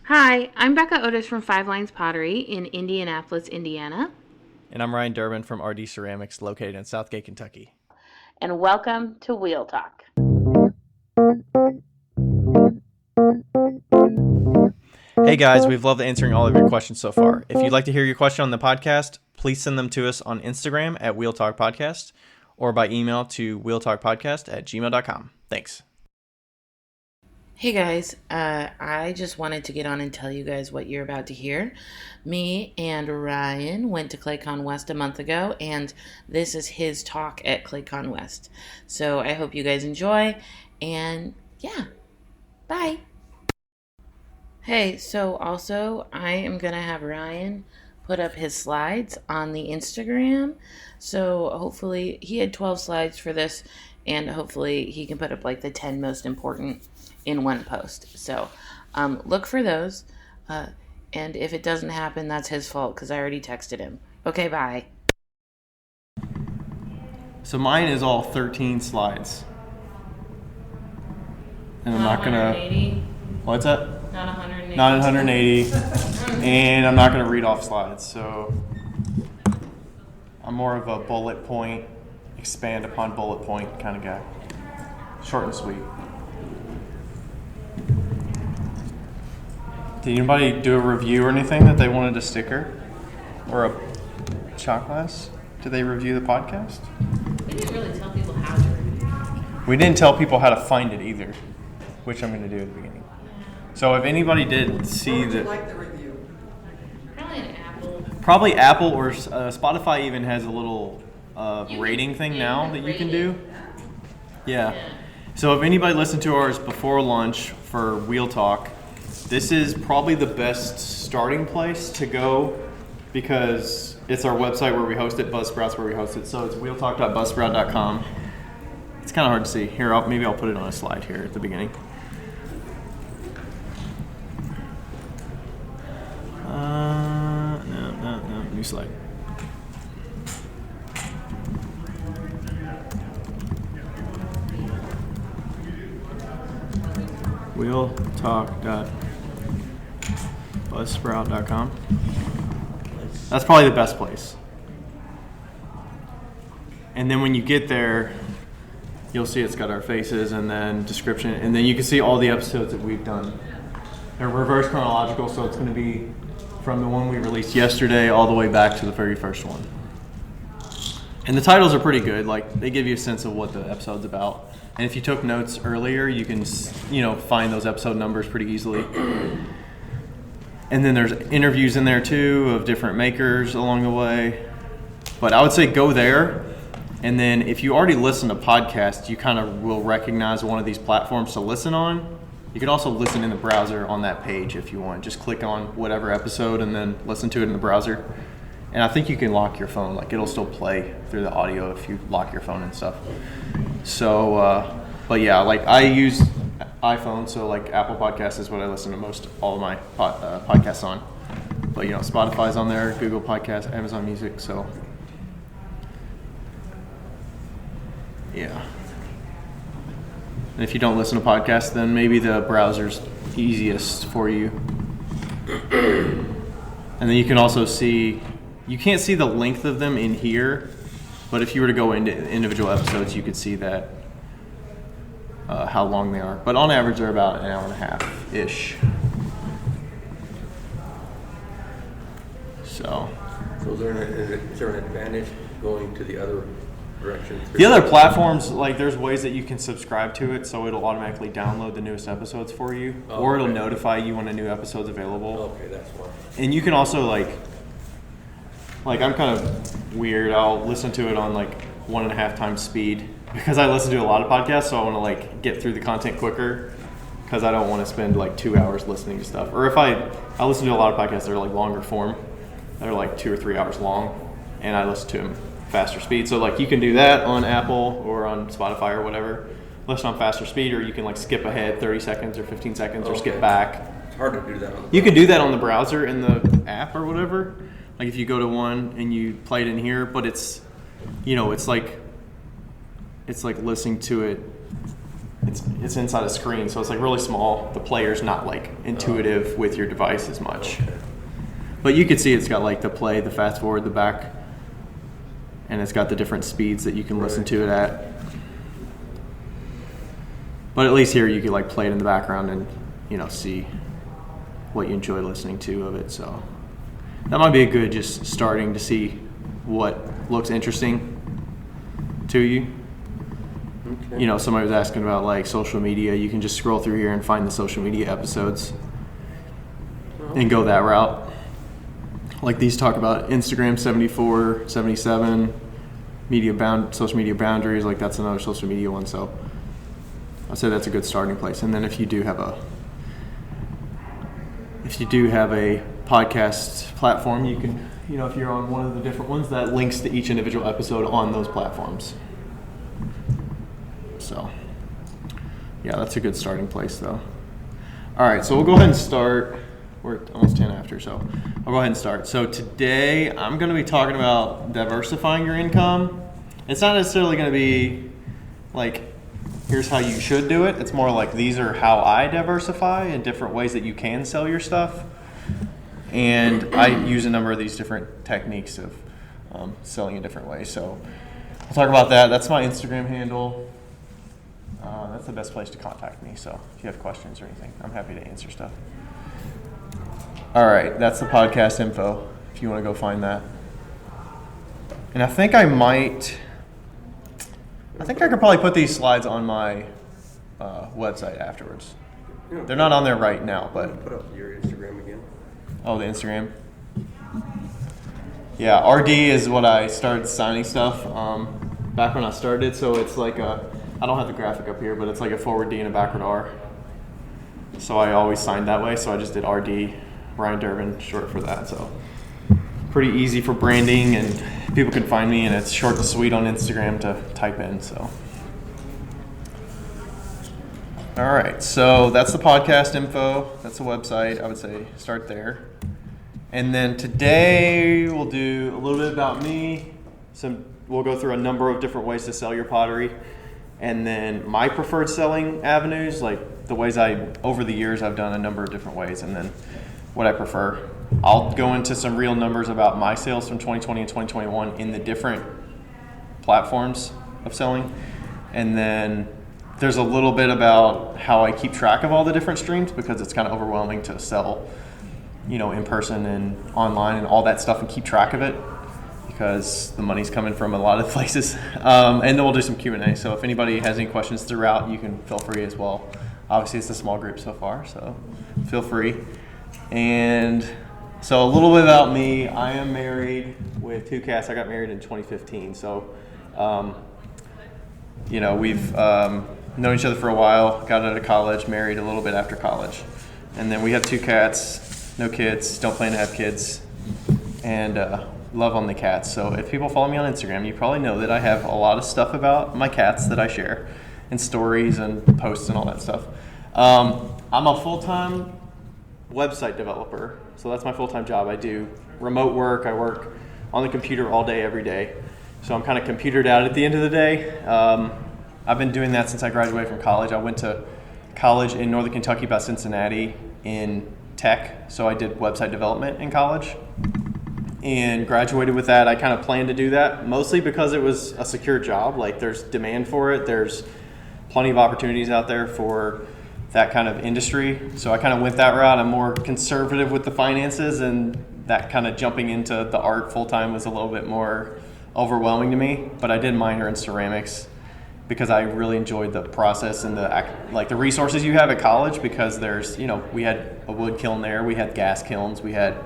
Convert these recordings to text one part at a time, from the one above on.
Hi, I'm Becca Otis from Five Lines Pottery in Indianapolis, Indiana. And I'm Ryan Durbin from RD Ceramics, located in Southgate, Kentucky. And welcome to Wheel Talk. Hey guys, we've loved answering all of your questions so far. If you'd like to hear your question on the podcast, please send them to us on Instagram at Wheel Talk Podcast or by email to wheeltalkpodcast@gmail.com. Thanks. Hey guys, I just wanted to get on and tell you guys what you're about to hear. Me and Ryan went to ClayCon West a month ago, and this is his talk at ClayCon West. So I hope you guys enjoy, and yeah, bye. Hey, so also I am going to have Ryan put up his slides on the Instagram. So hopefully he had 12 slides for this, and hopefully he can put up like the 10 most important in one post. So look for those. And if it doesn't happen, that's his fault because I already texted him. Okay, bye. So mine is all 13 slides. And I'm not going to... What's that? Not 180. Not 180. And I'm not going to read off slides. So I'm more of a bullet point, expand upon bullet point kind of guy. Short and sweet. Did anybody do a review or anything that they wanted a sticker or a shot glass? Did they review the podcast? We didn't really tell people how to review. We didn't tell people how to find it either, which I'm going to do at the beginning. So if anybody did see the... like the review? Probably an Apple. Probably Apple or Spotify even has a little rating thing now that you can do. Yeah. So if anybody listened to ours before lunch for Wheel Talk, this is probably the best starting place to go because it's our website where we host it, Buzzsprout's where we host it. So it's wheeltalk.buzzsprout.com. It's kind of hard to see. Here, maybe I'll put it on a slide here at the beginning. No, new slide. Wheeltalk.buzzsprout.com. That's probably the best place. And then when you get there, you'll see it's got our faces and then description, and then you can see all the episodes that we've done. They're reverse chronological, so it's going to be from the one we released yesterday all the way back to the very first one. And the titles are pretty good. Like, they give you a sense of what the episode's about. And if you took notes earlier, you can, find those episode numbers pretty easily. And then there's interviews in there too of different makers along the way. But I would say go there. And then if you already listen to podcasts, you kind of will recognize one of these platforms to listen on. You can also listen in the browser on that page if you want. Just click on whatever episode and then listen to it in the browser. And I think you can lock your phone. Like, it'll still play through the audio if you lock your phone and stuff. So, but yeah, like I use iPhone, so like Apple Podcasts is what I listen to all of my podcasts on. But Spotify's on there, Google Podcasts, Amazon Music, so yeah. And if you don't listen to podcasts, then maybe the browser's easiest for you. And then you can also see, you can't see the length of them in here, but if you were to go into individual episodes, you could see that, how long they are. But on average, they're about an hour and a half-ish. So is there an advantage going to the other direction? The other platforms, like there's ways that you can subscribe to it, so it'll automatically download the newest episodes for you, or it'll notify you when a new episode's available. Okay, that's one. And you can also like I'm kind of weird. I'll listen to it on like 1.5 times speed because I listen to a lot of podcasts, so I want to like get through the content quicker because I don't want to spend like 2 hours listening to stuff. Or if I listen to a lot of podcasts that are like longer form, that are like 2 or 3 hours long, and I listen to them faster speed. So like you can do that on Apple or on Spotify or whatever. Listen on faster speed, or you can like skip ahead 30 seconds or 15 seconds or skip back. It's hard to do that on the You can do that on the browser in the app or whatever. Like if you go to one and you play it in here, but it's it's like listening to it it's inside a screen, so it's like really small. The player's not like intuitive with your device as much. Okay. But you can see it's got like the play, the fast forward, the back, and it's got the different speeds that you can listen to it at. But at least here you can like play it in the background and, you know, see what you enjoy listening to of it. So that might be a good just starting to see what looks interesting to you. Okay. You know, somebody was asking about like social media. You can just scroll through here and find the social media episodes and go that route. Like these talk about Instagram 74, 77, social media boundaries. Like that's another social media one. So I'd say that's a good starting place. And then if you do have a podcast platform, you can, you know, if you're on one of the different ones, that links to each individual episode on those platforms. So, yeah, that's a good starting place, though. All right, so we'll go ahead and start. We're almost 10 after, so I'll go ahead and start. So today, I'm going to be talking about diversifying your income. It's not necessarily going to be like, here's how you should do it. It's more like these are how I diversify in different ways that you can sell your stuff. And I use a number of these different techniques of selling in different ways. So I'll talk about that. That's my Instagram handle. That's the best place to contact me. So if you have questions or anything, I'm happy to answer stuff. All right, that's the podcast info if you want to go find that. And I think I could probably put these slides on my website afterwards. They're not on there right now, but Put up your Instagram again. oh, the Instagram. Yeah, RD is what I started signing stuff back when I started. So it's like I don't have the graphic up here, but it's like a forward D and a backward R. So I always signed that way. So I just did RD, Ryan Durbin, short for that. So pretty easy for branding, and people can find me, and it's short and sweet on Instagram to type in. So, all right. So that's the podcast info. That's the website. I would say start there. And then today we'll do a little bit about me. We'll go through a number of different ways to sell your pottery. And then my preferred selling avenues, like the ways over the years I've done a number of different ways, and then what I prefer. I'll go into some real numbers about my sales from 2020 and 2021 in the different platforms of selling. And then there's a little bit about how I keep track of all the different streams, because it's kind of overwhelming to sell, you know, in person and online and all that stuff and keep track of it, because the money's coming from a lot of places. And then we'll do some Q&A. So if anybody has any questions throughout, you can feel free as well. Obviously, it's a small group so far, so feel free. And so a little bit about me. I am married with 2 cats. I got married in 2015. So, you know, we've known each other for a while, got out of college, married a little bit after college. And then we have 2 cats, no kids, don't plan to have kids, and love on the cats. So if people follow me on Instagram, you probably know that I have a lot of stuff about my cats that I share, and stories and posts and all that stuff. I'm a full-time website developer, so that's my full-time job. I do remote work. I work on the computer all day, every day. So I'm kind of computered out at the end of the day. I've been doing that since I graduated from college. I went to college in Northern Kentucky by Cincinnati in tech, so I did website development in college and graduated with that. I kind of planned to do that mostly because it was a secure job. Like, there's demand for it. There's plenty of opportunities out there for that kind of industry. So I kind of went that route. I'm more conservative with the finances, and that kind of jumping into the art full time was a little bit more overwhelming to me. But I did minor in ceramics because I really enjoyed the process and the resources you have at college, because there's, you know, we had a wood kiln there, we had gas kilns, we had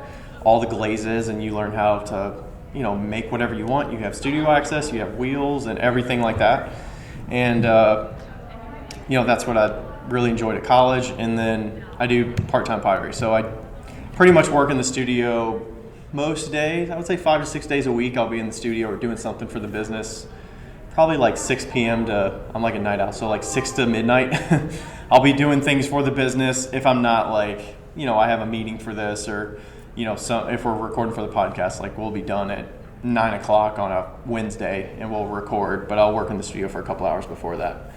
all the glazes, and you learn how to, you know, make whatever you want. You have studio access, you have wheels and everything like that. And, you know, that's what I really enjoyed at college. And then I do part-time pottery. So I pretty much work in the studio most days. I would say 5 to 6 days a week I'll be in the studio or doing something for the business. Probably like 6 p.m. I'm like a night owl, so like 6 to midnight. I'll be doing things for the business. If I'm not, like, you know, I have a meeting for this, or, you know, if we're recording for the podcast, like, we'll be done at 9 o'clock on a Wednesday and we'll record, but I'll work in the studio for a couple hours before that.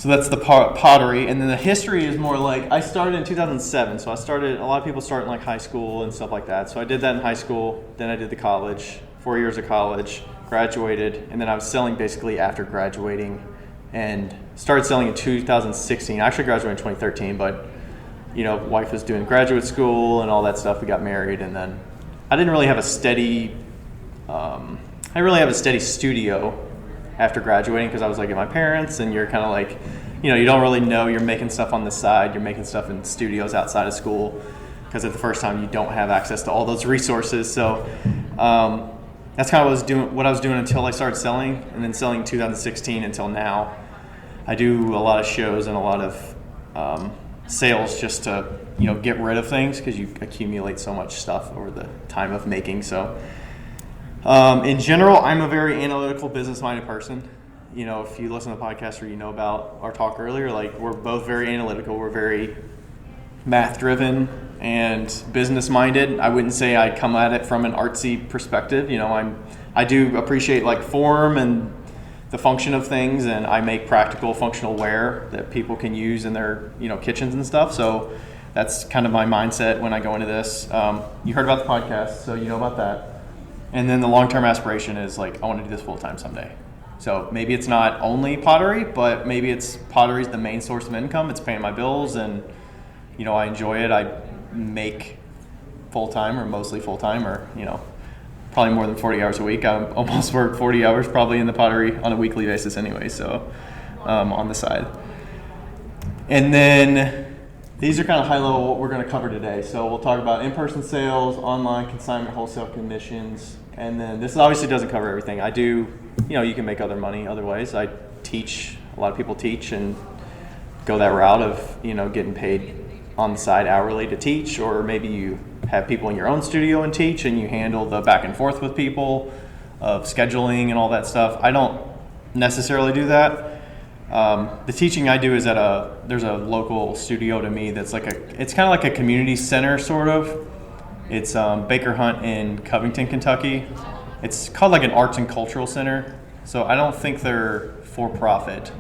So that's the pottery, and then the history is more like I started in 2007. So a lot of people start in like high school and stuff like that. So I did that in high school. Then I did the college, 4 years of college, graduated, and then I was selling basically after graduating, and started selling in 2016. I actually graduated in 2013, but wife was doing graduate school and all that stuff. We got married, and then I didn't really have a steady. I really have a steady studio after graduating because I was like at my parents, and you're kind of like, you don't really know. You're making stuff on the side. You're making stuff in studios outside of school because at the first time you don't have access to all those resources. So that's kind of what I was doing until I started selling, and then selling 2016 until now. I do a lot of shows and a lot of sales just to get rid of things because you accumulate so much stuff over the time of making. So in general, I'm a very analytical, business-minded person. If you listen to the podcast or about our talk earlier, like we're both very analytical. We're very math-driven and business-minded. I wouldn't say I come at it from an artsy perspective. I do appreciate like form and the function of things, and I make practical, functional ware that people can use in their kitchens and stuff. So that's kind of my mindset when I go into this. You heard about the podcast, so you know about that. And then the long-term aspiration is like I want to do this full-time someday. So maybe it's not only pottery, but maybe it's pottery's the main source of income. It's paying my bills, and I enjoy it. I make full-time or mostly full-time, or probably more than 40 hours a week. I almost work 40 hours probably in the pottery on a weekly basis anyway, so on the side. And then these are kind of high level what we're going to cover today. So we'll talk about in-person sales, online consignment, wholesale commissions, and then this obviously doesn't cover everything. I do, you can make other money other ways. I teach, a lot of people teach and go that route of, getting paid on the side hourly to teach, or maybe you have people in your own studio and teach, and you handle the back and forth with people of scheduling and all that stuff. I don't necessarily do that. The teaching I do is there's a local studio to me that's it's kind of like a community center sort of. It's Baker Hunt in Covington, Kentucky. It's called like an arts and cultural center. So I don't think they're for profit,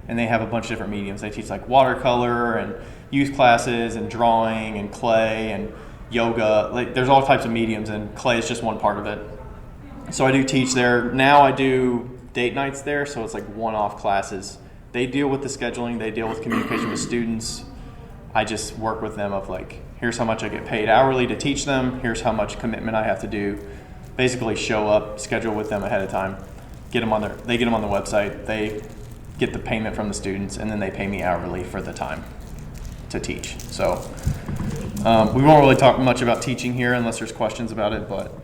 and they have a bunch of different mediums. They teach like watercolor and youth classes and drawing and clay and yoga. Like there's all types of mediums, and clay is just one part of it. So I do teach there. Now I do date nights there, so it's like one-off classes. They deal with the scheduling, they deal with communication with students. I just work with them of like, here's how much I get paid hourly to teach them, here's how much commitment I have to do. Basically show up, schedule with them ahead of time, they get them on the website, they get the payment from the students, and then they pay me hourly for the time to teach. So we won't really talk much about teaching here unless there's questions about it, but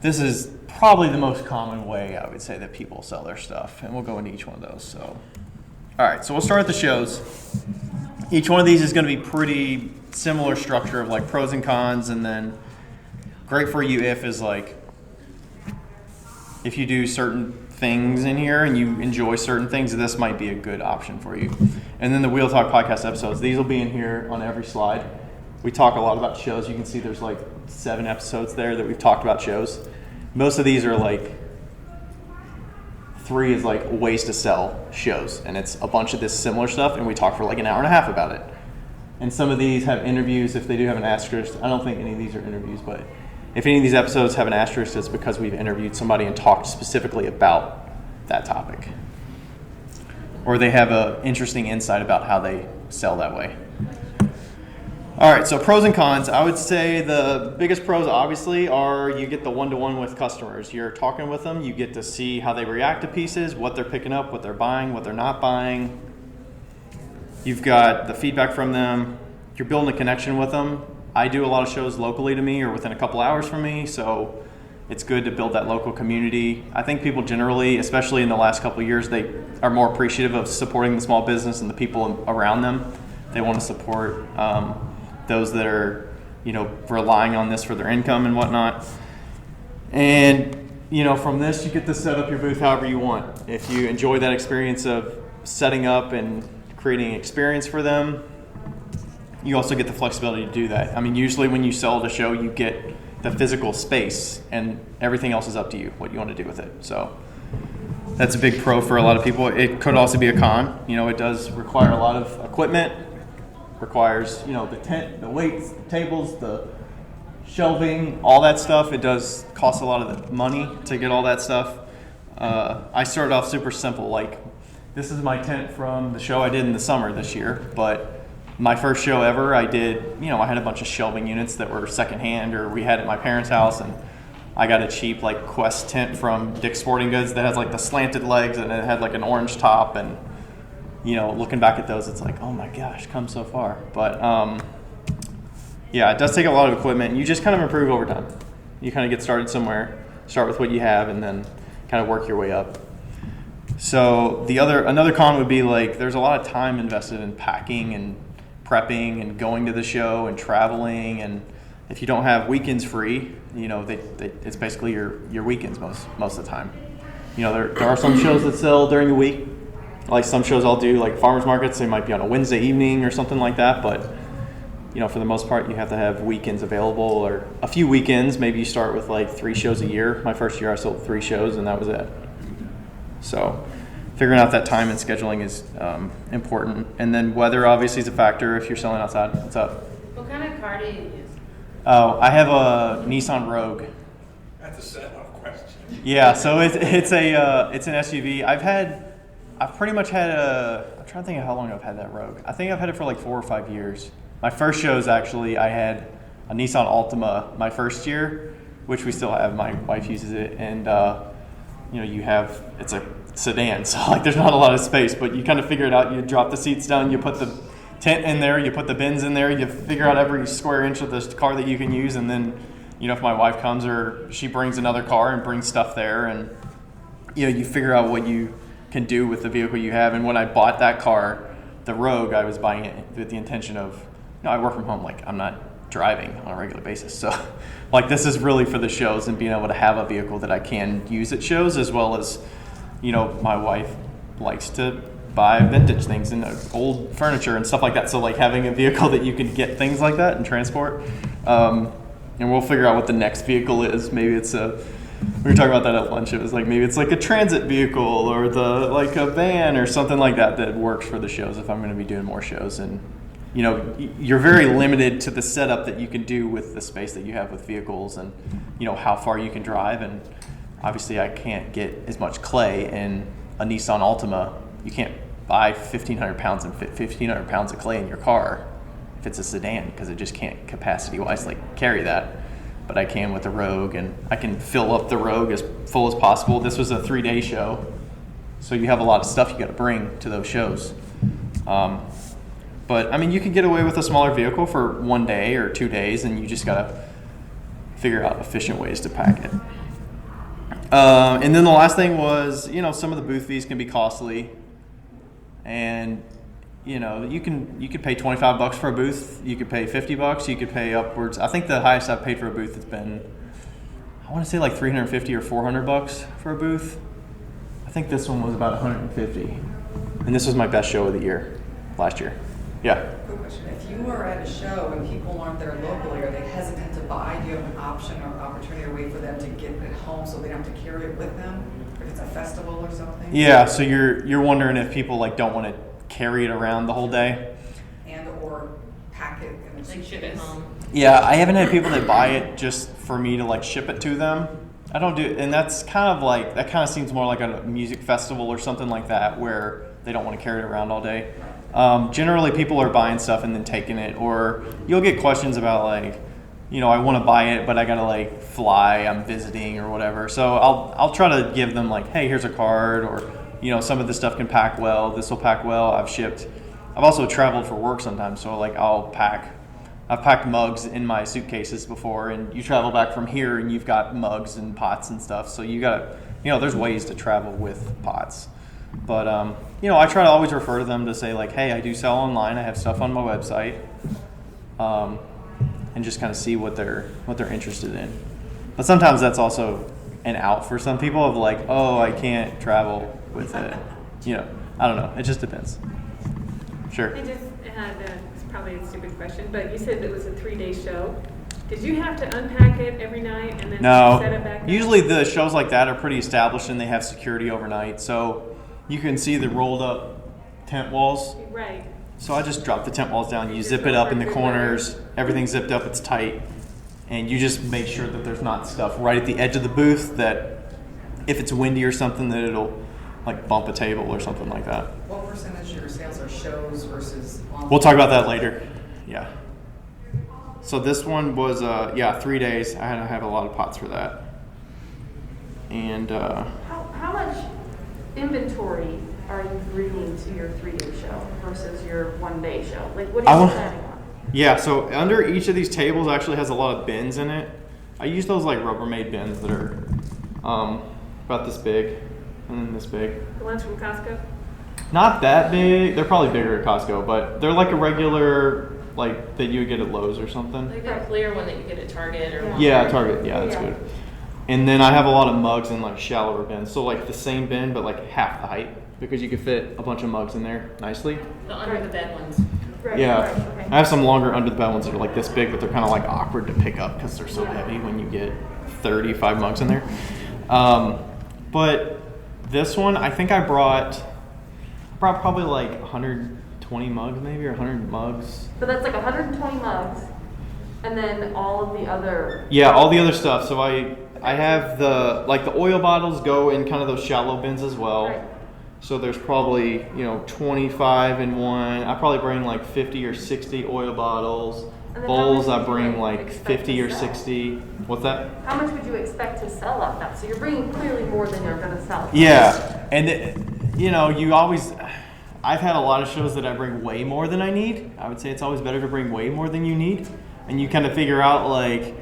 this is probably the most common way I would say that people sell their stuff, and we'll go into each one of those. So, all right, so we'll start with the shows. Each one of these is going to be pretty similar structure of like pros and cons, and then great for you is like if you do certain things in here and you enjoy certain things, this might be a good option for you. And then the Wheel Talk podcast episodes, these will be in here on every slide. We talk a lot about shows. You can see there's like 7 episodes there that we've talked about shows. Most of these are like 3 is like ways to sell shows, and it's a bunch of this similar stuff, and we talk for like an hour and a half about it. And some of these have interviews. If they do have an asterisk, I don't think any of these are interviews, but if any of these episodes have an asterisk, it's because we've interviewed somebody and talked specifically about that topic, or they have an interesting insight about how they sell that way. All right, so pros and cons. I would say the biggest pros obviously are you get the one-to-one with customers. You're talking with them, you get to see how they react to pieces, what they're picking up, what they're buying, what they're not buying. You've got the feedback from them. You're building a connection with them. I do a lot of shows locally to me or within a couple hours from me, so it's good to build that local community. I think people generally, especially in the last couple of years, they are more appreciative of supporting the small business and the people around them. They want to support those that are, relying on this for their income and whatnot. And, from this, you get to set up your booth however you want. If you enjoy that experience of setting up and creating an experience for them, you also get the flexibility to do that. I mean, usually when you sell at a show, you get the physical space, and everything else is up to you, what you want to do with it. So That's a big pro for a lot of people. It could also be a con. It does require a lot of equipment. Requires, the tent, the weights, the tables, the shelving, all that stuff. It does cost a lot of the money to get all that stuff. I started off super simple. Like, this is my tent from the show I did in the summer this year. But my first show ever, I did, I had a bunch of shelving units that were secondhand or we had at my parents' house, and I got a cheap like Quest tent from Dick's Sporting Goods that has like the slanted legs and it had like an orange top, and looking back at those, it's like, oh my gosh, come so far. But it does take a lot of equipment. You just kind of improve over time. You kind of get started somewhere, start with what you have, and then kind of work your way up. So another con would be like there's a lot of time invested in packing and prepping and going to the show and traveling, and if you don't have weekends free, it's basically your weekends most of the time. There are some shows that sell during the week. Like some shows I'll do, like farmers markets, they might be on a Wednesday evening or something like that, but for the most part you have to have weekends available, or a few weekends. Maybe you start with like 3 shows a year. My first year I sold 3 shows and that was it. So figuring out that time and scheduling is important. And then weather obviously is a factor if you're selling outside. What's up? What kind of car do you use? Oh, I have a Nissan Rogue. That's a set-off question. Yeah, so it's an SUV. I've pretty much had I'm trying to think of how long I've had that Rogue. I think I've had it for like 4 or 5 years. My first shows actually, I had a Nissan Altima my first year, which we still have. My wife uses it, and it's a sedan, so like there's not a lot of space, but you kind of figure it out. You drop the seats down, you put the tent in there, you put the bins in there, you figure out every square inch of this car that you can use, and then if my wife comes or she brings another car and brings stuff there, and you figure out what you can do with the vehicle you have. And when I bought that car, the Rogue, I was buying it with the intention of, I work from home, like I'm not driving on a regular basis, so like this is really for the shows and being able to have a vehicle that I can use at shows, as well as my wife likes to buy vintage things and old furniture and stuff like that. So like having a vehicle that you can get things like that and transport. And we'll figure out what the next vehicle is. Maybe it's we were talking about that at lunch. It was like maybe it's like a transit vehicle or like a van or something like that works for the shows if I'm going to be doing more shows. And you're very limited to the setup that you can do with the space that you have with vehicles, and how far you can drive. And obviously I can't get as much clay in a Nissan Altima. You can't buy 1,500 pounds and fit 1,500 pounds of clay in your car if it's a sedan, because it just can't capacity-wise like carry that. But I can with the Rogue, and I can fill up the Rogue as full as possible. This was a 3-day show, so you have a lot of stuff you got to bring to those shows. But I mean, you can get away with a smaller vehicle for 1 day or 2 days, and you just got to figure out efficient ways to pack it. And then the last thing was, some of the booth fees can be costly, and you could pay $25 for a booth, you could pay $50, you could pay upwards. I think the highest I've paid for a booth has been, I want to say like $350 or $400 for a booth. I think this one was about $150, and this was my best show of the year last year. Yeah. Quick question: if you are at a show and people aren't there locally, are they hesitant to buy? Do you have an option or opportunity or way for them to get it home so they don't have to carry it with them? If it's a festival or something? Yeah. So you're wondering if people like don't want to carry it around the whole day, and or pack it in a Like ship suitcase. it home. Yeah, I haven't had people that buy it just for me to like ship it to them. I don't do it, and that's kind of like, that kind of seems more like a music festival or something like that where they don't want to carry it around all day. Generally people are buying stuff and then taking it, or you'll get questions about like, I want to buy it, but I gotta like fly, I'm visiting or whatever. So I'll try to give them like, hey, here's a card, or some of this stuff can pack well, this will pack well. I've also traveled for work sometimes, so like I've packed mugs in my suitcases before, and you travel back from here and you've got mugs and pots and stuff, so you gotta, there's ways to travel with pots. But I try to always refer to them to say like, hey, I do sell online, I have stuff on my website, and just kind of see what they're interested in. But sometimes that's also an out for some people of like, oh, I can't travel with it. I don't know. It just depends. Sure. I just had it's probably a stupid question, but you said it was a 3-day show. Did you have to unpack it every night and then set it back No. up? Usually the shows like that are pretty established and they have security overnight. So you can see the rolled up tent walls. Right. So I just drop the tent walls down. You zip it up in the corners. Everything's zipped up. It's tight. And you just make sure that there's not stuff right at the edge of the booth that if it's windy or something that it'll like bump a table or something like that. What percentage of your sales are shows versus online? We'll talk about that later. Yeah. So this one was 3 days. I had to have a lot of pots for that. And How much inventory are you bringing to your 3-day show versus your 1-day show? Like, what are you planning on? yeah, so under each of these tables actually has a lot of bins in it. I use those like Rubbermaid bins that are about this big and then this big. The ones from Costco? Not that big. They're probably bigger at Costco, but they're like a regular like that you would get at Lowe's or something. Like that clear one that you get at Target or Walmart. Yeah, Target. Yeah, that's Yeah. good. And then I have a lot of mugs in like shallower bins. So like the same bin, but like half the height because you could fit a bunch of mugs in there nicely. The under the bed ones. Right, Yeah. right, okay. I have some longer under the bed ones that are like this big, but they're kind of like awkward to pick up because they're so heavy when you get 35 mugs in there. But this one, I think I brought probably like 120 mugs maybe or 100 mugs. So that's like 120 mugs, and then all of the other. Yeah, all the other stuff. So I have the oil bottles go in kind of those shallow bins as well. Right. So there's probably 25 in one. I probably bring like 50 or 60 oil bottles. And then Bowls how I much would bring you like expect 50 to or sell? 60. What's that? How much would you expect to sell off that? So you're bringing clearly more than you're going to sell. Yeah, and you always. I've had a lot of shows that I bring way more than I need. I would say it's always better to bring way more than you need, and you kind of figure out like,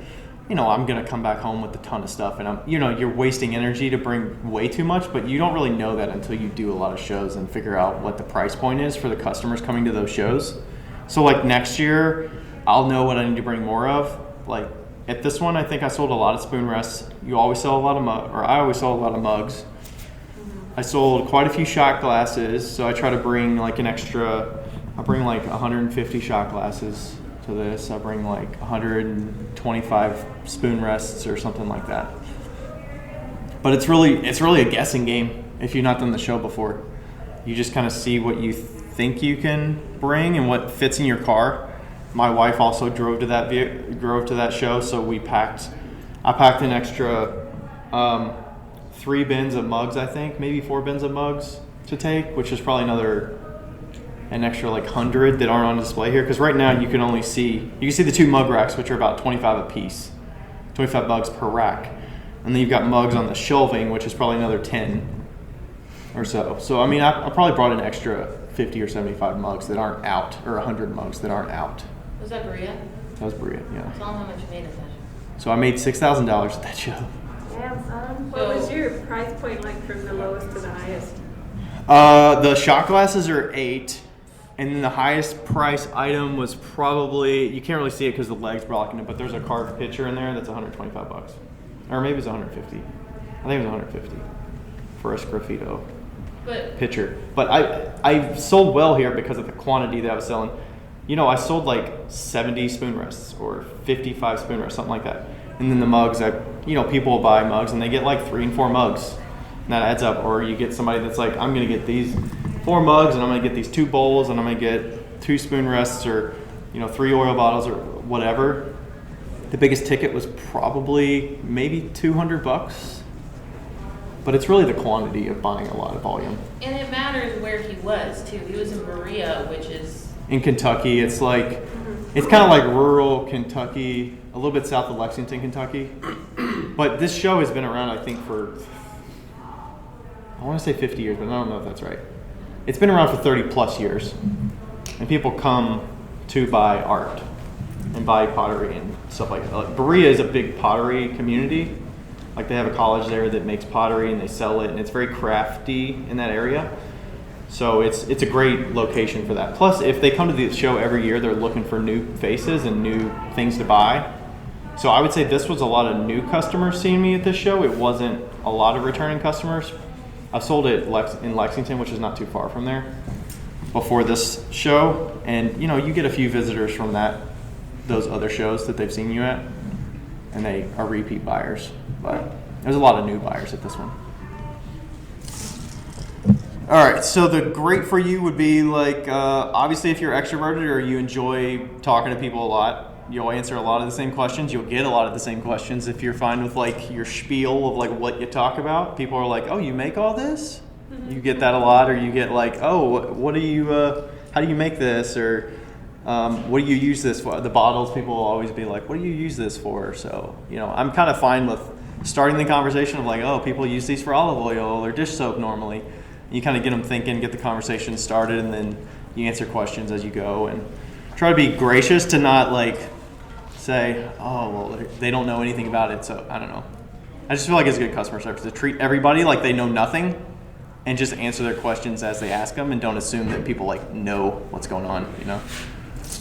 I'm gonna come back home with a ton of stuff, and you're wasting energy to bring way too much, but you don't really know that until you do a lot of shows and figure out what the price point is for the customers coming to those shows. So like next year, I'll know what I need to bring more of. Like at this one, I think I sold a lot of spoon rests. You always sell a lot of I always sell a lot of mugs. I sold quite a few shot glasses, so I try to bring like an extra. I bring like 150 shot glasses to this. I bring like 125 spoon rests or something like that. But it's really a guessing game if you've not done the show before. You just kind of see what you think you can bring and what fits in your car. My wife also drove to that show, so I packed an extra 3 bins of mugs, I think, maybe 4 bins of mugs to take, which is probably an extra like 100 that aren't on display here. Because right now you can see the 2 mug racks, which are about 25 a piece, 25 mugs per rack, and then you've got mugs on the shelving, which is probably another 10 or so. So I mean, I probably brought an extra 50 or 75 mugs that aren't out, or 100 mugs that aren't out. Was that Berea? That was Berea, yeah. Tell them how much you made at that. So I made $6,000 at that show. Damn, son. What was your price point like from the lowest to the highest? The shot glasses are 8, and then the highest price item was probably, you can't really see it because the leg's blocking it, but there's a carved picture in there that's $125, or maybe it's 150. I think it was 150 for a sgraffito But picture. But I sold well here because of the quantity that I was selling. I sold like 70 spoon rests or 55 spoon rests, something like that. And then the mugs, people will buy mugs and they get like 3 and 4 mugs. And that adds up. Or you get somebody that's like, I'm going to get these 4 mugs and I'm going to get these 2 bowls and I'm going to get 2 spoon rests or, 3 oil bottles or whatever. The biggest ticket was probably maybe $200. But it's really the quantity of buying a lot of volume. and it matters where he was too. He was in Berea, which is In Kentucky, it's kind of like rural Kentucky, a little bit south of Lexington, Kentucky. But this show has been around, I think, for, I want to say 50 years, but I don't know if that's right. It's been around for 30 plus years. And people come to buy art and buy pottery and stuff like that. Like, Berea is a big pottery community. Like they have a college there that makes pottery and they sell it, and it's very crafty in that area. So it's a great location for that. Plus, if they come to the show every year, they're looking for new faces and new things to buy. So I would say this was a lot of new customers seeing me at this show. It wasn't a lot of returning customers. I sold it in Lexington, which is not too far from there, before this show. And, you get a few visitors from that those other shows that they've seen you at, and they are repeat buyers. But there's a lot of new buyers at this one. All right, so the great for you would be like, obviously if you're extroverted or you enjoy talking to people a lot, you'll answer a lot of the same questions. You'll get a lot of the same questions. If you're fine with like your spiel of like what you talk about, people are like, oh, you make all this? You get that a lot, or you get like, oh, what do you, how do you make this? Or what do you use this for? The bottles, people will always be like, what do you use this for? So, I'm kind of fine with starting the conversation of like, oh, people use these for olive oil or dish soap normally. You kind of get them thinking, get the conversation started, and then you answer questions as you go, and try to be gracious to not like say, oh, well, they don't know anything about it, so I don't know. I just feel like it's good customer service to treat everybody like they know nothing and just answer their questions as they ask them, and don't assume that people like know what's going on,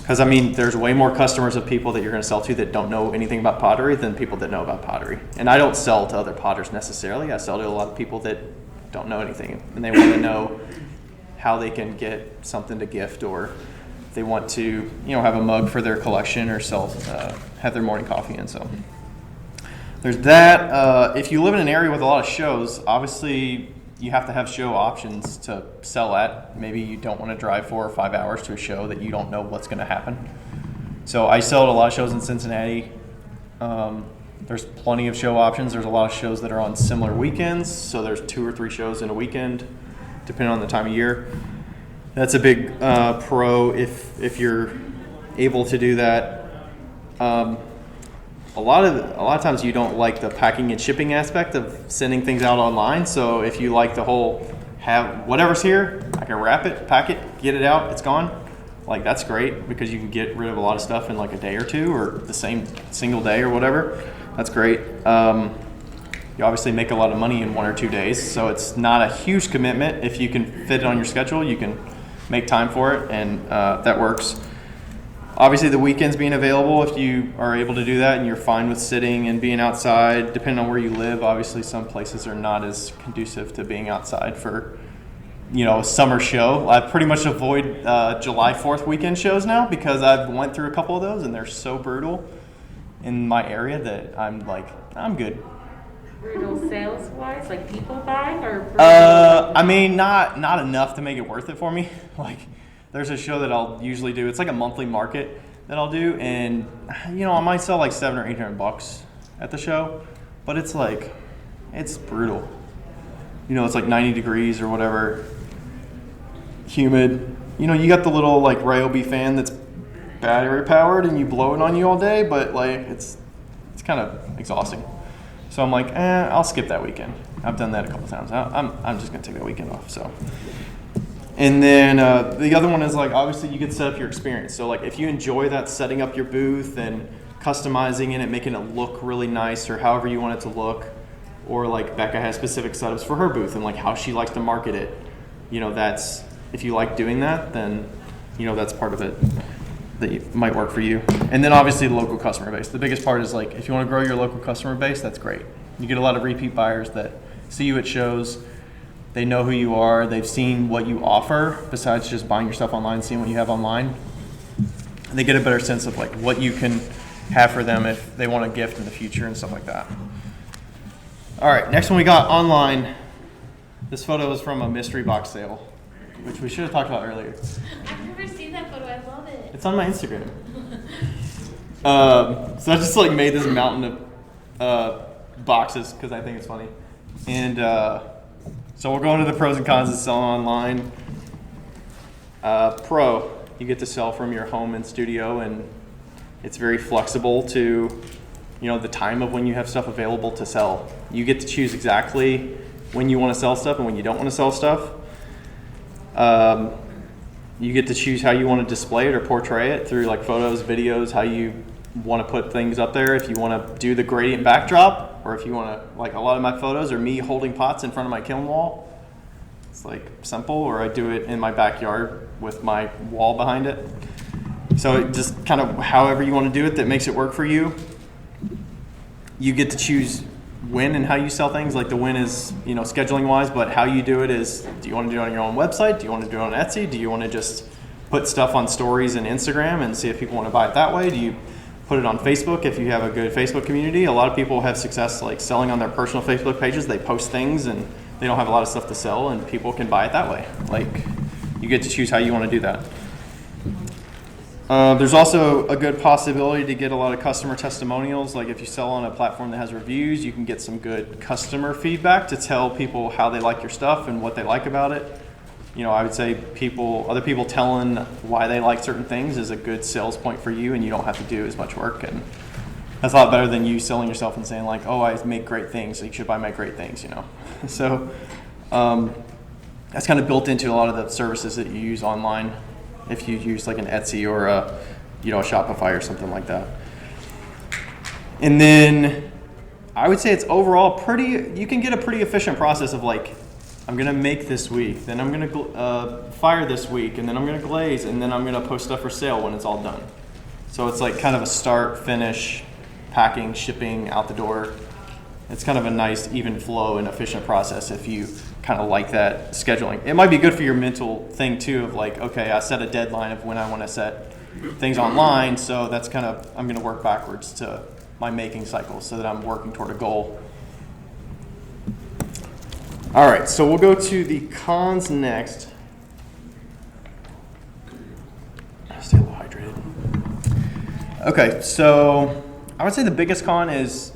Because there's way more customers of people that you're going to sell to that don't know anything about pottery than people that know about pottery. And I don't sell to other potters necessarily. I sell to a lot of people that don't know anything, and they want to know how they can get something to gift, or they want to have a mug for their collection, or sell have their morning coffee in. So there's that. If you live in an area with a lot of shows, obviously you have to have show options to sell at. Maybe you don't want to drive 4 or 5 hours to a show that you don't know what's going to happen. So I sell at a lot of shows in Cincinnati. There's plenty of show options. There's a lot of shows that are on similar weekends. So there's 2 or 3 shows in a weekend, depending on the time of year. That's a big pro if you're able to do that. A lot of times you don't like the packing and shipping aspect of sending things out online. So if you like the whole have whatever's here, I can wrap it, pack it, get it out, it's gone. Like that's great because you can get rid of a lot of stuff in like a day or two, or the same single day or whatever. That's great. You obviously make a lot of money in 1 or 2 days, so it's not a huge commitment. If you can fit it on your schedule, you can make time for it, and that works. Obviously, the weekends being available, if you are able to do that and you're fine with sitting and being outside, depending on where you live, obviously some places are not as conducive to being outside for, a summer show. I pretty much avoid July 4th weekend shows now because I've went through a couple of those and they're so brutal in my area that I'm like, I'm good. Brutal sales-wise, like people buying, or not enough to make it worth it for me. Like, there's a show that I'll usually do. It's like a monthly market that I'll do, and I might sell like $700 or $800 at the show, but it's like, it's brutal. It's like 90 degrees or whatever, humid. You got the little like Ryobi fan that's battery powered, and you blow it on you all day, but like it's kind of exhausting. So I'm like, I'll skip that weekend. I've done that a couple times. I'm just gonna take that weekend off. So, and then the other one is like, obviously you get to set up your experience. So like if you enjoy that, setting up your booth and customizing it, making it look really nice, or however you want it to look, or like Becca has specific setups for her booth and like how she likes to market it. That's, if you like doing that, then that's part of it that might work for you. And then obviously the local customer base. The biggest part is like, if you want to grow your local customer base, that's great. You get a lot of repeat buyers that see you at shows. They know who you are. They've seen what you offer besides just buying your stuff online, seeing what you have online. And they get a better sense of like what you can have for them if they want a gift in the future and stuff like that. All right, next one we got online. This photo is from a mystery box sale, which we should have talked about earlier. I've never seen that photo. I love it. It's on my Instagram. So I just like made this mountain of boxes because I think it's funny. And so we'll go into the pros and cons of selling online. Pro, you get to sell from your home and studio, and it's very flexible to the time of when you have stuff available to sell. You get to choose exactly when you want to sell stuff and when you don't want to sell stuff. You get to choose how you want to display it or portray it through like photos, videos, how you want to put things up there. If you want to do the gradient backdrop, or if you want to, like a lot of my photos are me holding pots in front of my kiln wall. It's like simple, or I do it in my backyard with my wall behind it. So it just kind of however you want to do it that makes it work for you. You get to choose when and how you sell things. Like the when is, scheduling wise, but how you do it is, do you want to do it on your own website? Do you want to do it on Etsy? Do you want to just put stuff on stories and Instagram and see if people want to buy it that way? Do you put it on Facebook if you have a good Facebook community. A lot of people have success like selling on their personal Facebook pages. They post things and they don't have a lot of stuff to sell, and people can buy it that way. Like, you get to choose how you want to do that. There's also a good possibility to get a lot of customer testimonials. Like if you sell on a platform that has reviews, you can get some good customer feedback to tell people how they like your stuff and what they like about it. You know, I would say other people telling why they like certain things is a good sales point for you, and you don't have to do as much work. And that's a lot better than you selling yourself and saying like, oh, I make great things, so you should buy my great things, you know. So that's kind of built into a lot of the services that you use online if you use like an Etsy or a Shopify or something like that. And then I would say it's overall you can get a pretty efficient process of like, I'm going to make this week, then I'm going to fire this week, and then I'm going to glaze, and then I'm going to post stuff for sale when it's all done. So it's like kind of a start, finish, packing, shipping, out the door. It's kind of a nice, even flow and efficient process if you kind of like that scheduling. It might be good for your mental thing too of like, okay, I set a deadline of when I want to set things online, so that's kind of, I'm going to work backwards to my making cycle so that I'm working toward a goal. All right, so we'll go to the cons next. Stay a little hydrated. Okay, so I would say the biggest con is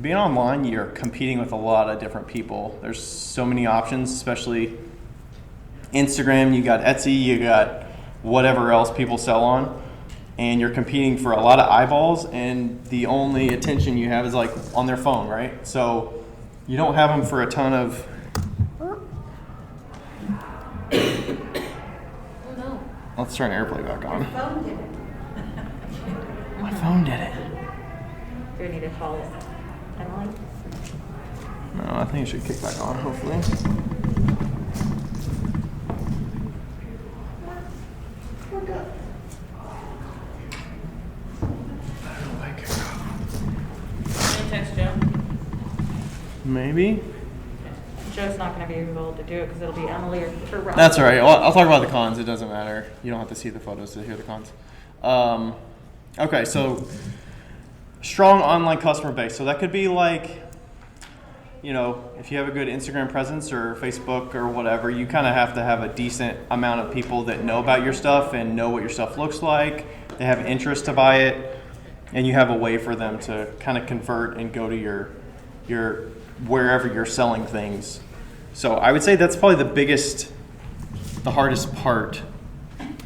being online. You're competing with a lot of different people. There's so many options, especially Instagram. You got Etsy, you got whatever else people sell on, and you're competing for a lot of eyeballs, and the only attention you have is like on their phone, right? So you don't have them for a ton of... Let's turn AirPlay back on. My phone did it. Do we need to call Emily? No, I think it should kick back on, hopefully. We're good. Can you text Joe? Maybe. Joe's not going to be able to do it because it'll be Emily or Rob. That's all right. I'll talk about the cons. It doesn't matter. You don't have to see the photos to hear the cons. Okay, so strong online customer base. So that could be like, you know, if you have a good Instagram presence or Facebook or whatever, you kind of have to have a decent amount of people that know about your stuff and know what your stuff looks like. They have interest to buy it, and you have a way for them to kind of convert and go to your wherever you're selling things. So I would say that's probably the hardest part,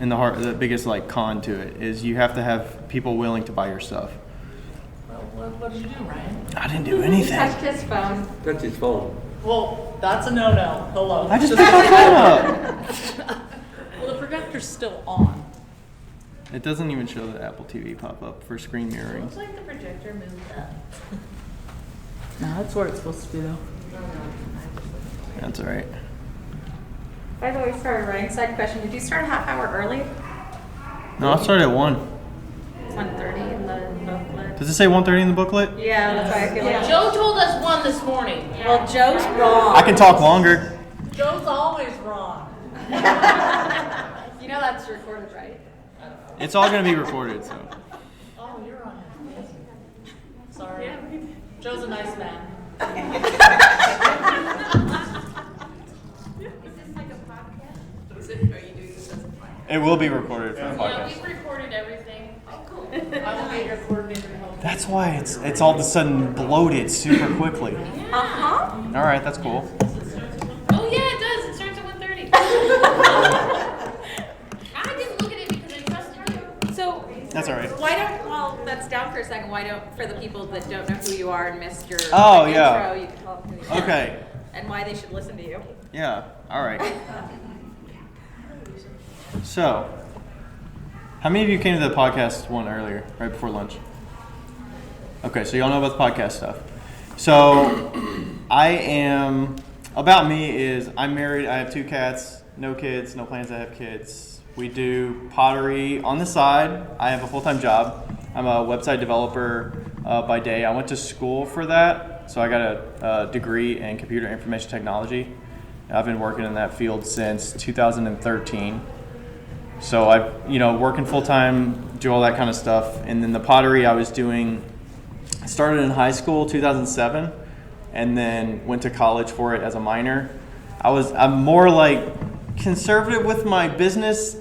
and the biggest like con to it is you have to have people willing to buy your stuff. Well, what did you do, Ryan? I didn't do anything. Touched his phone. That's his phone. Well, that's a no-no. Hello. I just picked my phone up. Well, the projector's still on. It doesn't even show the Apple TV pop up for screen mirroring. Looks like the projector moved up. No, that's where it's supposed to be, though. That's all right. By the way, sorry, Ryan, side question. Did you start a half hour early? No, I started at 1. It's 1:30 in the booklet. Does it say 1:30 in the booklet? Yeah, that's why I feel like. Joe told us 1 this morning. Well, Joe's wrong. I can talk longer. Joe's always wrong. You know that's recorded, right? It's all going to be recorded, so. Oh, you're on it. Sorry. Joe's a nice man. Is this like a podcast? Are you doing this as a podcast? It will be recorded for the Yeah, podcast. we've recorded everything. Oh, cool. I will get your coordinator to help. That's why it's all of a sudden bloated super quickly. Uh-huh. All right, that's cool. Oh yeah, it does. It starts at 1:30. I didn't look at it because I trusted you. So, That's all right. well, that's down for a second. Why don't, for the people that don't know who you are and missed your Oh, intro, yeah. you can tell them who you are. Okay. And why they should listen to you. Yeah. All right. So, how many of you came to the podcast one earlier, right before lunch? Okay, so y'all know about the podcast stuff. So, about me is I'm married, I have 2 cats, no kids, no plans to have kids. We do pottery on the side. I have a full-time job. I'm a website developer by day. I went to school for that, so I got a degree in computer information technology. I've been working in that field since 2013. So working full time, do all that kind of stuff. And then the pottery I started in high school, 2007, and then went to college for it as a minor. I'm more like conservative with my business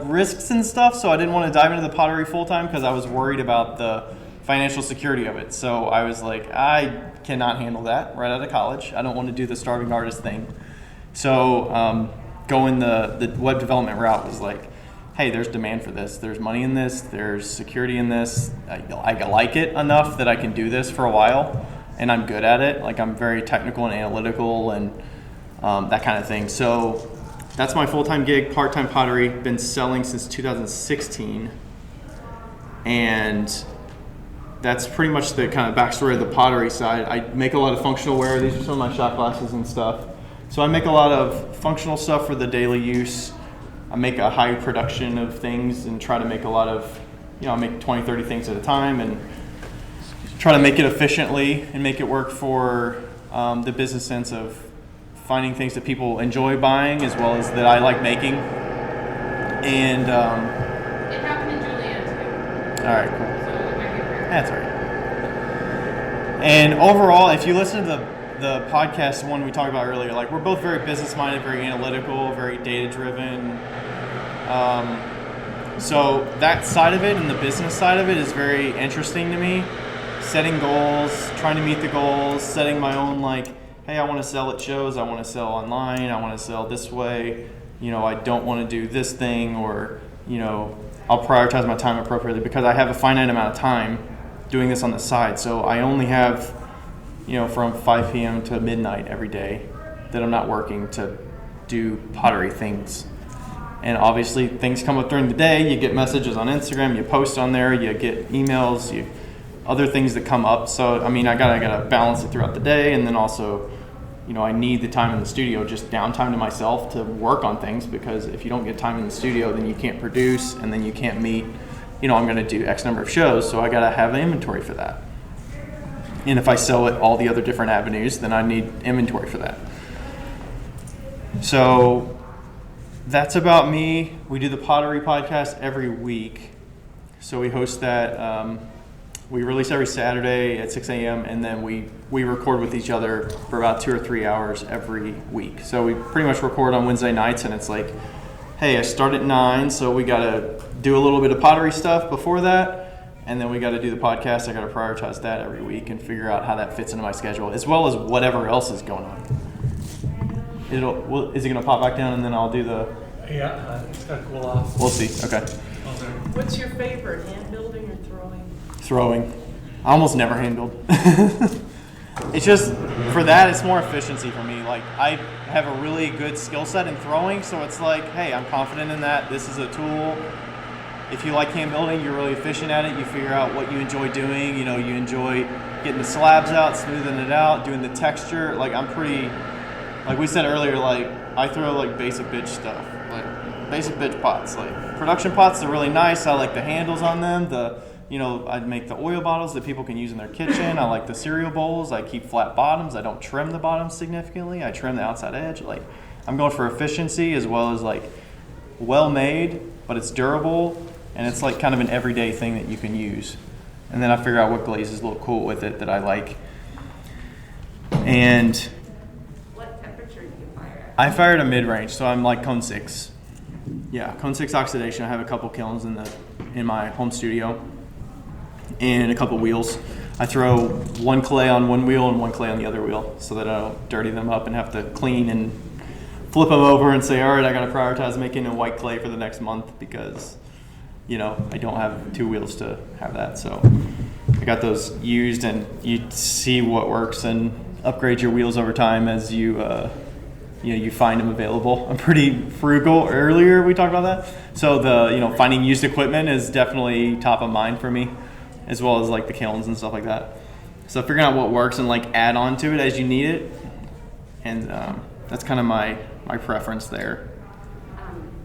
risks and stuff, so I didn't want to dive into the pottery full time because I was worried about the financial security of it. So I was like, I cannot handle that right out of college. I don't want to do the starving artist thing. So going the web development route was like, hey, there's demand for this. There's money in this. There's security in this. I like it enough that I can do this for a while, and I'm good at it. Like, I'm very technical and analytical and that kind of thing. So that's my full-time gig, part-time pottery. Been selling since 2016, and that's pretty much the kind of backstory of the pottery side. I make a lot of functional wear. These are some of my shot glasses and stuff. So I make a lot of functional stuff for the daily use. I make a high production of things and try to make a lot of, I make 20, 30 things at a time and try to make it efficiently and make it work for the business sense of finding things that people enjoy buying as well as that I like making. And It happened in Juliet too. all right, cool. So it might be weird. That's all right. And overall, if you listen to the podcast, one we talked about earlier, like, we're both very business-minded, very analytical, very data-driven. So that side of it and the business side of it is very interesting to me. Setting goals, trying to meet the goals, setting my own, like, hey, I want to sell at shows, I want to sell online, I want to sell this way, I don't want to do this thing, or, I'll prioritize my time appropriately because I have a finite amount of time doing this on the side. So I only have, from 5 p.m. to midnight every day that I'm not working to do pottery things. And obviously things come up during the day. You get messages on Instagram, you post on there, you get emails, other things that come up. So, I gotta balance it throughout the day. And then also, I need the time in the studio, just downtime to myself to work on things, because if you don't get time in the studio, then you can't produce, and then you can't meet, I'm going to do X number of shows, so I got to have an inventory for that. And if I sell at all the other different avenues, then I need inventory for that. So that's about me. We do the Pottery podcast every week. So we host that. We release every Saturday at 6 a.m. and then we record with each other for about 2 or 3 hours every week. So we pretty much record on Wednesday nights, and it's like, hey, I start at 9, so we got to do a little bit of pottery stuff before that, and then we got to do the podcast. I got to prioritize that every week and figure out how that fits into my schedule, as well as whatever else is going on. Is it going to pop back down, and then I'll do the... Yeah, it's got to cool off. We'll see. Okay. What's your favorite, hand building or throwing? Throwing. I almost never hand build. It's just, for that, it's more efficiency for me. Like, I have a really good skill set in throwing, so it's like, hey, I'm confident in that. This is a tool. If you like hand building, you're really efficient at it. You figure out what you enjoy doing. You enjoy getting the slabs out, smoothing it out, doing the texture. Like, I'm pretty, like we said earlier, like, I throw, like, basic bitch stuff. Like, basic bitch pots. Like, production pots are really nice. I like the handles on them. I make the oil bottles that people can use in their kitchen. I like the cereal bowls. I keep flat bottoms. I don't trim the bottoms significantly. I trim the outside edge. Like, I'm going for efficiency as well as, like, well made, but it's durable, and it's like kind of an everyday thing that you can use. And then I figure out what glazes look cool with it that I like. And What temperature do you fire at? I fire at a mid-range, so I'm like cone 6. Yeah, cone 6 oxidation. I have a couple kilns in my home studio and a couple wheels. I throw one clay on one wheel and one clay on the other wheel so that I don't dirty them up and have to clean and flip them over and say, all right, I got to prioritize making a white clay for the next month because, I don't have 2 wheels to have that. So I got those used, and you see what works and upgrade your wheels over time as you find them available. I'm pretty frugal. Earlier we talked about that. So finding used equipment is definitely top of mind for me, as well as like the kilns and stuff like that. So figuring out what works and like add on to it as you need it. And that's kind of my preference there.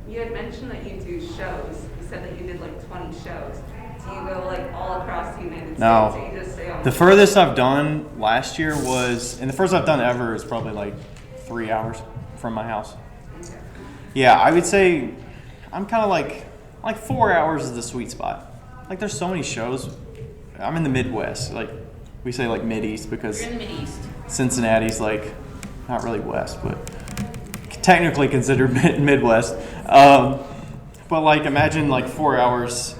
You had mentioned that you do shows. You said that you did like 20 shows. Do you go like all across the United States? No. Or you just stay on The furthest I've done last year was, and the first I've done ever is probably like 3 hours from my house. Okay. Yeah, I would say I'm kind of like 4 hours is the sweet spot. Like there's so many shows. I'm in the Midwest. Like we say like Mid-East because You're in the Mid-East. Cincinnati's like not really West, but technically considered Midwest. But like imagine like 4 hours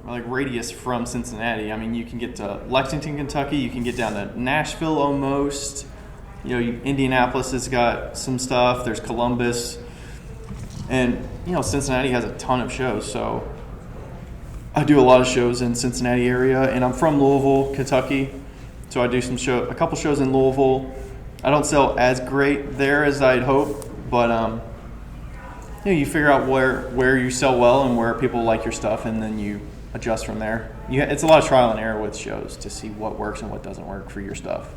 radius from Cincinnati. I mean, you can get to Lexington, Kentucky. You can get down to Nashville almost. You know, Indianapolis has got some stuff. There's Columbus, and you know Cincinnati has a ton of shows. So I do a lot of shows in Cincinnati area, and I'm from Louisville, Kentucky. So I do a couple shows in Louisville. I don't sell as great there as I'd hope, but you know, you figure out where you sell well and where people like your stuff, and then you adjust from there. It's a lot of trial and error with shows to see what works and what doesn't work for your stuff.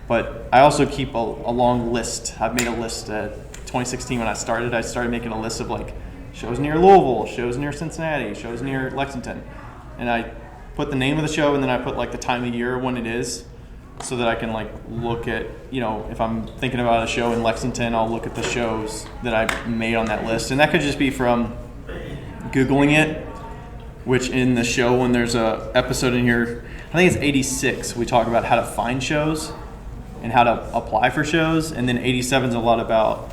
But I also keep a long list. I've made a list at 2016 when I started. I started making a list of like shows near Louisville, shows near Cincinnati, shows near Lexington, and I put the name of the show and then I put like the time of year when it is, so that I can like look at, you know, if I'm thinking about a show in Lexington, I'll look at the shows that I made on that list. And that could just be from Googling it, which in the show, when there's a episode in here, I think it's 86, we talk about how to find shows and how to apply for shows. And then 87 is a lot about,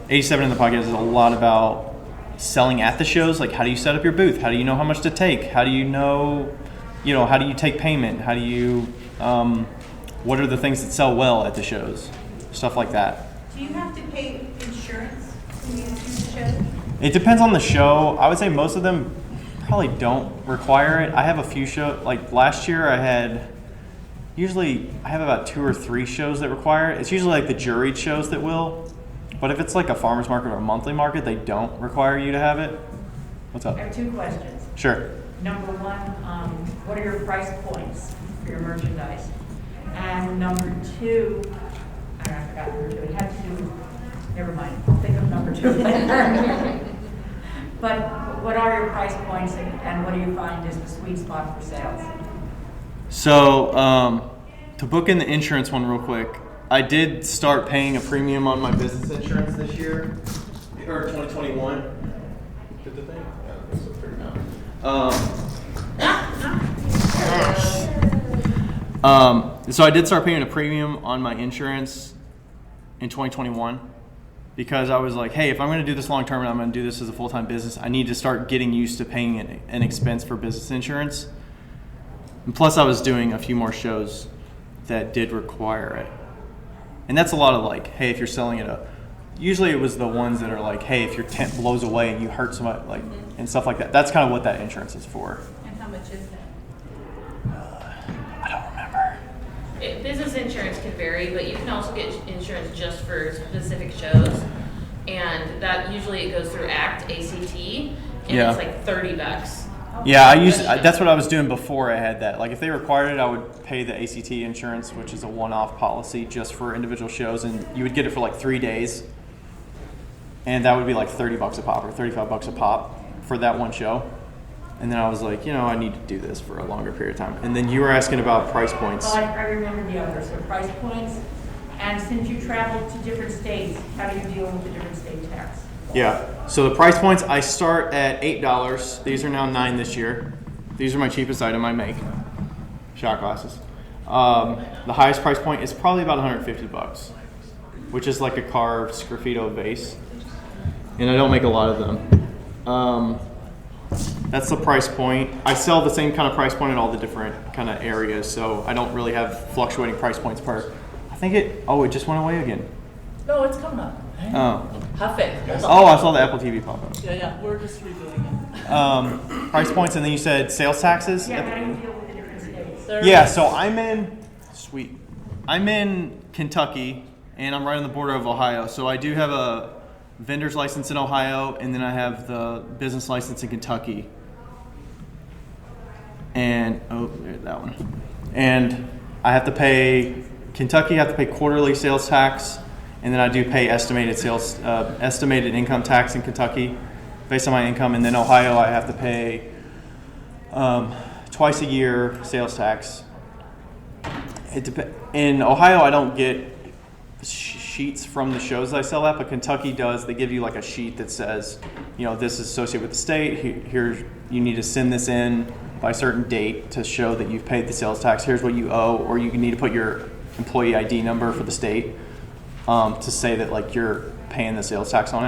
87 in the podcast is a lot about selling at the shows. Like, how do you set up your booth? How do you know how much to take? How do you know, how do you take payment? How do you, what are the things that sell well at the shows? Stuff like that. Do you have to pay insurance when you do the show? It depends on the show. I would say most of them probably don't require it. I have a few shows, like last year I have about 2 or 3 shows that require it. It's usually like the juried shows that will, but if it's like a farmer's market or a monthly market, they don't require you to have it. What's up? I have 2 questions. Sure. Number 1, what are your price points for your merchandise? And number 2, I forgot number 2. It had 2. Never mind. I'll think of number 2 later. But what are your price points, and what do you find is the sweet spot for sales? So, to book in the insurance one real quick, I did start paying a premium on my business insurance this year, or 2021. Did the thing? Yeah, that's a fair amount. So I did start paying a premium on my insurance in 2021 because I was like, hey, if I'm going to do this long term and I'm going to do this as a full-time business, I need to start getting used to paying an expense for business insurance. And plus, I was doing a few more shows that did require it. And that's a lot of like, hey, if you're selling it usually it was the ones that are like, hey, if your tent blows away and you hurt somebody, like, and stuff like that. That's kind of what that insurance is for. And how much is that? I don't remember. Business insurance can vary, but you can also get insurance just for specific shows. And that usually it goes through ACT, and it's like $30. Yeah, that's what I was doing before I had that. Like if they required it, I would pay the ACT insurance, which is a one-off policy just for individual shows, and you would get it for like 3 days. And that would be like $30 a pop or $35 a pop for that one show. And then I was like, I need to do this for a longer period of time. And then you were asking about price points. Well, I remember the others, so price points. And since you traveled to different states, how do you deal with the different state tax? Yeah, so the price points, I start at $8. These are now $9 this year. These are my cheapest item I make, shot glasses. The highest price point is probably about $150, which is like a carved sgraffito vase. And I don't make a lot of them. That's the price point. I sell the same kind of price point in all the different kind of areas, so I don't really have fluctuating price points per. I think it just went away again. No, it's coming up. Oh. Have faith. Oh, I saw the Apple TV pop up. Yeah, we're just redoing it. Price points, and then you said sales taxes? Yeah, how do you deal with the different states? Yeah, so I'm in Kentucky, and I'm right on the border of Ohio. So I do have a vendor's license in Ohio, and then I have the business license in Kentucky. And, that one. And I have to pay, Kentucky, I have to pay quarterly sales tax, and then I do pay estimated income tax in Kentucky based on my income. And then Ohio, I have to pay twice a year sales tax. In Ohio, I don't get sheets from the shows I sell at, but Kentucky does. They give you like a sheet that says, this is associated with the state. Here's, you need to send this in by a certain date to show that you've paid the sales tax. Here's what you owe, or you need to put your employee ID number for the state to say that like you're paying the sales tax on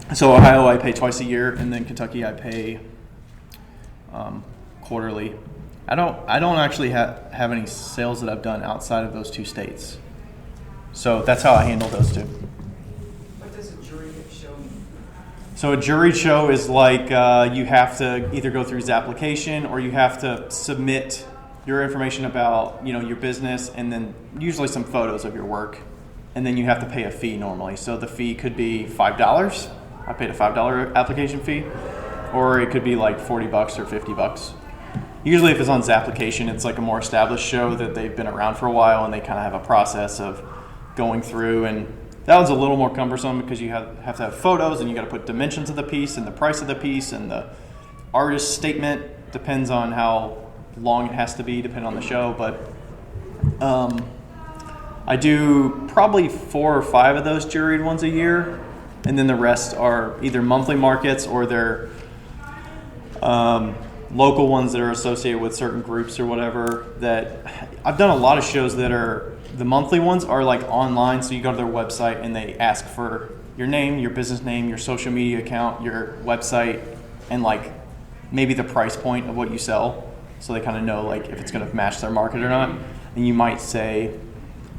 it. So Ohio I pay twice a year, and then Kentucky I pay quarterly. I don't actually have any sales that I've done outside of those two states. So that's how I handle those two. What does a jury show mean? So a jury show is like you have to either go through Zapplication, or you have to submit your information about your business, and then usually some photos of your work, and then you have to pay a fee normally. So the fee could be $5. I paid a $5 application fee, or it could be like $40 or $50. Usually if it's on Zapplication, it's like a more established show that they've been around for a while, and they kind of have a process of going through, and that one's a little more cumbersome because you have to have photos, and you got to put dimensions of the piece and the price of the piece, and the artist statement depends on how long it has to be depending on the show. But I do probably 4 or 5 of those juried ones a year, and then the rest are either monthly markets or they're local ones that are associated with certain groups or whatever. That I've done a lot of shows that are, the monthly ones are like online, so you go to their website and they ask for your name, your business name, your social media account, your website, and like maybe the price point of what you sell, so they kind of know like if it's going to match their market or not. And you might say,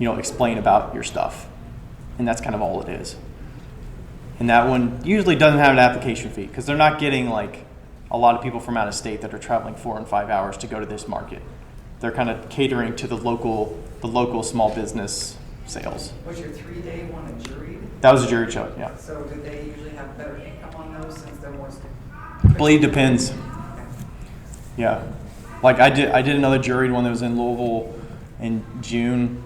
explain about your stuff, and that's kind of all it is. And that one usually doesn't have an application fee because they're not getting like a lot of people from out of state that are traveling 4 and 5 hours to go to this market. They're kind of catering to the local small business sales. Was your 3-day one a jury? That was a jury show, yeah. So do they usually have better income on those since they're more? I believe depends. Yeah, like I did another juried one that was in Louisville in June,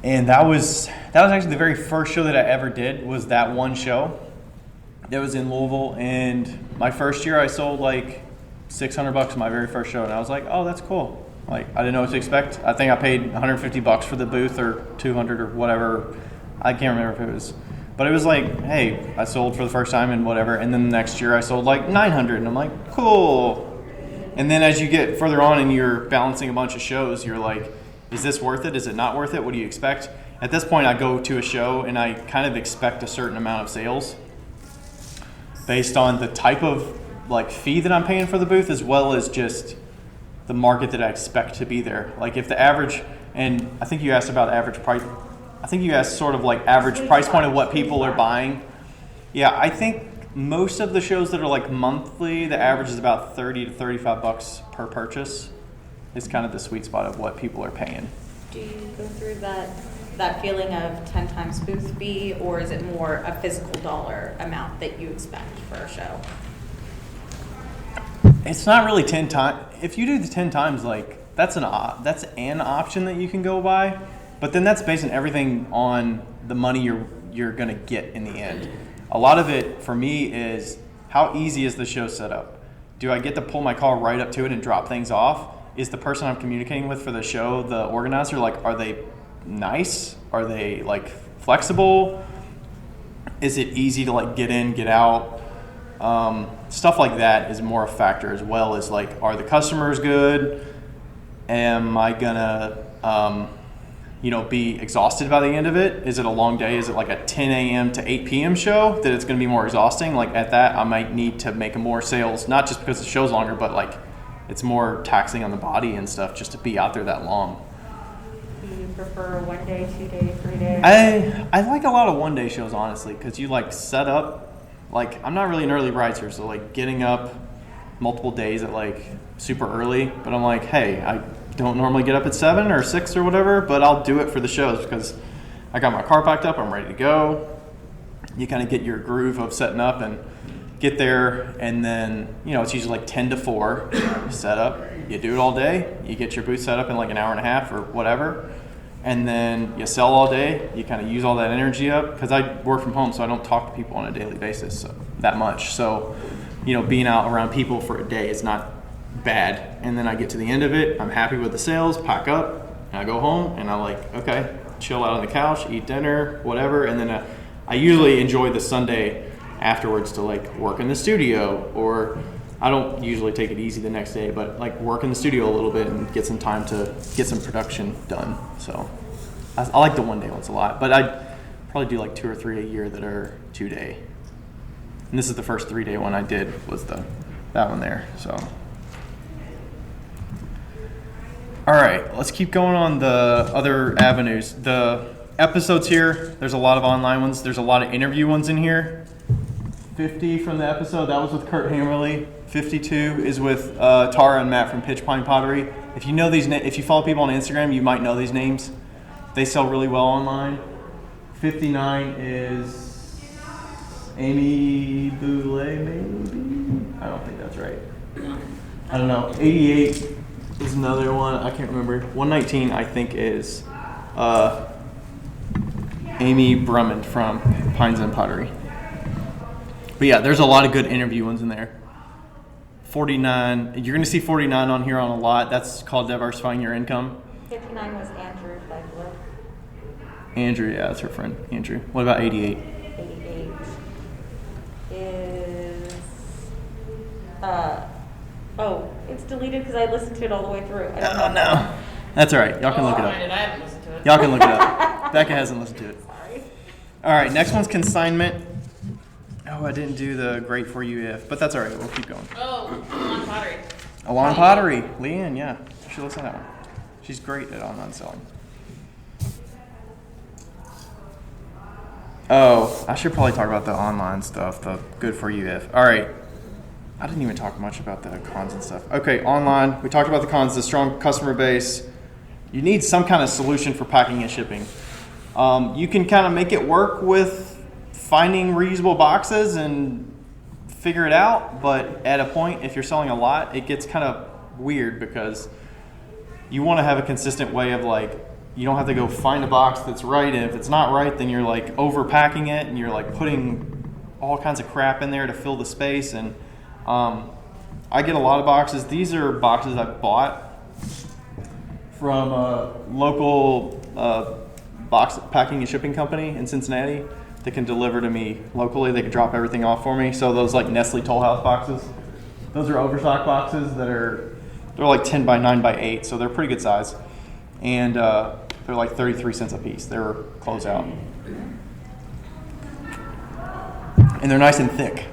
and that was actually the very first show that I ever did. Was that one show that was in Louisville, and my first year I sold like $600 my very first show, and I was like, oh, that's cool. Like, I didn't know what to expect. I think I paid $150 for the booth, or $200 or whatever. I can't remember if it was, but it was like, hey, I sold for the first time and whatever. And then the next year I sold like 900, and I'm like, cool. And then as you get further on and you're balancing a bunch of shows, you're like, is this worth it? Is it not worth it? What do you expect? At this point, I go to a show and I kind of expect a certain amount of sales based on the type of like fee that I'm paying for the booth, as well as just the market that I expect to be there. Like if the average, and I think you asked about average price, I think you asked sort of like average price point of what people are buying. Yeah, I think most of the shows that are like monthly, the average is about $30 to $35 per purchase. Is kind of the sweet spot of what people are paying. Do you go through that feeling of 10 times booth fee, or is it more a physical dollar amount that you expect for a show? It's not really 10 times. If you do the 10 times, like that's an option that you can go by, but then that's based on everything on the money you're gonna get in the end. A lot of it for me is how easy is the show set up? Do I get to pull my car right up to it and drop things off? Is the person I'm communicating with for the show, the organizer, like, are they nice? Are they like flexible? Is it easy to like get in, get out? Stuff like that is more a factor, as well as like, are the customers good? Am I gonna, be exhausted by the end of it? Is it a long day? Is it like a 10 a.m. to 8 p.m. show that it's gonna be more exhausting? Like at that, I might need to make more sales, not just because the show's longer, but like it's more taxing on the body and stuff just to be out there that long. Do you prefer 1 day, 2 day, 3 days? I like a lot of one-day shows, honestly, because you like set up. Like, I'm not really an early riser, so like getting up multiple days at like super early, but I'm like, hey, I don't normally get up at 7 or 6 or whatever, but I'll do it for the shows because I got my car packed up, I'm ready to go. You kind of get your groove of setting up and get there, and then, it's usually like 10 to 4, you set up, you do it all day, you get your booth set up in like an hour and a half or whatever, and then you sell all day, you kind of use all that energy up, because I work from home, so I don't talk to people on a daily basis that much, so, being out around people for a day is not bad, and then I get to the end of it, I'm happy with the sales, pack up, and And I go home and I like, okay, chill out on the couch, eat dinner, whatever. And then I usually enjoy the Sunday afterwards to like work in the studio, or I don't usually take it easy the next day, but like work in the studio a little bit and get some time to get some production done. So I like the one day ones a lot, but I probably do like 2 or 3 a year that are 2 day. And this is the first 3 day one I did, was that one there. So all right, let's keep going on the other avenues. The episodes here, there's a lot of online ones. There's a lot of interview ones in here. 50 from the episode, that was with Kurt Hammerly. 52 is with Tara and Matt from Pitch Pine Pottery. If you know these, if you follow people on Instagram, you might know these names. They sell really well online. 59 is Amy Boulay, maybe? I don't think that's right. I don't know. 88 is another one. I can't remember. 119, I think, is Amy Brummond from Pines and Pottery. But yeah, there's a lot of good interview ones in there. 49, you're going to see 49 on here on a lot. That's called Diversifying Your Income. 59 was Andrew Begley. Andrew, yeah, that's her friend, Andrew. What about 88? 88 is, it's deleted because I listened to it all the way through. I don't know. No. That's all right. Y'all can look it up. I haven't listened to it. Y'all can look it up. Becca hasn't listened to it. Sorry. All right, next one's consignment. Oh, I didn't do the great for you if, but that's all right. We'll keep going. Oh, on Pottery. Alon Pottery. Leanne, yeah. You should listen to that one. She's great at online selling. Oh, I should probably talk about the online stuff, the good for you if. All right. I didn't even talk much about the cons and stuff. Okay, online. We talked about the cons, the strong customer base. You need some kind of solution for packing and shipping. You can kind of make it work with finding reusable boxes and figure it out, but at a point, if you're selling a lot, it gets kind of weird because you want to have a consistent way of like, you don't have to go find a box that's right, and if it's not right, then you're like overpacking it and you're like putting all kinds of crap in there to fill the space. And I get a lot of boxes. These are boxes I bought from a local box packing and shipping company in Cincinnati that can deliver to me locally. They can drop everything off for me. So those like Nestle Toll House boxes, those are overstock boxes that they're like 10 by 9 by 8, so they're pretty good size. And they're like 33 cents a piece. They're closeout. And they're nice and thick.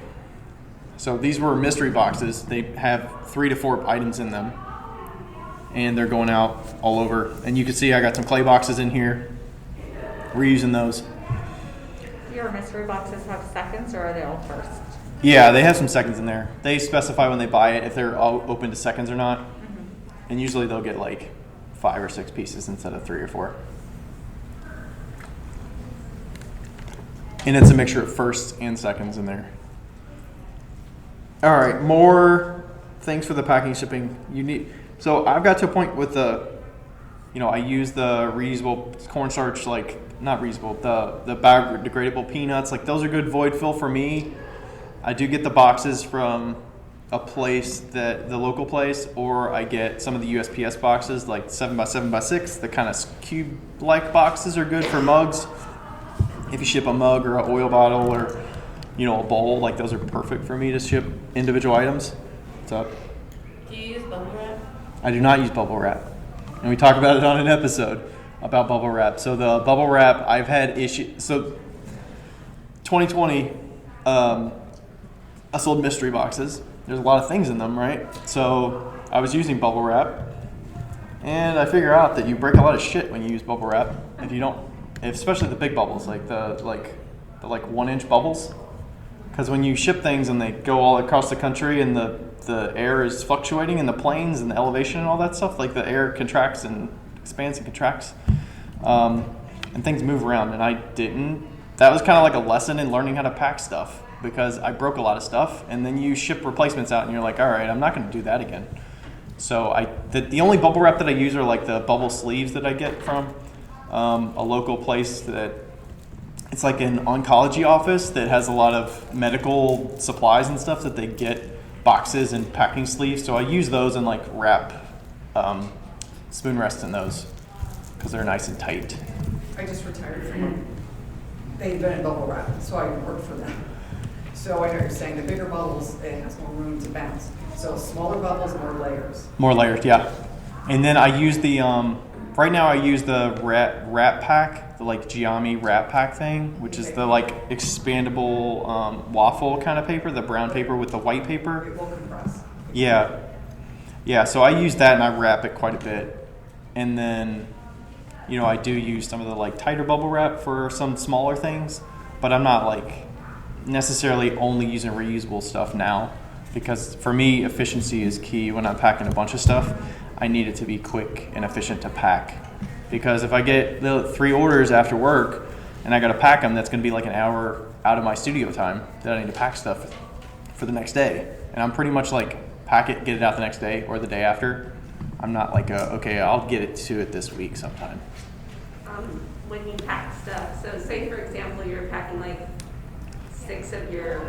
So these were mystery boxes. They have 3 to 4 items in them. And they're going out all over. And you can see I got some clay boxes in here. We're using those. Do your mystery boxes have seconds or are they all first? Yeah, they have some seconds in there. They specify when they buy it if they're all open to seconds or not. Mm-hmm. And usually they'll get like 5 or 6 pieces instead of 3 or 4. And it's a mixture of firsts and seconds in there. All right, more things for the packing and shipping. You need. So I've got to a point with the, I use the reusable cornstarch, like not reusable, the biodegradable peanuts. Like those are good void fill for me. I do get the boxes from a place that the local place, or I get some of the USPS boxes, like 7x7x6. The kind of cube-like boxes are good for mugs. If you ship a mug or an oil bottle or a bowl, like those are perfect for me to ship individual items. What's up? Do you use bubble wrap? I do not use bubble wrap. And we talk about it on an episode about bubble wrap. So the bubble wrap, I've had issues. So 2020, I sold mystery boxes. There's a lot of things in them, right? So I was using bubble wrap. And I figure out that you break a lot of shit when you use bubble wrap. If you don't, especially the big bubbles, like the 1-inch bubbles. Because when you ship things and they go all across the country and the air is fluctuating in the planes and the elevation and all that stuff, like the air contracts and expands and contracts, and things move around. And that was kind of like a lesson in learning how to pack stuff, because I broke a lot of stuff, and then you ship replacements out and you're like, all right, I'm not going to do that again. So the only bubble wrap that I use are like the bubble sleeves that I get from a local place that it's like an oncology office that has a lot of medical supplies and stuff that they get boxes and packing sleeves. So I use those and like wrap spoon rests in those. because they're nice and tight. I just retired from they invented bubble wrap, so I worked for them. So I know you're saying the bigger bubbles, it has more room to bounce. So smaller bubbles, more layers. More layers, yeah. And then I use the right now I use the wrap pack, the like Giami wrap pack thing, which is the like expandable waffle kind of paper, the brown paper with the white paper. It will compress. Yeah. Yeah, so I use that and I wrap it quite a bit. And then, you know, I do use some of the like tighter bubble wrap for some smaller things, but I'm not like necessarily only using reusable stuff now, because for me, efficiency is key when I'm packing a bunch of stuff. I need it to be quick and efficient to pack, because if I get the 3 orders after work and I got to pack them, that's going to be like an hour out of my studio time that I need to pack stuff for the next day. And I'm pretty much like pack it, get it out the next day or the day after. I'm not like, okay, I'll get it to it this week sometime. When you pack stuff, so say for example, you're packing like 6 of your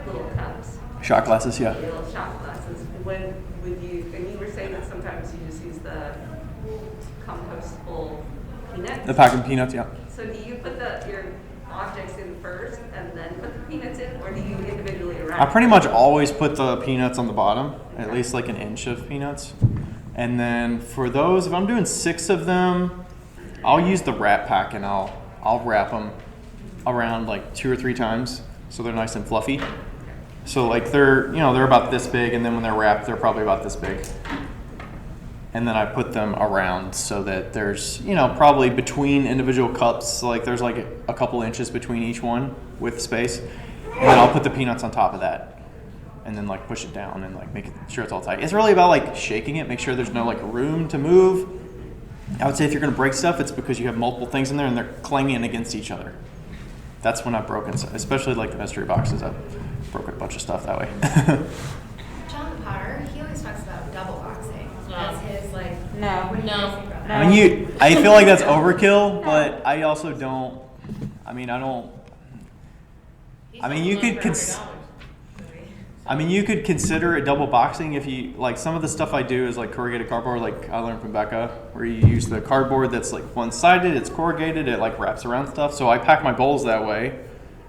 little cups. Shot glasses, yeah. Your little shot glasses. When would you, and you were saying that sometimes you just use the compostable peanuts? The packing peanuts, yeah. So do you put your objects in first and then put the peanuts in, or do you individually wrap? I pretty much always put the peanuts on the bottom, at least like an inch of peanuts. And then for those, if I'm doing 6 of them, I'll use the wrap pack and I'll wrap them around like 2 or 3 times so they're nice and fluffy. So like they're about this big, and then when they're wrapped, they're probably about this big. And then I put them around so that there's, probably between individual cups, like there's like a couple inches between each one with space. And then I'll put the peanuts on top of that. And then like push it down and like make sure it's all tight. It's really about like shaking it, make sure there's no like room to move. I would say if you're gonna break stuff, it's because you have multiple things in there and they're clanging against each other. That's when I've broken stuff, especially like the mystery boxes. I've broken a bunch of stuff that way. John Potter, he always talks about double boxing as his like. No. I mean, I feel like that's overkill, but I also don't. You could consider it double boxing if you like. Some of the stuff I do is like corrugated cardboard, like I learned from Becca, where you use the cardboard that's like one-sided, it's corrugated, it like wraps around stuff. So I pack my bowls that way,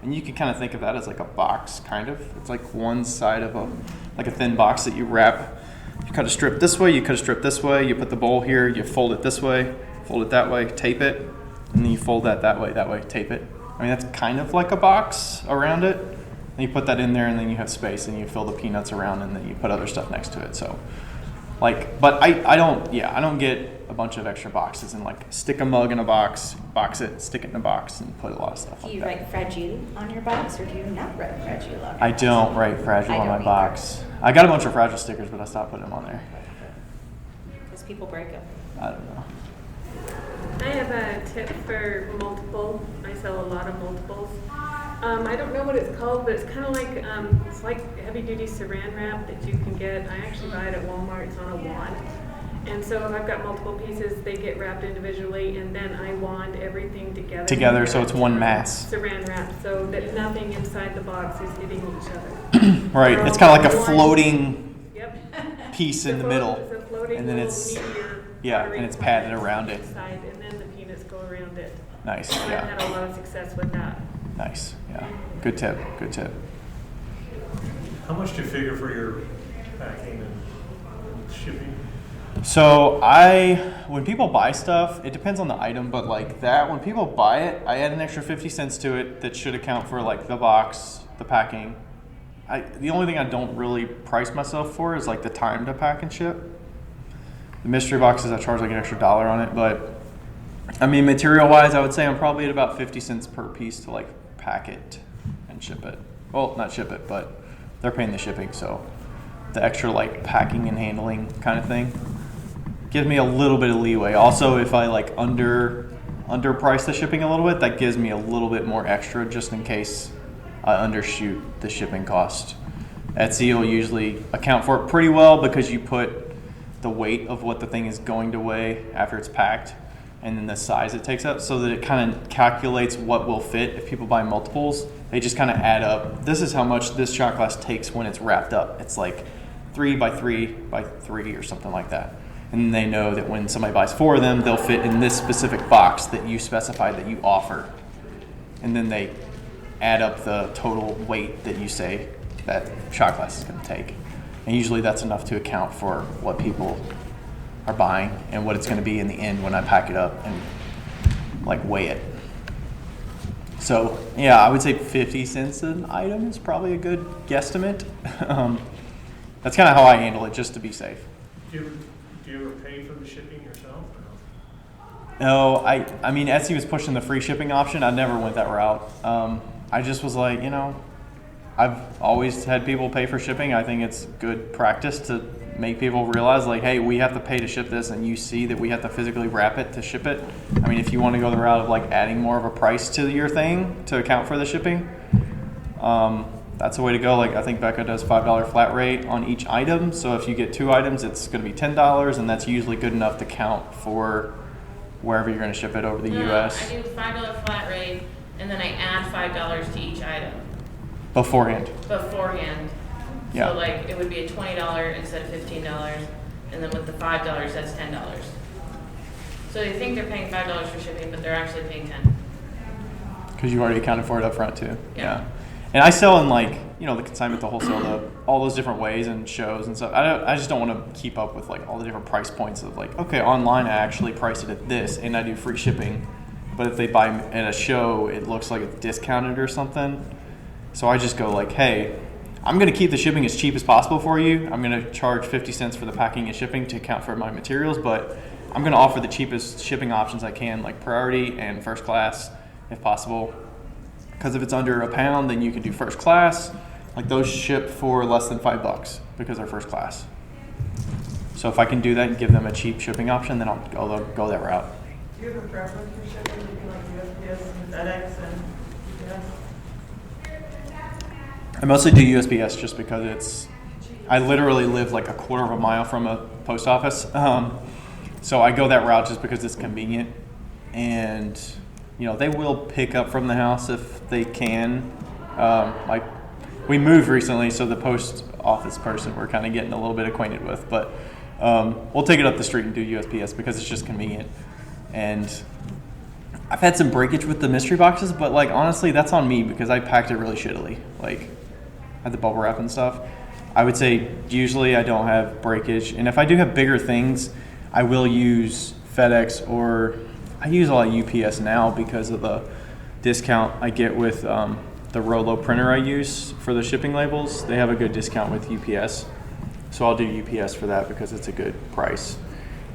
and you can kind of think of that as like a box, kind of. It's like one side of a thin box that you wrap. You cut a strip this way, you cut a strip this way, you put the bowl here, you fold it this way, fold it that way, tape it, and then you fold that way, tape it. I mean, that's kind of like a box around it. And you put that in there, and then you have space, and you fill the peanuts around, and then you put other stuff next to it. So, but I don't get a bunch of extra boxes and like stick a mug in a box it, stick it in a box, and put a lot of stuff like that. Do you write fragile on your box, or do you not write fragile on your box? I don't write fragile on my box. I got a bunch of fragile stickers, but I stopped putting them on there. Because people break them. I don't know. I have a tip for multiple. I sell a lot of multiples. I don't know what it's called, but it's kind of like it's like heavy-duty saran wrap that you can get. I actually buy it at Walmart. It's on a wand. And so if I've got multiple pieces, they get wrapped individually, and then I wand everything together. Together, so it's one mass. Saran wrap, so that nothing inside the box is hitting each other. Right. It's kind of like a floating piece in the middle, It's a floating and then little it's meteor and it's padded around it. inside, and then the peanuts go around it. Nice. I've Yeah. had a lot of success with that. Nice. Yeah. Good tip. How much do you figure for your packing and shipping? So when people buy stuff, it depends on the item, but like that, when people buy it, I add an extra 50 cents to it that should account for like the box, the packing. The only thing I don't really price myself for is like the time to pack and ship. The mystery boxes, I charge like an extra $1 on it, but I mean, material-wise, I would say I'm probably at about 50 cents per piece to like pack it and ship it. Well, not ship it, but they're paying the shipping, so the extra like packing and handling kind of thing gives me a little bit of leeway. Also, if I like underprice the shipping a little bit, that gives me a little bit more extra just in case I undershoot the shipping cost. Etsy will usually account for it pretty well because you put the weight of what the thing is going to weigh after it's packed, and then the size it takes up, so that it kind of calculates what will fit. If people buy multiples, they just kind of add up. This is how much this shot glass takes when it's wrapped up. It's like 3 by 3 by 3 or something like that. And they know that when somebody buys 4 of them, they'll fit in this specific box that you specified that you offer. And then they add up the total weight that you say that shot glass is going to take. And usually that's enough to account for what people are buying and what it's going to be in the end when I pack it up and like weigh it. So yeah, I would say 50 cents an item is probably a good guesstimate. That's kind of how I handle it, just to be safe. Do you ever pay for the shipping yourself? Or no, I mean, Etsy was pushing the free shipping option. I never went that route. I just was like, I've always had people pay for shipping. I think it's good practice to make people realize, like, hey, we have to pay to ship this, and you see that we have to physically wrap it to ship it. I mean, if you want to go the route of like adding more of a price to your thing to account for the shipping, that's the way to go. Like, I think Becca does $5 flat rate on each item. So if you get 2 items, it's going to be $10, and that's usually good enough to count for wherever you're going to ship it over the U.S. I do $5 flat rate, and then I add $5 to each item beforehand. So like it would be a $20 instead of $15, and then with the $5, that's $10. So they think they're paying $5 for shipping, but they're actually paying $10. Because you already accounted for it up front too. Yeah. And I sell in like, the consignment to wholesale, all those different ways and shows and stuff. I just don't want to keep up with like all the different price points of like, okay, online I actually price it at this and I do free shipping. But if they buy at a show, it looks like it's discounted or something. So I just go like, hey, I'm going to keep the shipping as cheap as possible for you. I'm going to charge 50 cents for the packing and shipping to account for my materials, but I'm going to offer the cheapest shipping options I can, like priority and first class if possible. Because if it's under £1, then you can do first class. Like those ship for less than $5 because they're first class. So if I can do that and give them a cheap shipping option, then I'll go that route. Do you have a preference for shipping between like USPS and FedEx and UPS? I mostly do USPS just because I literally live like a quarter of a mile from a post office. So I go that route just because it's convenient. And, they will pick up from the house if they can. Like we moved recently, so the post office person we're kind of getting a little bit acquainted with. But we'll take it up the street and do USPS because it's just convenient. And I've had some breakage with the mystery boxes, but like honestly, that's on me because I packed it really shittily. Like had the bubble wrap and stuff. I would say usually I don't have breakage, and if I do have bigger things, I will use FedEx, or I use a lot of UPS now because of the discount I get with the Rolo printer I use for the shipping labels. They have a good discount with UPS, so I'll do UPS for that because it's a good price.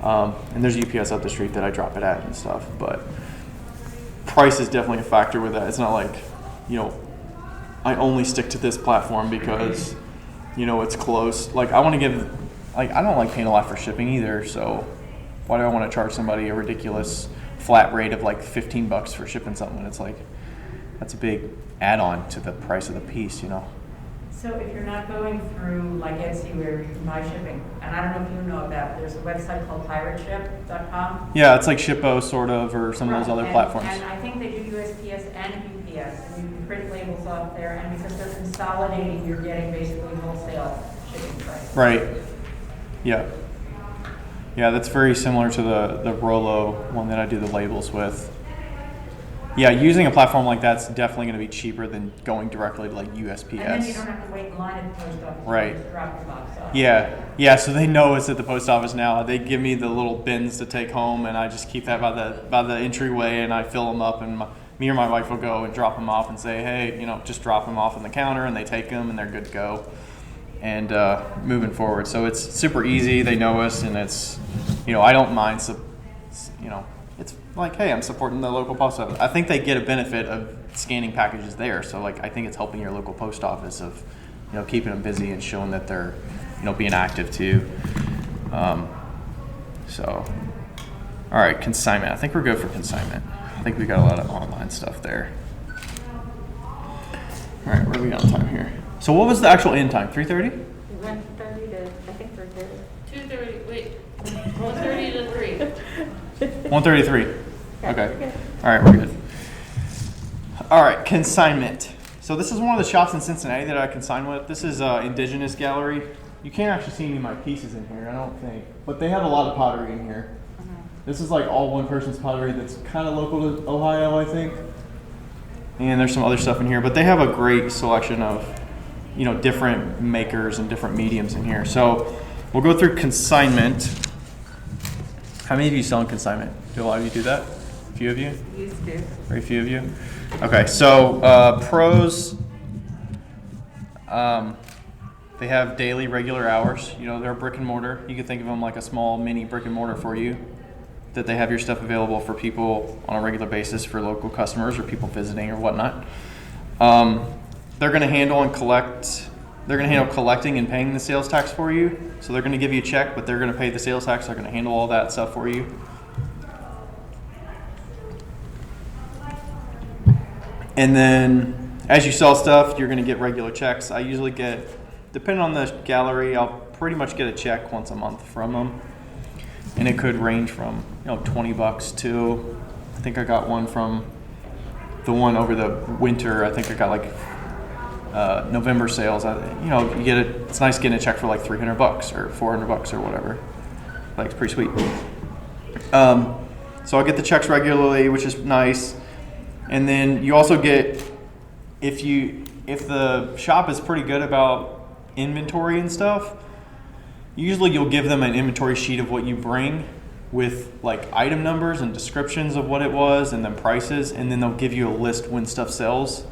And there's UPS up the street that I drop it at and stuff, but price is definitely a factor with that. It's not like, I only stick to this platform because, it's close. Like I want to give, like I don't like paying a lot for shipping either. So why do I want to charge somebody a ridiculous flat rate of like $15 for shipping something? It's like, that's a big add-on to the price of the piece, So if you're not going through like Etsy where you can buy shipping, and I don't know if you know about, but there's a website called pirateship.com. Yeah, it's like Shippo sort of, or some of those other platforms. And I think they do USPS and UPS, and you can print labels off there, and because they're consolidating, you're getting basically wholesale shipping price. Right. Yeah. Yeah, that's very similar to the Rolo one that I do the labels with. Yeah, using a platform like that's definitely going to be cheaper than going directly to like USPS. And then you don't have to wait in line at the post office. Right. You just drop your box off. Yeah, so they know it's at the post office now. They give me the little bins to take home, and I just keep that by the entryway, and I fill them up, and me or my wife will go and drop them off and say, hey, just drop them off on the counter, and they take them, and they're good to go. And moving forward, so it's super easy. They know us, and it's, I don't mind. It's like, hey, I'm supporting the local post office. I think they get a benefit of scanning packages there. So like, I think it's helping your local post office of, keeping them busy and showing that they're, being active too. So, all right, consignment. I think we're good for consignment. I think we got a lot of online stuff there. All right, what are we on time here? So what was the actual end time? 3:30? 1:30 to, I think 3:30. 2:30, wait, 1:30 to 3. 1:33. Okay. All right, we're good. All right, consignment. So this is one of the shops in Cincinnati that I consign with. This is Indigenous Gallery. You can't actually see any of my pieces in here, I don't think. But they have a lot of pottery in here. This is like all one person's pottery that's kind of local to Ohio, I think. And there's some other stuff in here, but they have a great selection of, different makers and different mediums in here. So we'll go through consignment. How many of you sell in consignment? Do a lot of you do that? A few of you? Used to. Very few of you? Okay, so pros, they have daily regular hours. They're a brick and mortar. You can think of them like a small mini brick and mortar for you, that they have your stuff available for people on a regular basis for local customers or people visiting or whatnot. They're going to handle and collect. They're going to handle collecting and paying the sales tax for you. So they're going to give you a check, but they're going to pay the sales tax. They're going to handle all that stuff for you. And then as you sell stuff, you're going to get regular checks. I usually get, depending on the gallery, I'll pretty much get a check once a month from them. And it could range from $20 to, I think I got one from the one over the winter. I think I got like November sales. You get it. It's nice getting a check for like $300 or $400 or whatever. Like, it's pretty sweet. So I get the checks regularly, which is nice. And then you also get, if the shop is pretty good about inventory and stuff, usually you'll give them an inventory sheet of what you bring with like item numbers and descriptions of what it was and then prices, and then they'll give you a list when stuff sells,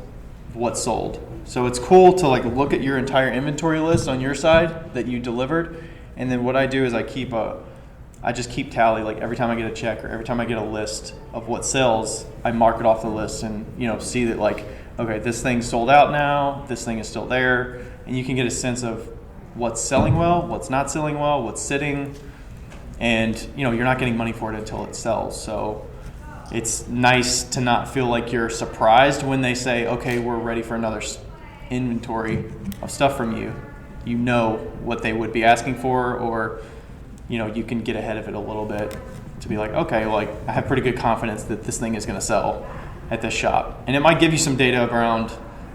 what's sold. So it's cool to like look at your entire inventory list on your side that you delivered, and then what I do is I just keep tally. Like every time I get a check or every time I get a list of what sells, I mark it off the list and see that like, okay, this thing's sold out now, this thing is still there, and you can get a sense of what's selling well, what's not selling well, what's sitting, and you're not getting money for it until it sells. So it's nice to not feel like you're surprised when they say, okay, we're ready for another inventory of stuff from you. You know what they would be asking for, or you can get ahead of it a little bit to be like, okay, like I have pretty good confidence that this thing is going to sell at this shop. And it might give you some data around,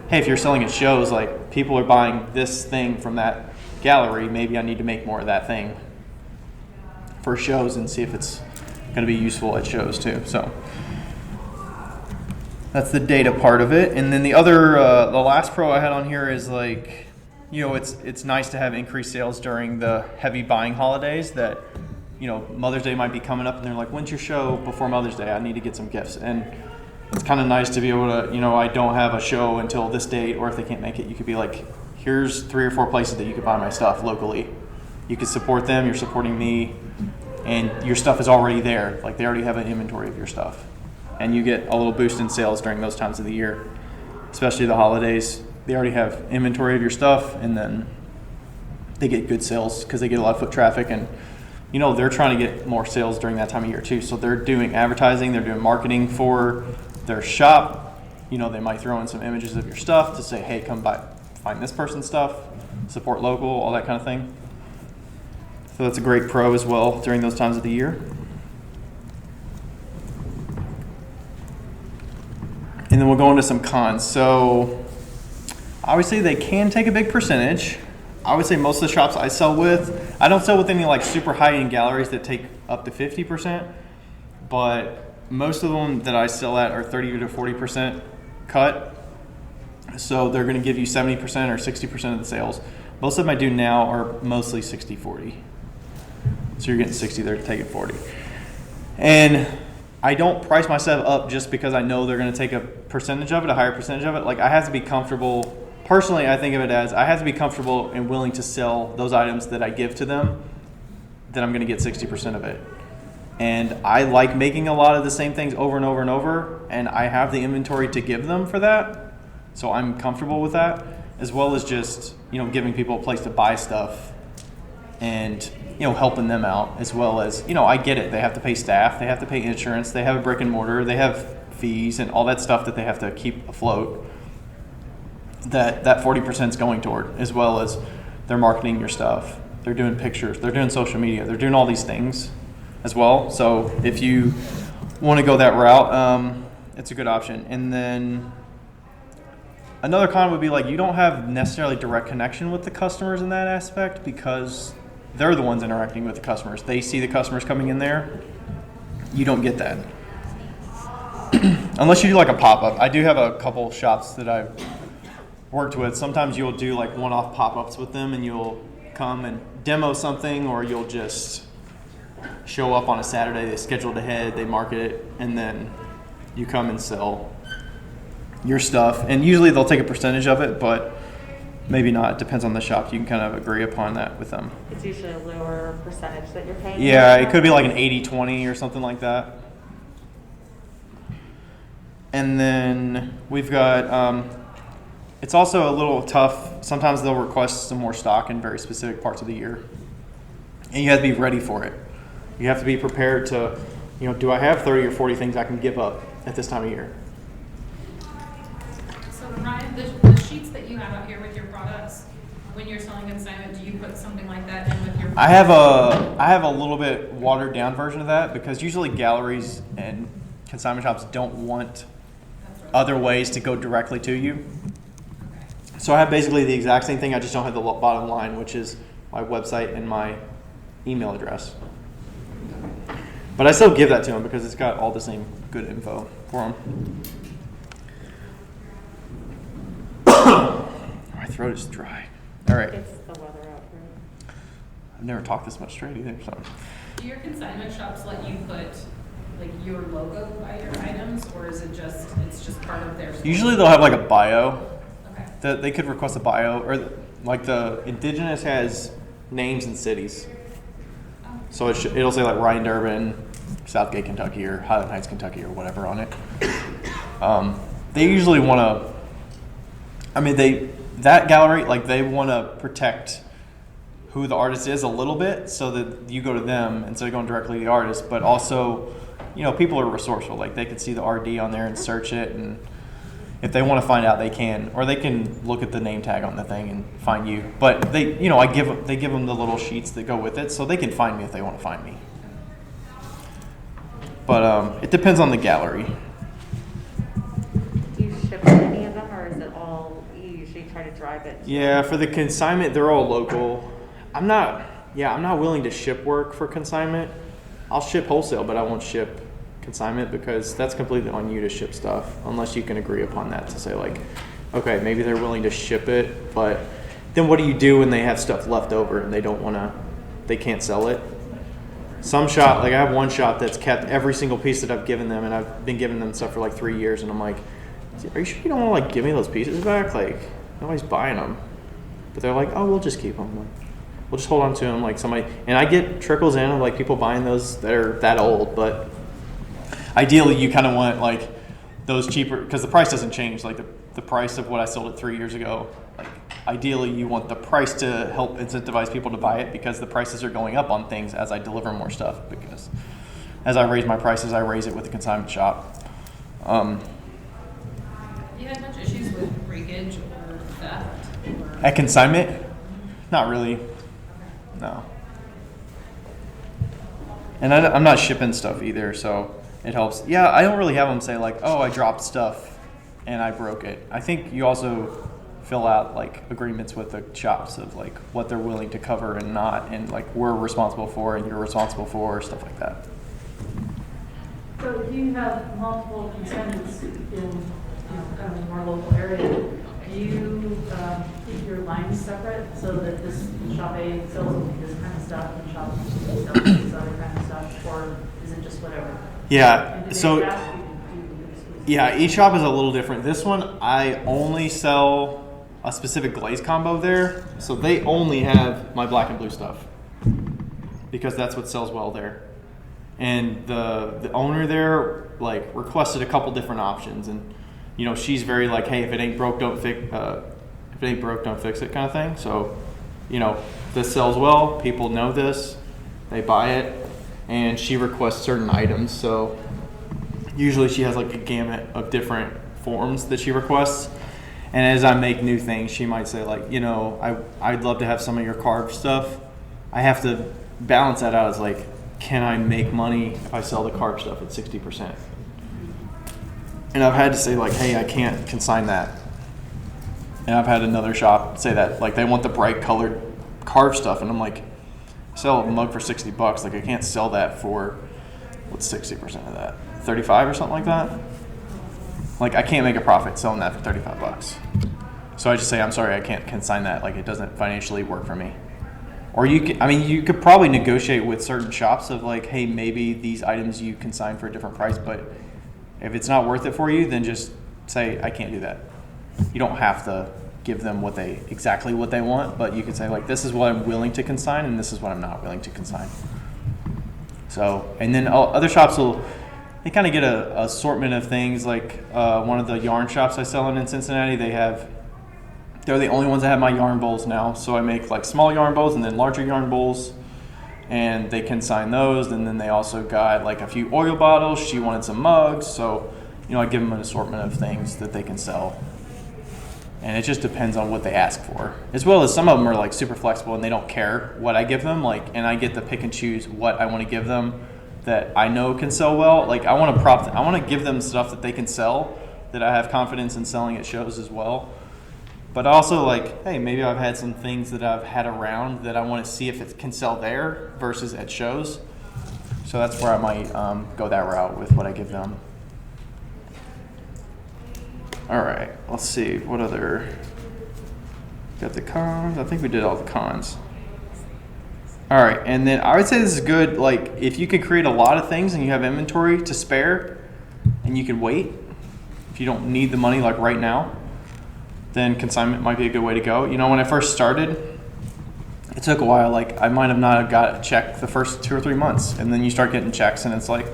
hey, if you're selling at shows, like people are buying this thing from that gallery, maybe I need to make more of that thing for shows and see if it's going to be useful at shows too. So that's the data part of it. And then the other, the last pro I had on here is like, it's nice to have increased sales during the heavy buying holidays that, Mother's Day might be coming up and they're like, when's your show before Mother's Day? I need to get some gifts. And it's kind of nice to be able to, I don't have a show until this date, or if they can't make it, you could be like, here's 3 or 4 places that you could buy my stuff locally. You could support them, you're supporting me, and your stuff is already there. Like they already have an inventory of your stuff. And you get a little boost in sales during those times of the year, especially the holidays. They already have inventory of your stuff, and then they get good sales because they get a lot of foot traffic, and they're trying to get more sales during that time of year too. So they're doing advertising, they're doing marketing for their shop. They might throw in some images of your stuff to say, hey, come by, find this person's stuff, support local, all that kind of thing. So that's a great pro as well during those times of the year. And then we'll go into some cons. So obviously they can take a big percentage. I would say most of the shops I sell with, I don't sell with any like super high-end galleries that take up to 50%, but most of them that I sell at are 30 to 40% cut. So they're going to give you 70% or 60% of the sales. Most of them I do now are mostly 60-40. So you're getting 60, they're taking 40. And I don't price myself up just because I know they're going to take a percentage of it, a higher percentage of it. Like I have to be comfortable. Personally, I think of it as I have to be comfortable and willing to sell those items that I give to them, that I'm going to get 60% of it. And I like making a lot of the same things over and over and over, and I have the inventory to give them for that. So I'm comfortable with that, as well as just, giving people a place to buy stuff and, helping them out, as well as, I get it. They have to pay staff, they have to pay insurance, they have a brick and mortar, they have fees and all that stuff that they have to keep afloat. That 40% is going toward, as well as they're marketing your stuff. They're doing pictures, they're doing social media, they're doing all these things as well. So if you want to go that route, it's a good option. And then Another con would be like you don't have necessarily direct connection with the customers in that aspect because they're the ones interacting with the customers. They see the customers coming in there. You don't get that. Unless you do like a pop-up. I do have a couple shops that I've worked with. Sometimes you'll do like one-off pop-ups with them and you'll come and demo something, or you'll just show up on a Saturday, they schedule it ahead, they market it, and then you come and sell your stuff. And usually they'll take a percentage of it, but maybe not. It depends on the shop. You can kind of agree upon that with them. It's usually a lower percentage that you're paying. Yeah, it could be like an 80-20 or something like that. And then we've got, it's also a little tough. Sometimes they'll request some more stock in very specific parts of the year. And you have to be ready for it. You have to be prepared to, do I have 30 or 40 things I can give up at this time of year? So Ryan, the sheets that you have out here with your products, when you're selling consignment, do you put something like that in with your products? I have a little bit watered down version of that because usually galleries and consignment shops don't want other ways to go directly to you. So I have basically the exact same thing. I just don't have the bottom line, which is my website and my email address. But I still give that to them because it's got all the same good info for them. My throat is dry. All right. It's the weather out here. I've never talked this much straight either. So. Do your consignment shops let you put like your logo by your items, or is it it's just part of their store? Usually they'll have like a bio. Okay. That they could request a bio, or like the Indigenous has names and cities. So it'll say like Ryan Durbin, Southgate, Kentucky, or Highland Heights, Kentucky, or whatever on it. They usually want to, that gallery, like they want to protect who the artist is a little bit so that you go to them instead of going directly to the artist. But also, people are resourceful. Like they can see the RD on there and search it, and if they want to find out, they can, or they can look at the name tag on the thing and find you. But they give them the little sheets that go with it, so they can find me if they want to find me. But it depends on the gallery. Do you ship any of them, or is it all you usually try to drive it? Yeah, for the consignment, they're all local. I'm not willing to ship work for consignment. I'll ship wholesale, but I won't ship consignment because that's completely on you to ship stuff unless you can agree upon that to say like, okay, maybe they're willing to ship it, but then what do you do when they have stuff left over and they can't sell it? Some shop, like I have one shop that's kept every single piece that I've given them, and I've been giving them stuff for like 3 years, and I'm like, are you sure you don't want to like give me those pieces back? Like nobody's buying them. But they're like, oh, we'll just keep them. We'll just hold on to them like somebody, and I get trickles in of like people buying those that are that old, but ideally you kind of want like those cheaper because the price doesn't change. Like the price of what I sold it 3 years ago, like ideally you want the price to help incentivize people to buy it because the prices are going up on things as I deliver more stuff, because as I raise my prices, I raise it with the consignment shop. You had much issues with breakage or theft? At consignment? Not really. No. And I'm not shipping stuff either, so it helps. Yeah, I don't really have them say like, oh, I dropped stuff and I broke it. I think you also fill out like agreements with the shops of like what they're willing to cover and not, and like we're responsible for and you're responsible for, stuff like that. So you have multiple consignments in kind of a more local area. Do you keep your lines separate so that this shop A sells only this kind of stuff and shop B sells this other kind of stuff, or is it just whatever? Yeah, so yeah, each shop is a little different. This one, I only sell a specific glaze combo there, so they only have my black and blue stuff because that's what sells well there. And the owner there like requested a couple different options, and she's very like, hey, if it ain't broke, don't fix. If it ain't broke, don't fix it, kind of thing. So, this sells well. People know this, they buy it, and she requests certain items. So, usually she has like a gamut of different forms that she requests. And as I make new things, she might say like, I'd love to have some of your carved stuff. I have to balance that out as like, can I make money if I sell the carved stuff at 60%? And I've had to say like, hey, I can't consign that. And I've had another shop say that, like, they want the bright colored carved stuff, and I'm like, sell a mug for $60. Like, I can't sell that for, what's 60% of that? 35 or something like that? Like, I can't make a profit selling that for $35. So I just say, I'm sorry, I can't consign that. Like, it doesn't financially work for me. Or you could probably negotiate with certain shops of like, hey, maybe these items you consign for a different price, but if it's not worth it for you, then just say, I can't do that. You don't have to give them exactly what they want, but you can say like, this is what I'm willing to consign and this is what I'm not willing to consign. So, and then other shops they kind of get a assortment of things. Like one of the yarn shops I sell in Cincinnati, they're the only ones that have my yarn bowls now. So I make like small yarn bowls and then larger yarn bowls, and they consign those. And then they also got like a few oil bottles. She wanted some mugs. So, I give them an assortment of things that they can sell. And it just depends on what they ask for. As well as some of them are like super flexible and they don't care what I give them. Like, and I get to pick and choose what I want to give them that I know can sell well. Like I want to give them stuff that they can sell, that I have confidence in selling at shows as well. But also like, hey, maybe I've had some things that I've had around that I want to see if it can sell there versus at shows. So that's where I might go that route with what I give them. All right, let's see, what other, got the cons, I think we did all the cons. All right, and then I would say this is good, like if you could create a lot of things and you have inventory to spare and you can wait, if you don't need the money like right now, then consignment might be a good way to go. When I first started, it took a while. Like I might have not got a check the first 2 or 3 months, and then you start getting checks and it's like,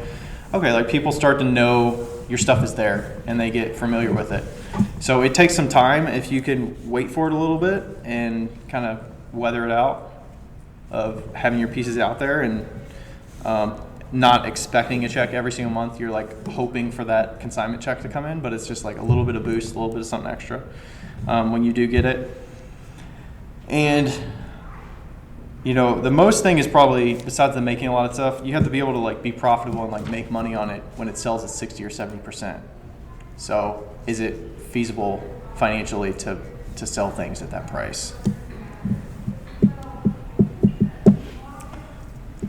okay, like people start to know your stuff is there and they get familiar with it. So it takes some time if you can wait for it a little bit and kind of weather it out of having your pieces out there and not expecting a check every single month. You're like hoping for that consignment check to come in, but it's just like a little bit of boost, a little bit of something extra when you do get it. And the most thing is probably, besides the making a lot of stuff, you have to be able to like be profitable and like make money on it when it sells at 60 or 70%. So is it feasible financially to sell things at that price?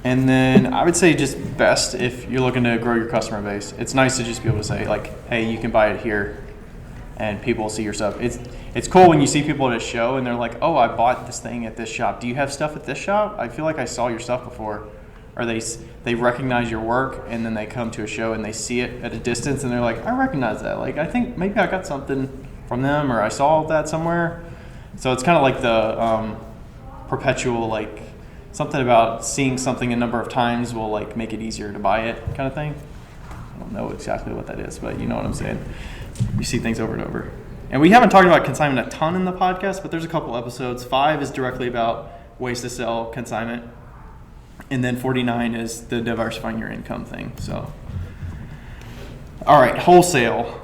And then I would say just best if you're looking to grow your customer base. It's nice to just be able to say like, hey, you can buy it here and people will see your stuff. It's cool when you see people at a show and they're like, oh, I bought this thing at this shop. Do you have stuff at this shop? I feel like I saw your stuff before. Or they recognize your work and then they come to a show and they see it at a distance and they're like, I recognize that. Like, I think maybe I got something from them or I saw that somewhere. So it's kind of like the perpetual, like something about seeing something a number of times will like make it easier to buy it kind of thing. I don't know exactly what that is, but you know what I'm saying. You see things over and over. And we haven't talked about consignment a ton in the podcast, but there's a couple episodes. 5 is directly about ways to sell consignment. And then 49 is the diversifying your income thing. So, all right, wholesale.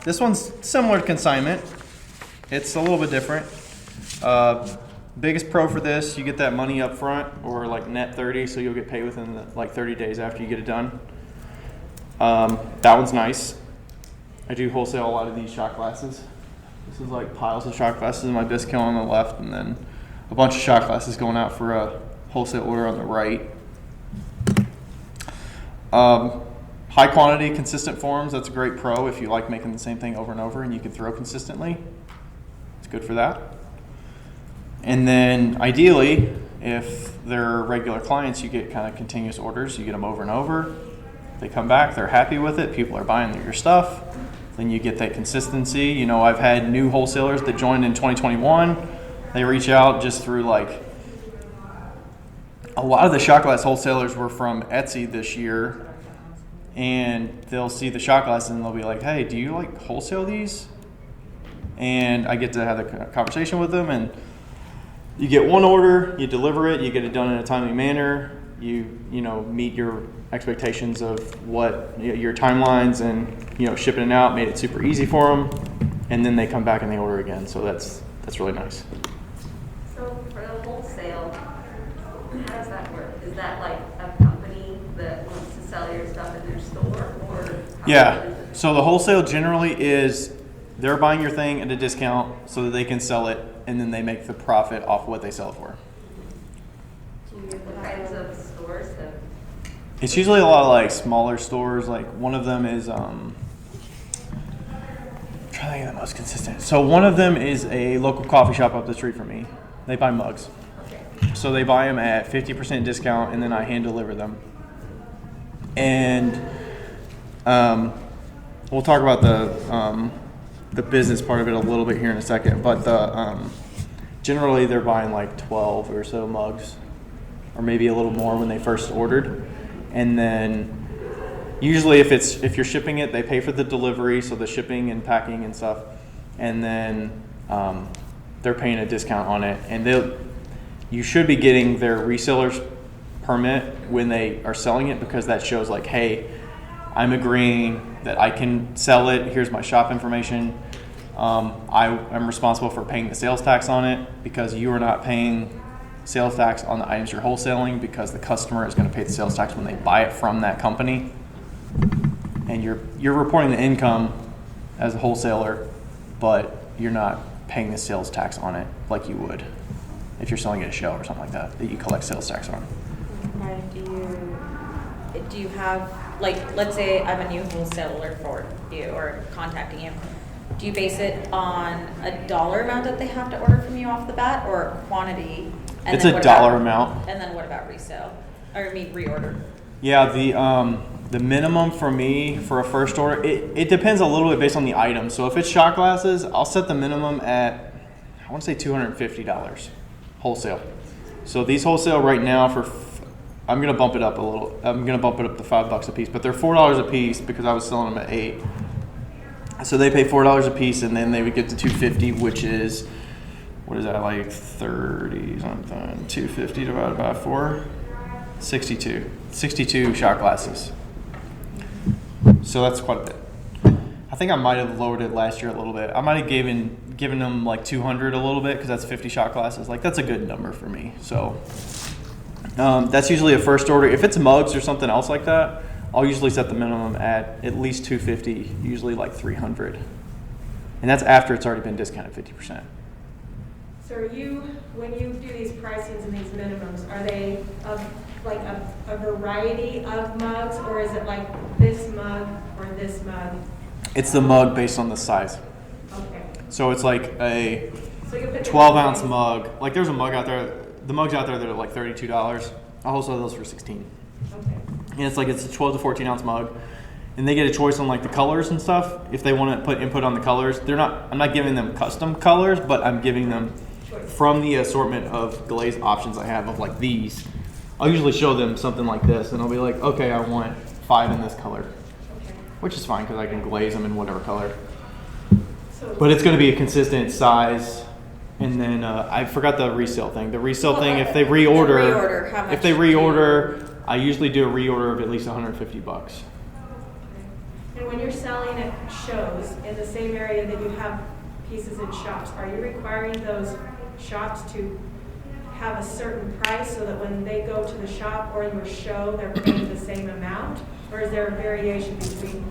This one's similar to consignment. It's a little bit different. Biggest pro for this, you get that money up front or like net 30, so you'll get paid within like 30 days after you get it done. That one's nice. I do wholesale a lot of these shot glasses. This is like piles of shot glasses in my discount on the left, and then a bunch of shot glasses going out for a wholesale order on the right. High quantity, consistent forms, that's a great pro if you like making the same thing over and over and you can throw consistently. It's good for that. And then ideally, if they're regular clients, you get kind of continuous orders. You get them over and over. They come back, they're happy with it, people are buying your stuff. Then you get that consistency. I've had new wholesalers that joined in 2021. They reach out just through like, a lot of the shot glass wholesalers were from Etsy this year, and they'll see the shot glasses and they'll be like, hey, do you like wholesale these? And I get to have a conversation with them, and you get one order, you deliver it, you get it done in a timely manner, you meet your expectations of what your timelines and shipping it out, made it super easy for them, and then they come back and they order again. So that's really nice. So for the wholesale, how does that work? Is that like a company that wants to sell your stuff in their store, or Yeah. So the wholesale generally is they're buying your thing at a discount so that they can sell it, and then they make the profit off what they sell it for. What kinds of stores have? It's usually a lot of like smaller stores. Like one of them is I'm trying to think of the most consistent. So one of them is a local coffee shop up the street from me. They buy mugs. So they buy them at 50% discount, and then I hand deliver them. And we'll talk about the business part of it a little bit here in a second. But generally they're buying like 12 or so mugs, or maybe a little more when they first ordered. And then usually if you're shipping it, they pay for the delivery, so the shipping and packing and stuff. And then they're paying a discount on it. And you should be getting their reseller's permit when they are selling it, because that shows like, hey, I'm agreeing that I can sell it. Here's my shop information. I'm responsible for paying the sales tax on it, because you are not paying sales tax on the items you're wholesaling, because the customer is going to pay the sales tax when they buy it from that company. And you're reporting the income as a wholesaler, but you're not paying the sales tax on it like you would if you're selling at a show or something like that you collect sales tax on. Do you have, like, let's say I'm a new wholesaler for you or contacting you. Do you base it on a dollar amount that they have to order from you off the bat, or quantity? And it's a dollar amount. And then what about resale? Or reorder? Yeah, the minimum for me for a first order, it depends a little bit based on the item. So if it's shot glasses, I'll set the minimum at, I want to say $250 wholesale. So these wholesale right now I'm going to bump it up a little. I'm going to bump it up to $5 a piece, but they're $4 a piece because I was selling them at $8. So they pay $4 a piece, and then they would get to $250, which is, what is that, like 30 something? 250 divided by 4? 62 shot glasses. So that's quite a bit. I think I might have lowered it last year a little bit. I might have given them like 200 a little bit, because that's 50 shot glasses. Like, that's a good number for me. So that's usually a first order. If it's mugs or something else like that, I'll usually set the minimum at least 250, usually like 300. And that's after it's already been discounted 50%. So when you do these pricings and these minimums, are they of like a variety of mugs, or is it like this mug or this mug? It's the mug based on the size. Okay. So it's like a 12-ounce mug. Like, there's a mug out there. The mugs out there that are like $32. I'll wholesale those for $16. Okay. And it's a 12 to 14 ounce mug, and they get a choice on like the colors and stuff. If they want to put input on the colors, I'm not giving them custom colors, but I'm giving them from the assortment of glaze options I have of like these. I'll usually show them something like this, and I'll be like, okay, I want 5 in this color, which is fine because I can glaze them in whatever color. But it's going to be a consistent size. And then I forgot the resale thing. The resale thing, if they reorder, I usually do a reorder of at least $150. And when you're selling at shows in the same area that you have pieces in shops, are you requiring those shops to have a certain price so that when they go to the shop or your show, they're paying the same amount? Or is there a variation between?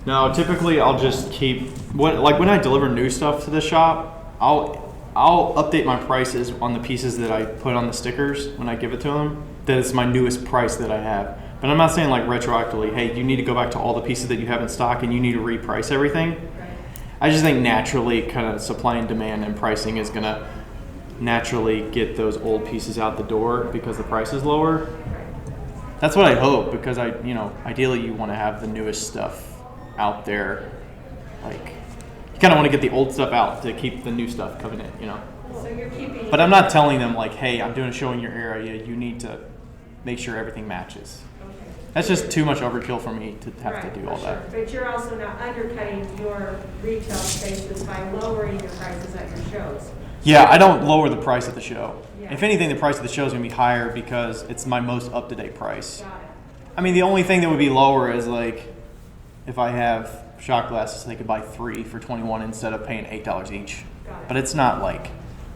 No, typically I'll just keep, when I deliver new stuff to the shop, I'll update my prices on the pieces that I put on the stickers when I give it to them. That it's my newest price that I have. But I'm not saying like retroactively, hey, you need to go back to all the pieces that you have in stock and you need to reprice everything. I just think naturally kind of supply and demand and pricing is going to naturally get those old pieces out the door because the price is lower. That's what I hope, because ideally you want to have the newest stuff out there. Like, you kind of want to get the old stuff out to keep the new stuff coming in, So you're keeping. But I'm not telling them like, hey, I'm doing a show in your area. You need to make sure everything matches. Okay. That's just too much overkill for me to have to do all that. But you're also not undercutting your retail spaces by lowering your prices at your shows. Yeah, I don't lower the price at the show. Yeah. If anything, the price of the show is going to be higher because it's my most up-to-date price. Got it. I mean, the only thing that would be lower is like if I have shot glasses, they could buy 3 for $21 instead of paying $8 each. Got it. But it's not like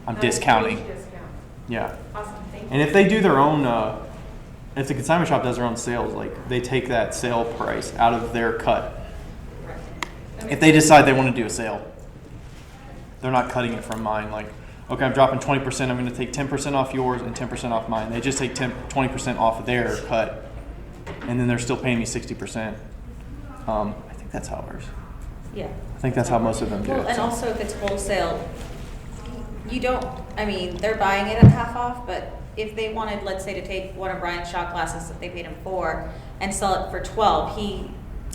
I'm Not a discounting. huge discount. Yeah. Awesome, thank you. And if they do their own, if the consignment shop does their own sales, like they take that sale price out of their cut. If they decide they want to do a sale. They're not cutting it from mine. Like, okay, I'm dropping 20%. I'm going to take 10% off yours and 10% off mine. They just take 20% off of their cut, and then they're still paying me 60%. I think that's how it works. Yeah. I think that's how most of them do Well, it. and so. also if it's wholesale, you don't, I mean, they're buying it at half off, but if they wanted, let's say, to take one of Brian's shot glasses that they paid him for and sell it for 12, he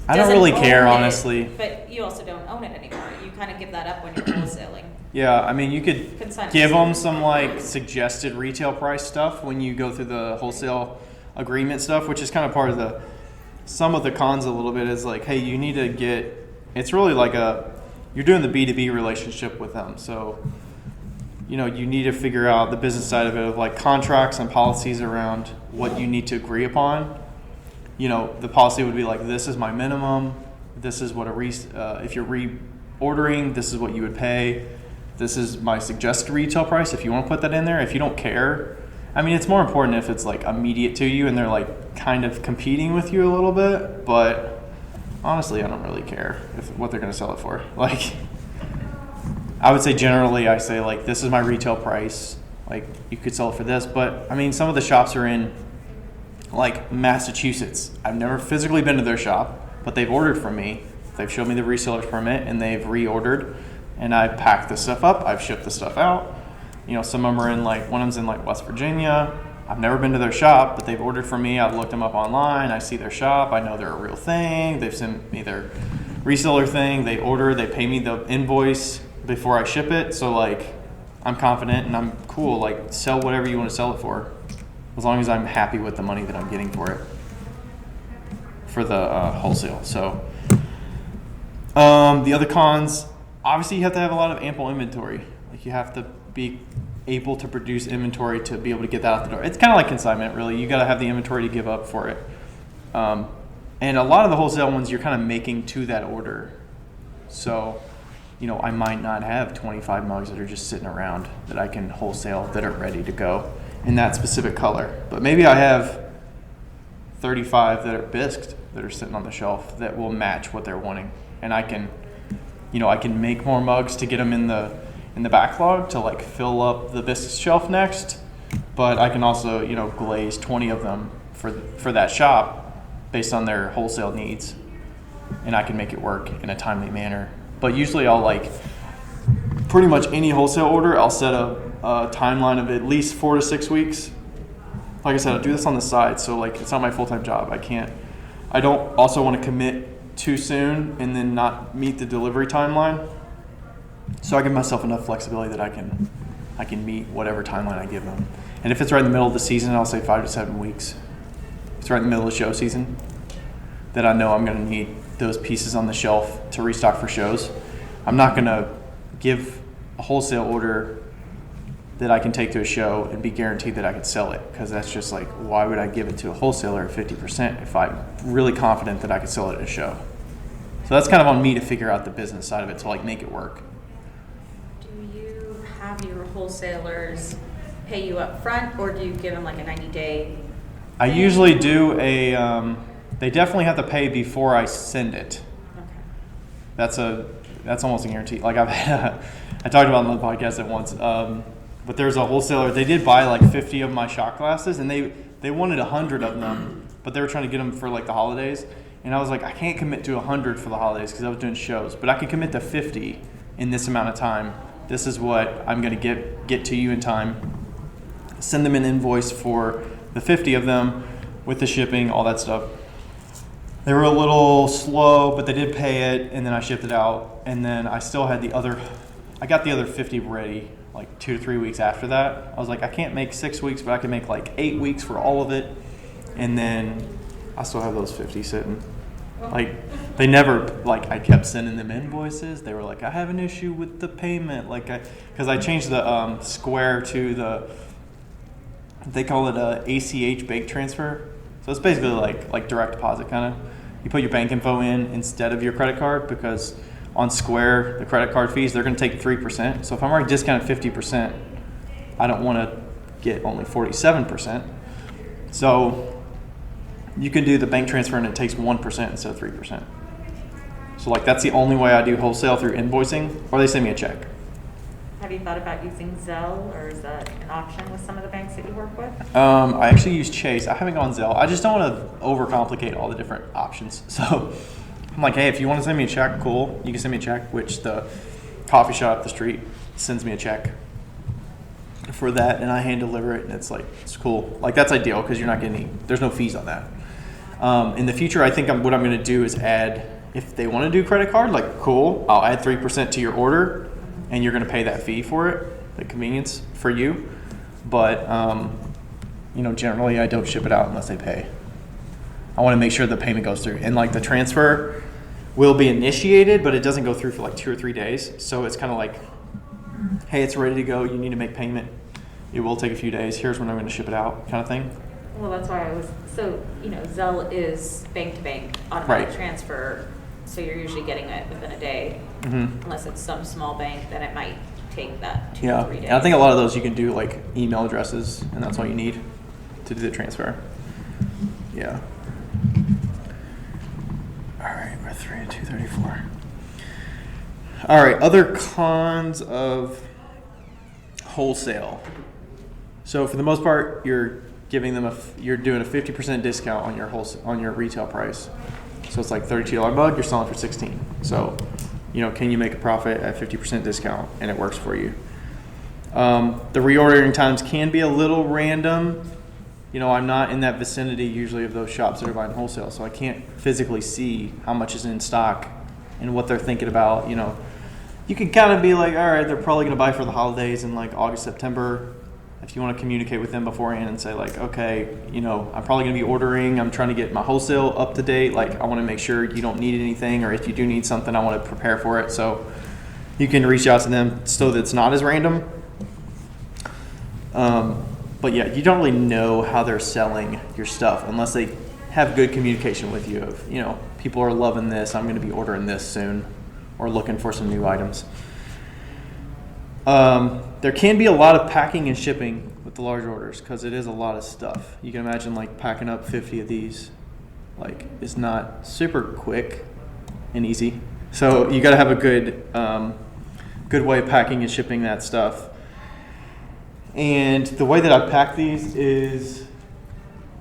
I don't doesn't really own care, it, honestly. But you also don't own it anymore. You kind of give that up when you're wholesaling. Yeah, I mean, you could Consignments. give them some like suggested retail price stuff when you go through the wholesale agreement stuff, which is kind of part of some of the cons a little bit is like, hey, you need to get, it's really like you're doing the B2B relationship with them. So, you know, you need to figure out the business side of it of like contracts and policies around what you need to agree upon. You know, the policy would be like, this is my minimum. This is what if you're reordering, this is what you would pay. This is my suggested retail price if you want to put that in there. If you don't care, I mean, it's more important if it's like immediate to you and they're like kind of competing with you a little bit. But honestly, I don't really care what they're going to sell it for. Like, I would say generally, I say like, this is my retail price. Like, you could sell it for this. But I mean, some of the shops are in like Massachusetts. I've never physically been to their shop, but they've ordered from me. They've showed me the reseller's permit and they've reordered. And I packed the stuff up. I've shipped the stuff out. You know, some of them are in like, one of them's in like West Virginia. I've never been to their shop, but they've ordered from me. I've looked them up online. I see their shop. I know they're a real thing. They've sent me their reseller thing. They order, they pay me the invoice before I ship it. So like, I'm confident and I'm cool. Like, sell whatever you want to sell it for, as long as I'm happy with the money that I'm getting for it, for the wholesale. So the other cons, obviously you have to have a lot of ample inventory. Like, you have to be able to produce inventory to be able to get that out the door. It's kind of like consignment, really. You got to have the inventory to give up for it. And a lot of the wholesale ones, you're kind of making to that order. So, you know, I might not have 25 mugs that are just sitting around that I can wholesale that are ready to go in that specific color. But maybe I have 35 that are bisqued that are sitting on the shelf that will match what they're wanting. And I can, you know, I can make more mugs to get them in the backlog to like fill up the bisque shelf next. But I can also, you know, glaze 20 of them for that shop based on their wholesale needs. And I can make it work in a timely manner. But usually I'll like, pretty much any wholesale order, I'll set a timeline of at least 4 to 6 weeks. Like I said, I do this on the side, so like it's not my full-time job. I don't also want to commit too soon and then not meet the delivery timeline. So I give myself enough flexibility that I can meet whatever timeline I give them. And if it's right in the middle of the season, I'll say 5 to 7 weeks. If it's right in the middle of the show season, that I know I'm going to need those pieces on the shelf to restock for shows. I'm not going to give a wholesale order that I can take to a show and be guaranteed that I could sell it, because that's just like, why would I give it to a wholesaler at 50% if I'm really confident that I could sell it at a show? So that's kind of on me to figure out the business side of it to like make it work. Do you have your wholesalers pay you up front, or do you give them like a 90-day? I usually do they definitely have to pay before I send it. Okay. That's almost a guarantee. Like I talked about it on the podcast at once, but there's a wholesaler, they did buy like 50 of my shot glasses, and they wanted 100 of them, but they were trying to get them for like the holidays. And I was like, I can't commit to 100 for the holidays because I was doing shows, but I can commit to 50 in this amount of time. This is what I'm going to get to you in time. Send them an invoice for the 50 of them with the shipping, all that stuff. They were a little slow, but they did pay it, and then I shipped it out. And then I still had I got the other 50 ready like 2 to 3 weeks after that. I was like, I can't make 6 weeks, but I can make like 8 weeks for all of it. And then I still have those 50 sitting. Like, they never, like, I kept sending them invoices. They were like, I have an issue with the payment. Like, because I changed the Square to they call it a ACH bank transfer. So it's basically like direct deposit kind of. You put your bank info in instead of your credit card, because on Square, the credit card fees, they're going to take 3%. So if I'm already discounted 50%, I don't want to get only 47%. So you can do the bank transfer and it takes 1% instead of 3%. So like that's the only way I do wholesale, through invoicing, or they send me a check. Have you thought about using Zelle, or is that an option with some of the banks that you work with? I actually use Chase. I haven't gone Zelle. I just don't want to overcomplicate all the different options. So I'm like, hey, if you want to send me a check, cool. You can send me a check, which the coffee shop up the street sends me a check for that, and I hand deliver it, and it's like, it's cool. Like, that's ideal because you're not getting there's no fees on that. In the future, I think what I'm going to do is add, if they want to do credit card, like, cool, I'll add 3% to your order, and you're going to pay that fee for it, the convenience for you. But, generally I don't ship it out unless they pay. I want to make sure the payment goes through. And like the transfer will be initiated, but it doesn't go through for like 2 or 3 days. So it's kind of like, hey, it's ready to go. You need to make payment. It will take a few days. Here's when I'm going to ship it out, kind of thing. Well, that's why Zelle is bank to bank, automatic Right. transfer. So you're usually getting it within a day, unless it's some small bank, then it might take that 2 to 3 days. And I think a lot of those you can do like email addresses, and that's all you need to do the transfer. Yeah. All right, we're 3 and 234. All right, other cons of wholesale. So for the most part, you're giving them you're doing a 50% discount on your retail price. So it's like $32 mug, you're selling for $16. So, can you make a profit at 50% discount, and it works for you? The reordering times can be a little random. I'm not in that vicinity usually of those shops that are buying wholesale, so I can't physically see how much is in stock and what they're thinking about. You can kind of be like, all right, they're probably going to buy for the holidays in like August, September. If you want to communicate with them beforehand and say like, okay, I'm probably going to be ordering. I'm trying to get my wholesale up to date. Like, I want to make sure you don't need anything, or if you do need something, I want to prepare for it. So you can reach out to them so that it's not as random. But yeah, you don't really know how they're selling your stuff unless they have good communication with you of, people are loving this. I'm going to be ordering this soon, or looking for some new items. There can be a lot of packing and shipping with the large orders because it is a lot of stuff. You can imagine like packing up 50 of these, like, it's not super quick and easy. So you got to have a good way of packing and shipping that stuff. And the way that I pack these is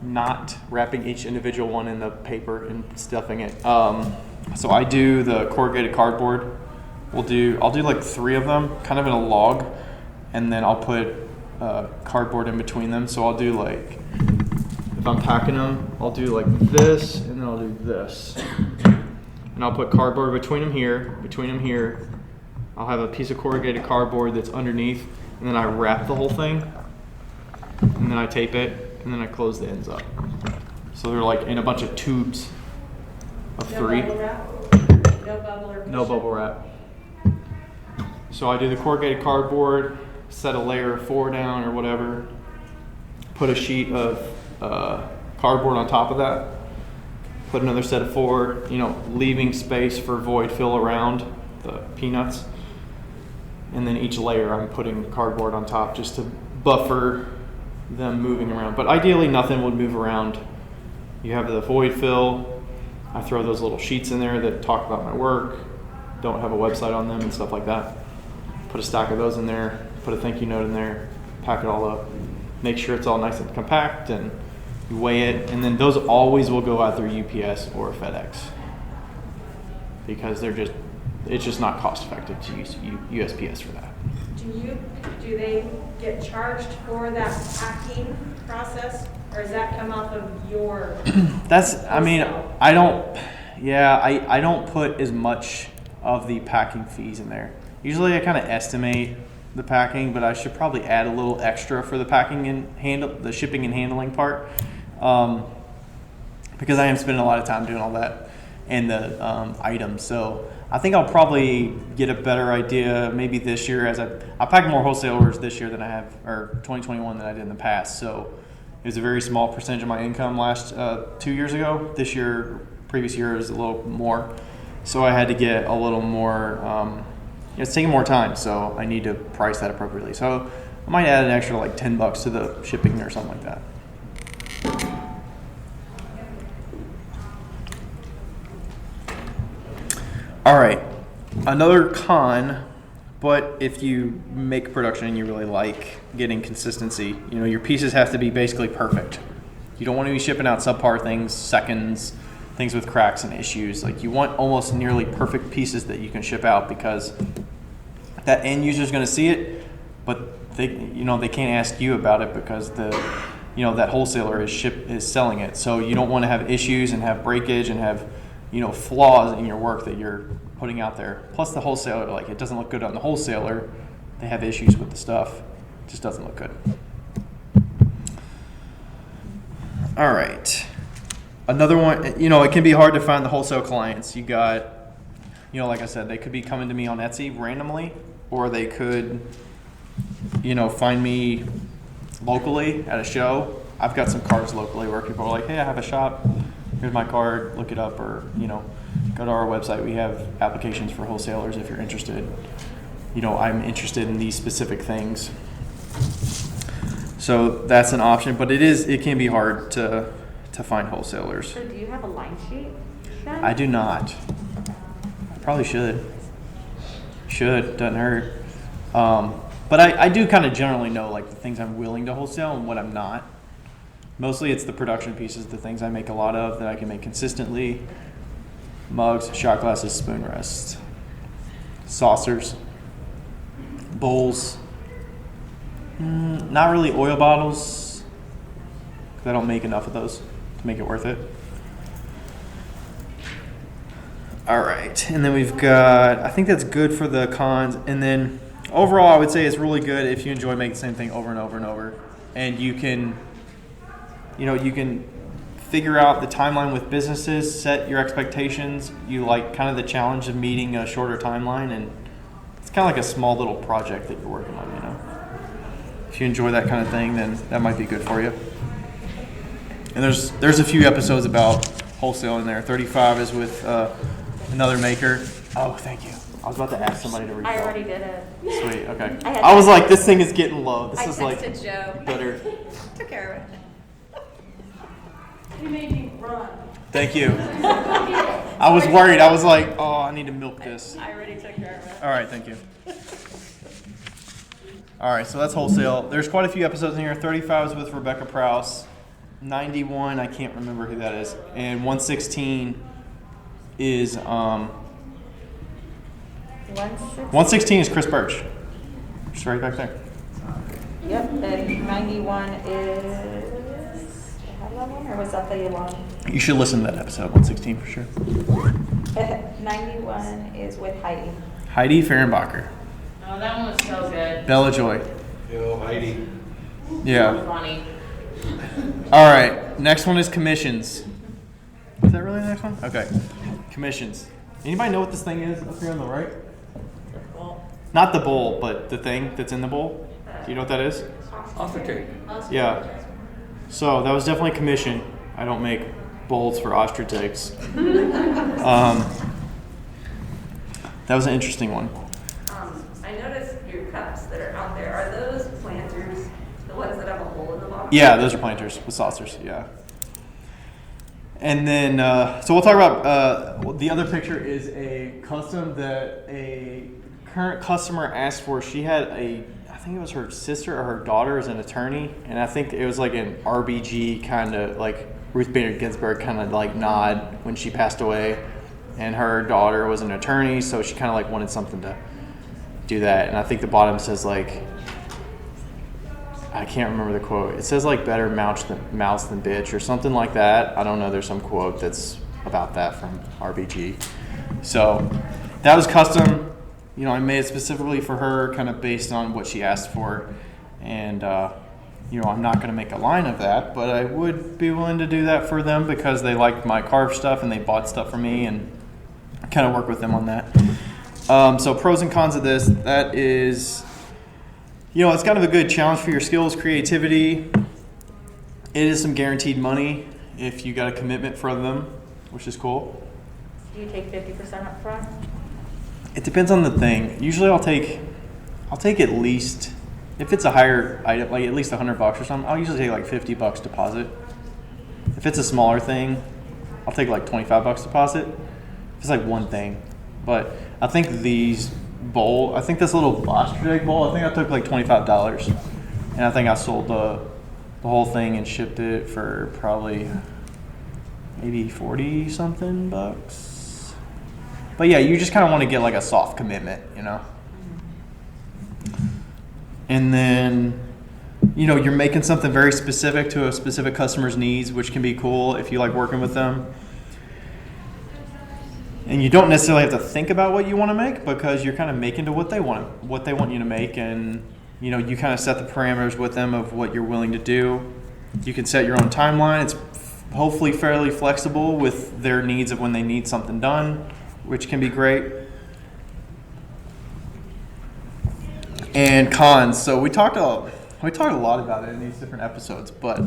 not wrapping each individual one in the paper and stuffing it. So I do the corrugated cardboard. I'll do like 3 of them, kind of in a log, and then I'll put cardboard in between them. So I'll do like, if I'm packing them, I'll do like this, and then I'll do this. And I'll put cardboard between them here. I'll have a piece of corrugated cardboard that's underneath, and then I wrap the whole thing, and then I tape it, and then I close the ends up. So they're like in a bunch of tubes of 3. Bubble wrap? No bubble or No bubble wrap. So I do the corrugated cardboard, set a layer of 4 down or whatever, put a sheet of cardboard on top of that, put another set of 4, leaving space for void fill around the peanuts. And then each layer I'm putting cardboard on top just to buffer them moving around. But ideally nothing would move around. You have the void fill. I throw those little sheets in there that talk about my work, don't have a website on them and stuff like that. Put a stack of those in there, put a thank you note in there, pack it all up, make sure it's all nice and compact, and you weigh it. And then those always will go out through UPS or FedEx because it's just not cost effective to use USPS for that. Do they get charged for that packing process, or does that come off of your? I don't put as much of the packing fees in there. Usually I kind of estimate the packing, but I should probably add a little extra for the packing and the shipping and handling part, because I am spending a lot of time doing all that and the items. So I think I'll probably get a better idea maybe this year as I pack more wholesale orders this year than I have, or 2021 than I did in the past. So it was a very small percentage of my income last 2 years ago. This year, previous year was a little more. So I had to get a little more, it's taking more time, so I need to price that appropriately. So I might add an extra like $10 to the shipping or something like that. All right, another con But if you make production and you really like getting consistency, your pieces have to be basically perfect. You don't want to be shipping out subpar things, seconds, things with cracks and issues. Like, you want almost nearly perfect pieces that you can ship out, because that end user is going to see it, but they can't ask you about it because that wholesaler is selling it. So you don't want to have issues and have breakage and have flaws in your work that you're putting out there. Plus the wholesaler, like, it doesn't look good on the wholesaler. They have issues with the stuff. It just doesn't look good. All right. Another one, it can be hard to find the wholesale clients. You got, like I said, they could be coming to me on Etsy randomly, or they could, find me locally at a show. I've got some cards locally where people are like, hey, I have a shop. Here's my card. Look it up, or, go to our website. We have applications for wholesalers if you're interested. I'm interested in these specific things. So that's an option, but it can be hard to find wholesalers. So do you have a line sheet then? I do not. I probably should. Doesn't hurt. But I do kind of generally know, like, the things I'm willing to wholesale and what I'm not. Mostly it's the production pieces, the things I make a lot of that I can make consistently. Mugs, shot glasses, spoon rests, saucers, bowls. Not really oil bottles, because I don't make enough of those to make it worth it. All right, and then we've got, I think that's good for the cons. And then overall, I would say it's really good if you enjoy making the same thing over and over and over. And you can figure out the timeline with businesses, set your expectations. You like kind of the challenge of meeting a shorter timeline, and it's kind of like a small little project that you're working on, If you enjoy that kind of thing, then that might be good for you. And there's a few episodes about wholesale in there. 35 is with another maker. Oh, thank you. I was about to ask somebody to refill. I already did it. Sweet, okay. I was like, this thing is getting low. This is like Joe. better. Took care of it. You made me run. Thank you. I was worried. I was like, oh, I need to milk this. I already took care of it. All right, thank you. All right, so that's wholesale. There's quite a few episodes in here. 35 is with Rebecca Prouse. 91, I can't remember who that is. And 116 is 116 is Chris Birch. Just right back there. Yep, and 91 is, do I have that one, or was that the one? You should listen to that episode, 116 for sure. 91 is with Heidi. Heidi Fehrenbacher. Oh, that one was so good. Bella Joy. Yo, Heidi. Yeah. So funny. All right, next one is commissions. Is that really the next one? Okay. Commissions. Anybody know what this thing is up here on the right? Not the bowl, but the thing that's in the bowl. Do you know what that is? Ostrich. Yeah. So that was definitely commission. I don't make bowls for ostrich eggs. That was an interesting one. I noticed your cups that are out there. Are those planters, the ones that have a hole in the bottom? Yeah, those are planters with saucers. Yeah. And then, so we'll talk about the other picture is a custom that a current customer asked for. She had I think it was her sister or her daughter is an attorney, and I think it was like an RBG kind of like Ruth Bader Ginsburg kind of like nod when she passed away, and her daughter was an attorney, so she kind of like wanted something to do that. And I think the bottom says like, I can't remember the quote. It says like better mouse than bitch or something like that. I don't know. There's some quote that's about that from RBG. So that was custom. I made it specifically for her, kind of based on what she asked for. And, I'm not going to make a line of that, but I would be willing to do that for them because they liked my carved stuff and they bought stuff from me, and kind of work with them on that. So pros and cons of this, that is, it's kind of a good challenge for your skills, creativity. It is some guaranteed money if you got a commitment from them, which is cool. Do you take 50% up front? It depends on the thing. Usually I'll take at least, if it's a higher item, like at least $100 or something, I'll usually take like $50 deposit. If it's a smaller thing, I'll take like $25 deposit. If it's like one thing. But I think these bowl. I think this little ostrich egg bowl, I think I took like $25. And I think I sold the whole thing and shipped it for probably maybe 40 something bucks. But yeah, you just kind of want to get like a soft commitment, you know? And then, you know, you're making something very specific to a specific customer's needs, which can be cool if you like working with them. And you don't necessarily have to think about what you want to make because you're kind of making to what they want you to make, and you know, you kind of set the parameters with them of what you're willing to do. You can set your own timeline. It's hopefully fairly flexible with their needs of when they need something done, which can be great. And cons. So we talked a lot about it in these different episodes, but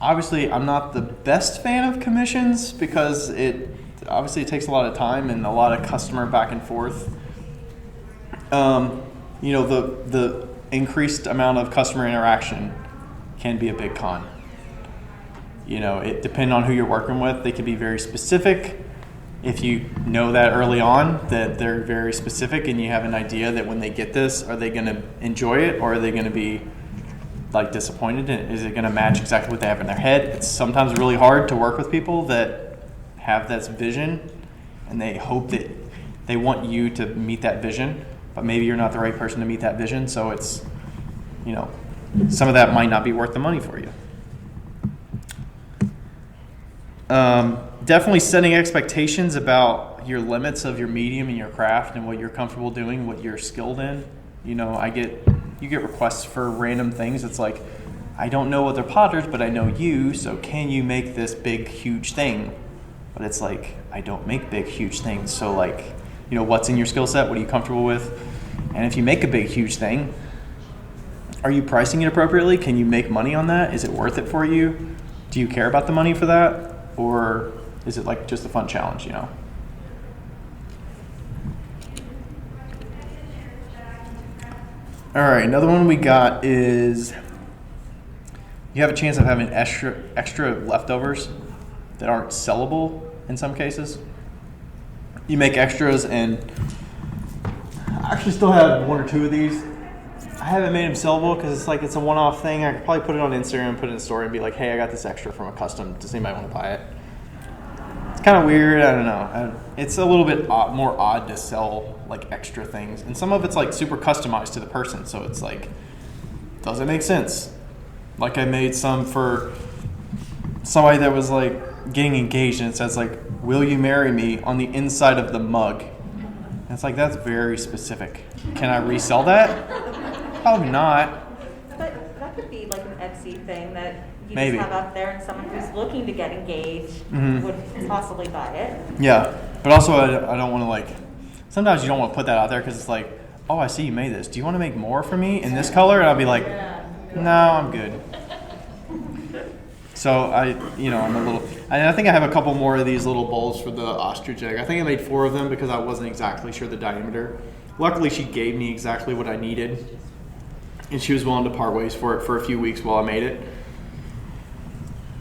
obviously I'm not the best fan of commissions because it takes a lot of time and a lot of customer back and forth. You know, the increased amount of customer interaction can be a big con. You know, it depending on who you're working with, they can be very specific. If you know that early on that they're very specific and you have an idea that when they get this, are they going to enjoy it or are they going to be like disappointed? Is it going to match exactly what they have in their head? It's sometimes really hard to work with people that have this vision and they hope that they want you to meet that vision, but maybe you're not the right person to meet that vision. So it's, you know, some of that might not be worth the money for you. Definitely setting expectations about your limits of your medium and your craft and what you're comfortable doing, what you're skilled in. You know, you get requests for random things. It's like, I don't know other potters, but I know you, so can you make this big, huge thing? But it's like, I don't make big, huge things. So like, you know, what's in your skill set? What are you comfortable with? And if you make a big, huge thing, are you pricing it appropriately? Can you make money on that? Is it worth it for you? Do you care about the money for that? Or is it like just a fun challenge, you know? All right, another one we got is you have a chance of having extra leftovers that aren't sellable in some cases. You make extras, and I actually still have one or two of these. I haven't made them sellable because it's a one-off thing. I could probably put it on Instagram, put it in a story, and be like, hey, I got this extra from a custom. Does anybody want to buy it? It's kind of weird. I don't know. It's a little bit more odd to sell like extra things. And some of it's like super customized to the person. So it's like, does it make sense? Like I made some for somebody that was like getting engaged, and it says like, will you marry me on the inside of the mug? And it's like, that's very specific. Can I resell that? Probably not. But that could be like an Etsy thing that you Maybe. just have up there, and someone who's looking to get engaged would possibly buy it. Yeah, but also I don't want to like, sometimes you don't want to put that out there because it's like, oh, I see you made this. Do you want to make more for me in this color? And I'll be like, no, I'm good. So I'm a little, and I think I have a couple more of these little bowls for the ostrich egg. I think I made 4 of them because I wasn't exactly sure the diameter. Luckily, she gave me exactly what I needed, and she was willing to part ways for it for a few weeks while I made it.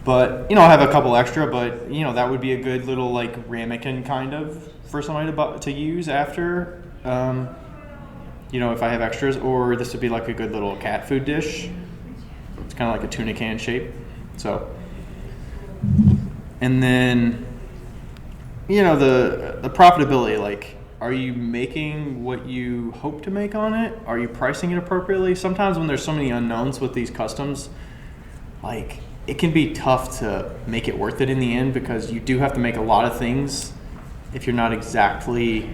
But, I have a couple extra, but, that would be a good little, like, ramekin kind of for somebody to use after, if I have extras. Or this would be, like, a good little cat food dish. It's kind of like a tuna can shape. So, and then, the profitability, like, are you making what you hope to make on it? Are you pricing it appropriately? Sometimes when there's so many unknowns with these customs, like, it can be tough to make it worth it in the end because you do have to make a lot of things if you're not exactly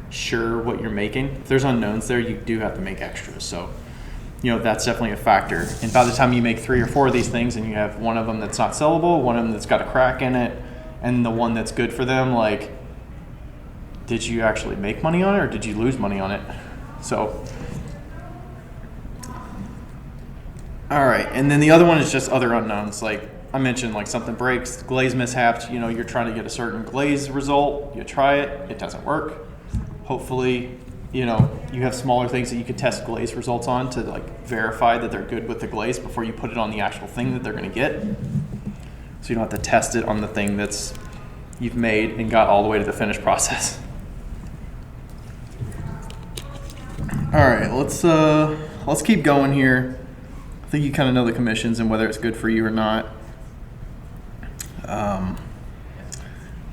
sure what you're making. If there's unknowns there, you do have to make extras. So, that's definitely a factor. And by the time you make 3 or 4 of these things and you have one of them that's not sellable, one of them that's got a crack in it, and the one that's good for them, like, did you actually make money on it or did you lose money on it? So, all right. And then the other one is just other unknowns. Like I mentioned, like something breaks, glaze mishaps, you're trying to get a certain glaze result. You try it, it doesn't work. Hopefully, you have smaller things that you could test glaze results on to like verify that they're good with the glaze before you put it on the actual thing that they're going to get. So you don't have to test it on the thing that's you've made and got all the way to the finished process. All right, let's keep going here. I think you kind of know the commissions and whether it's good for you or not.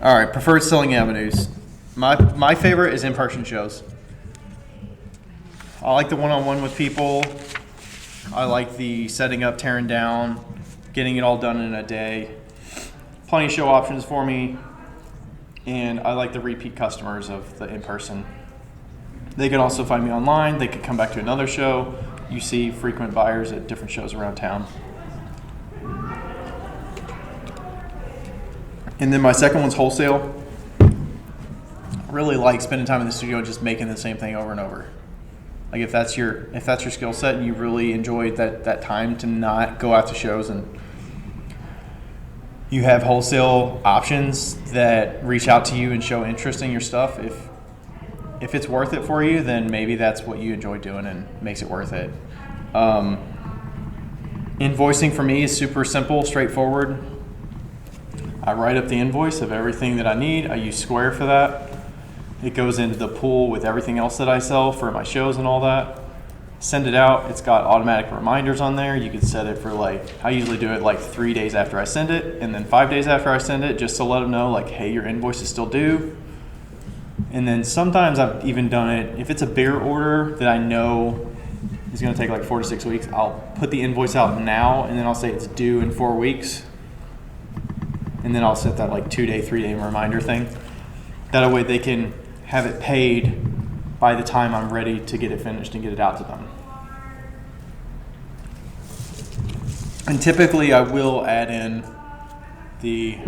All right, preferred selling avenues. My favorite is in-person shows. I like the one-on-one with people. I like the setting up, tearing down, getting it all done in a day. Plenty of show options for me. And I like the repeat customers of the in-person. They can also find me online. They could come back to another show. You see frequent buyers at different shows around town. And then my second one's wholesale. I really like spending time in the studio and just making the same thing over and over. Like if that's your skill set and you really enjoy that time to not go out to shows, and you have wholesale options that reach out to you and show interest in your stuff, if it's worth it for you, then maybe that's what you enjoy doing and makes it worth it. Invoicing for me is super simple, straightforward. I write up the invoice of everything that I need. I use Square for that. It goes into the pool with everything else that I sell for my shows and all that. Send it out. It's got automatic reminders on there. You can set it for I usually do it 3 days after I send it, and then 5 days after I send it, just to let them know hey, your invoice is still due. And then sometimes I've even done it, if it's a bigger order that I know is going to take 4 to 6 weeks, I'll put the invoice out now, and then I'll say it's due in 4 weeks. And then I'll set that 2-day, 3-day reminder thing. That way they can have it paid by the time I'm ready to get it finished and get it out to them. And typically I will add in the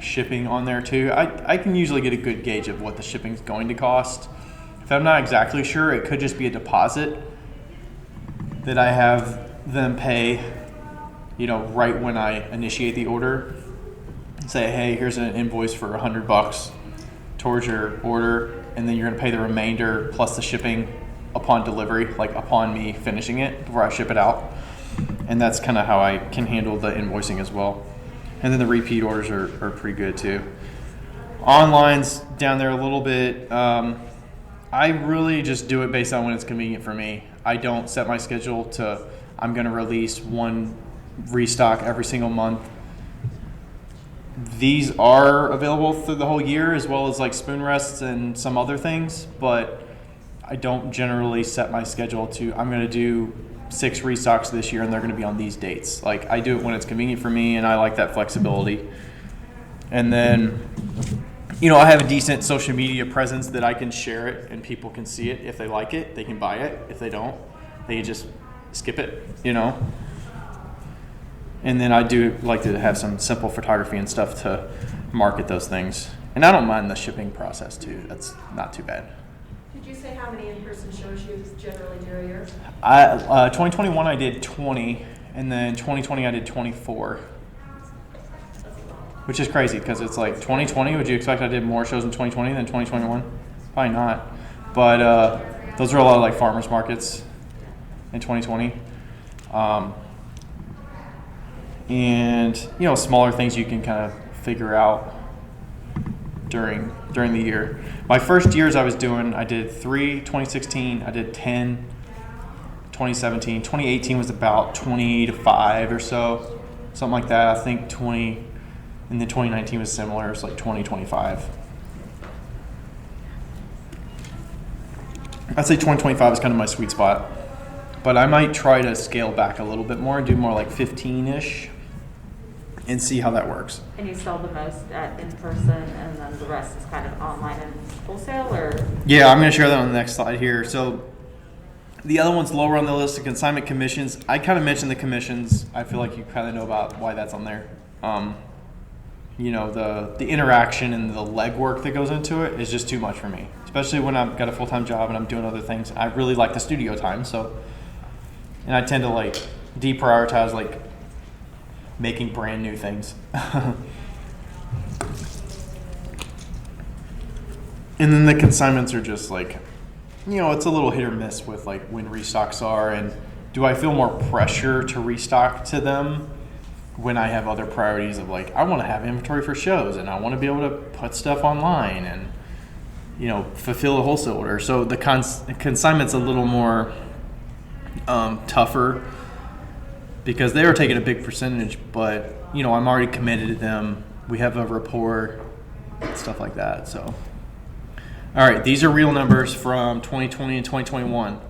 shipping on there too. I can usually get a good gauge of what the shipping is going to cost. If I'm not exactly sure, it could just be a deposit that I have them pay, right when I initiate the order. Say, hey, here's an invoice for $100 towards your order, and then you're going to pay the remainder plus the shipping upon delivery, upon me finishing it before I ship it out. And that's kind of how I can handle the invoicing as well. And then the repeat orders are pretty good too. Online's down there a little bit. I really just do it based on when it's convenient for me. I don't set my schedule to I'm going to release one restock every single month. These are available through the whole year, as well as spoon rests and some other things, but I don't generally set my schedule to I'm going to do 6 restocks this year and they're going to be on these dates. I do it when it's convenient for me, and I like that flexibility. And then, I have a decent social media presence that I can share it and people can see it. If they like it, they can buy it. If they don't, they can just skip it, And then I do like to have some simple photography and stuff to market those things. And I don't mind the shipping process too. That's not too bad. Did you say how many in-person shows you generally do a year? 2021 I did 20, and then 2020 I did 24. Which is crazy because it's 2020, would you expect I did more shows in 2020 than 2021? Probably not. But those are a lot of farmers markets in 2020. And smaller things you can kind of figure out during the year. My first years I did 3 2016, I did 10 2017. 2018 was about 20 to 5 or so, something like that. I think 20, and then 2019 was similar. It was 20, 25. I'd say 2025 is kind of my sweet spot, but I might try to scale back a little bit more and do more 15-ish and see how that works. And you sell the most in person, and then the rest is kind of online and wholesale, or? Yeah, I'm going to share that on the next slide here. So the other one's lower on the list of consignment commissions. I kind of mentioned the commissions. I feel like you kind of know about why that's on there. The interaction and the legwork that goes into it is just too much for me, especially when I've got a full-time job and I'm doing other things. I really like the studio time, and I tend to deprioritize making brand new things. And then the consignments are just it's a little hit or miss with when restocks are, and do I feel more pressure to restock to them when I have other priorities of like, I want to have inventory for shows and I want to be able to put stuff online and, you know, fulfill a wholesale order. So the consignment's a little more tougher because they are taking a big percentage, but, you know, I'm already committed to them. We have a rapport, stuff like that. So, all right, these are real numbers from 2020 and 2021.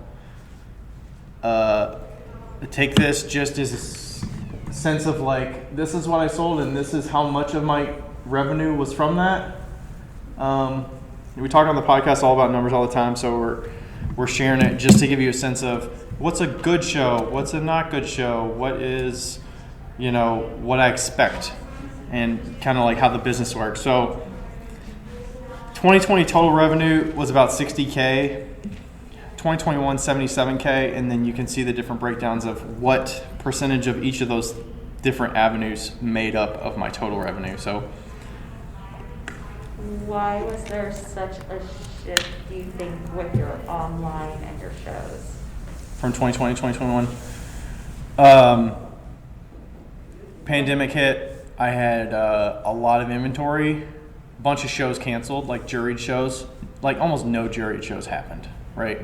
Take this just as a sense of like, this is what I sold and this is how much of my revenue was from that. We talk on the podcast all about numbers all the time, so we're sharing it just to give you a sense of what's a good show, what's a not good show, what is, you know, what I expect, and kind of like how the business works. So 2020 total revenue was about 60K, 2021 77K, and then you can see the different breakdowns of what percentage of each of those different avenues made up of my total revenue. So why was there such a shift, do you think, with your online and your shows? From 2020 to 2021? Pandemic hit. I had a lot of inventory, a bunch of shows canceled, like juried shows. Like almost no juried shows happened, right?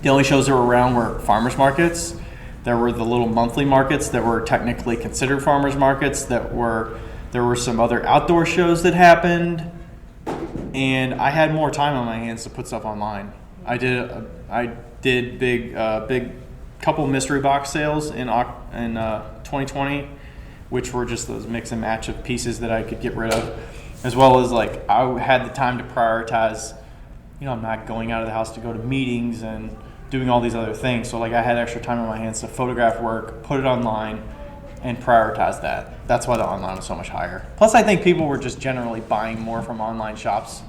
The only shows that were around were farmers markets. There were the little monthly markets that were technically considered farmers markets. There were some other outdoor shows that happened, and I had more time on my hands to put stuff online. I did big couple mystery box sales in 2020, which were just those mix and match of pieces that I could get rid of, as well as like I had the time to prioritize. You know, I'm not going out of the house to go to meetings and doing all these other things. So like I had extra time on my hands to photograph work, put it online, and prioritize that. That's why the online was so much higher. Plus, I think people were just generally buying more from online shops.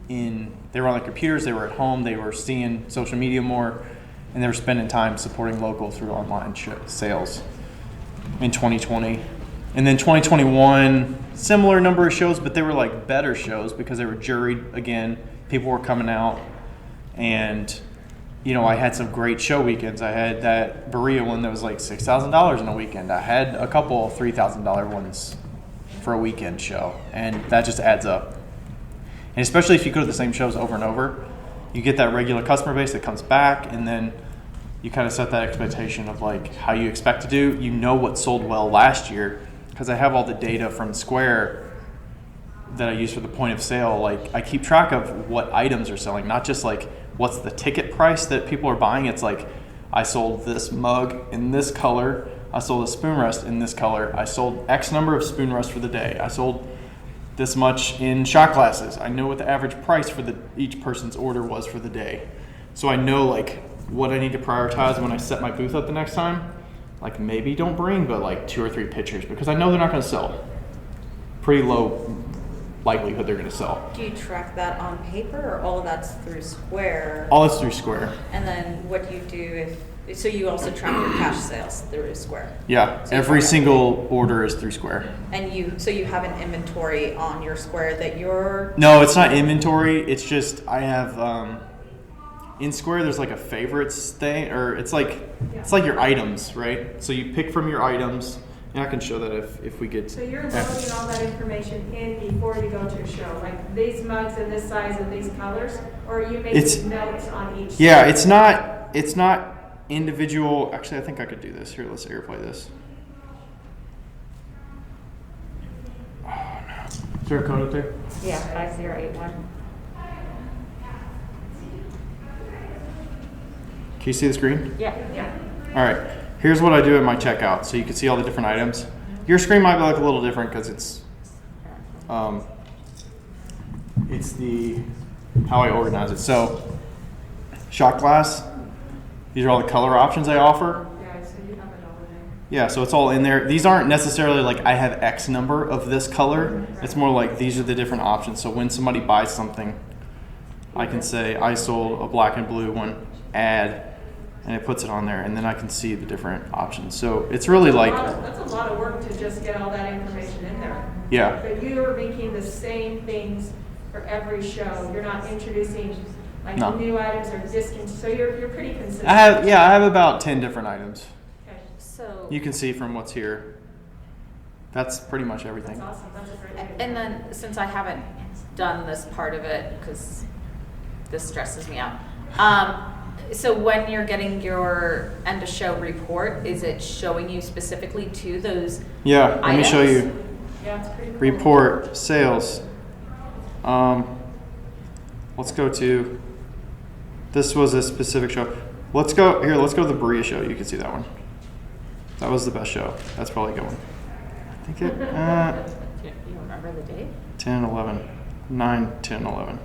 They were on their computers, they were at home, they were seeing social media more, and they were spending time supporting local through online sales in 2020. And then 2021, similar number of shows, but they were like better shows because they were juried again. People were coming out, and you know, I had some great show weekends. I had that Berea one that was like $6,000 in a weekend. I had a couple $3,000 ones for a weekend show, and that just adds up. And especially if you go to the same shows over and over, you get that regular customer base that comes back, and then you kind of set that expectation of like how you expect to do. You know what sold well last year because I have all the data from Square that I use for the point of sale. Like I keep track of what items are selling, not just like what's the ticket price that people are buying. It's like I sold this mug in this color, I sold a spoon rest in this color, I sold X number of spoon rests for the day, I sold this much in shot glasses. I know what the average price for each person's order was for the day. So I know like what I need to prioritize when I set my booth up the next time. Like maybe don't bring but like 2 or 3 pictures because I know they're not going to sell. Pretty low likelihood they're going to sell. Do you track that on paper or all of that's through Square? All that's through Square. And then what do you do so you also track your cash sales through Square? Yeah, so every single order is through Square. And you have an inventory on your Square that you're... No, it's not inventory. It's just I have in Square there's like a favorites thing, or it's like your items, right? So you pick from your items. And I can show that if we get... So you're loading all that information in before you go to a show, like these mugs in this size and these colors, or are you making notes on each? Yeah, it's not individual. Actually, I think I could do this. Here, let's airplay this. Oh no! Is there a code up there? Yeah, 5081. Can you see the screen? Yeah. All right. Here's what I do at my checkout, so you can see all the different items. Your screen might look a little different because it's how I organize it. So, shot glass. These are all the color options I offer. Yeah, so you have it all in there. Yeah, so it's all in there. These aren't necessarily like I have X number of this color. It's more like these are the different options. So when somebody buys something, I can say I sold a black and blue one, add, and it puts it on there, and then I can see the different options. So it's really that's a lot of work to just get all that information in there. Yeah. But you're making the same things for every show. You're not introducing like new items or discounts. So you're pretty consistent. I have about 10 different items. Okay. So you can see from what's here. That's pretty much everything. That's awesome, that's a great idea. And then, since I haven't done this part of it, because this stresses me out. So when you're getting your end of show report, is it showing you specifically to those Yeah, let me show items? you. Yeah, it's pretty cool. Report sales. Let's go to, this was a specific show. Let's go to the Berea show. You can see that one. That was the best show. That's probably a good one. I think it, You remember the date? 10, 11, 9, 10, 11.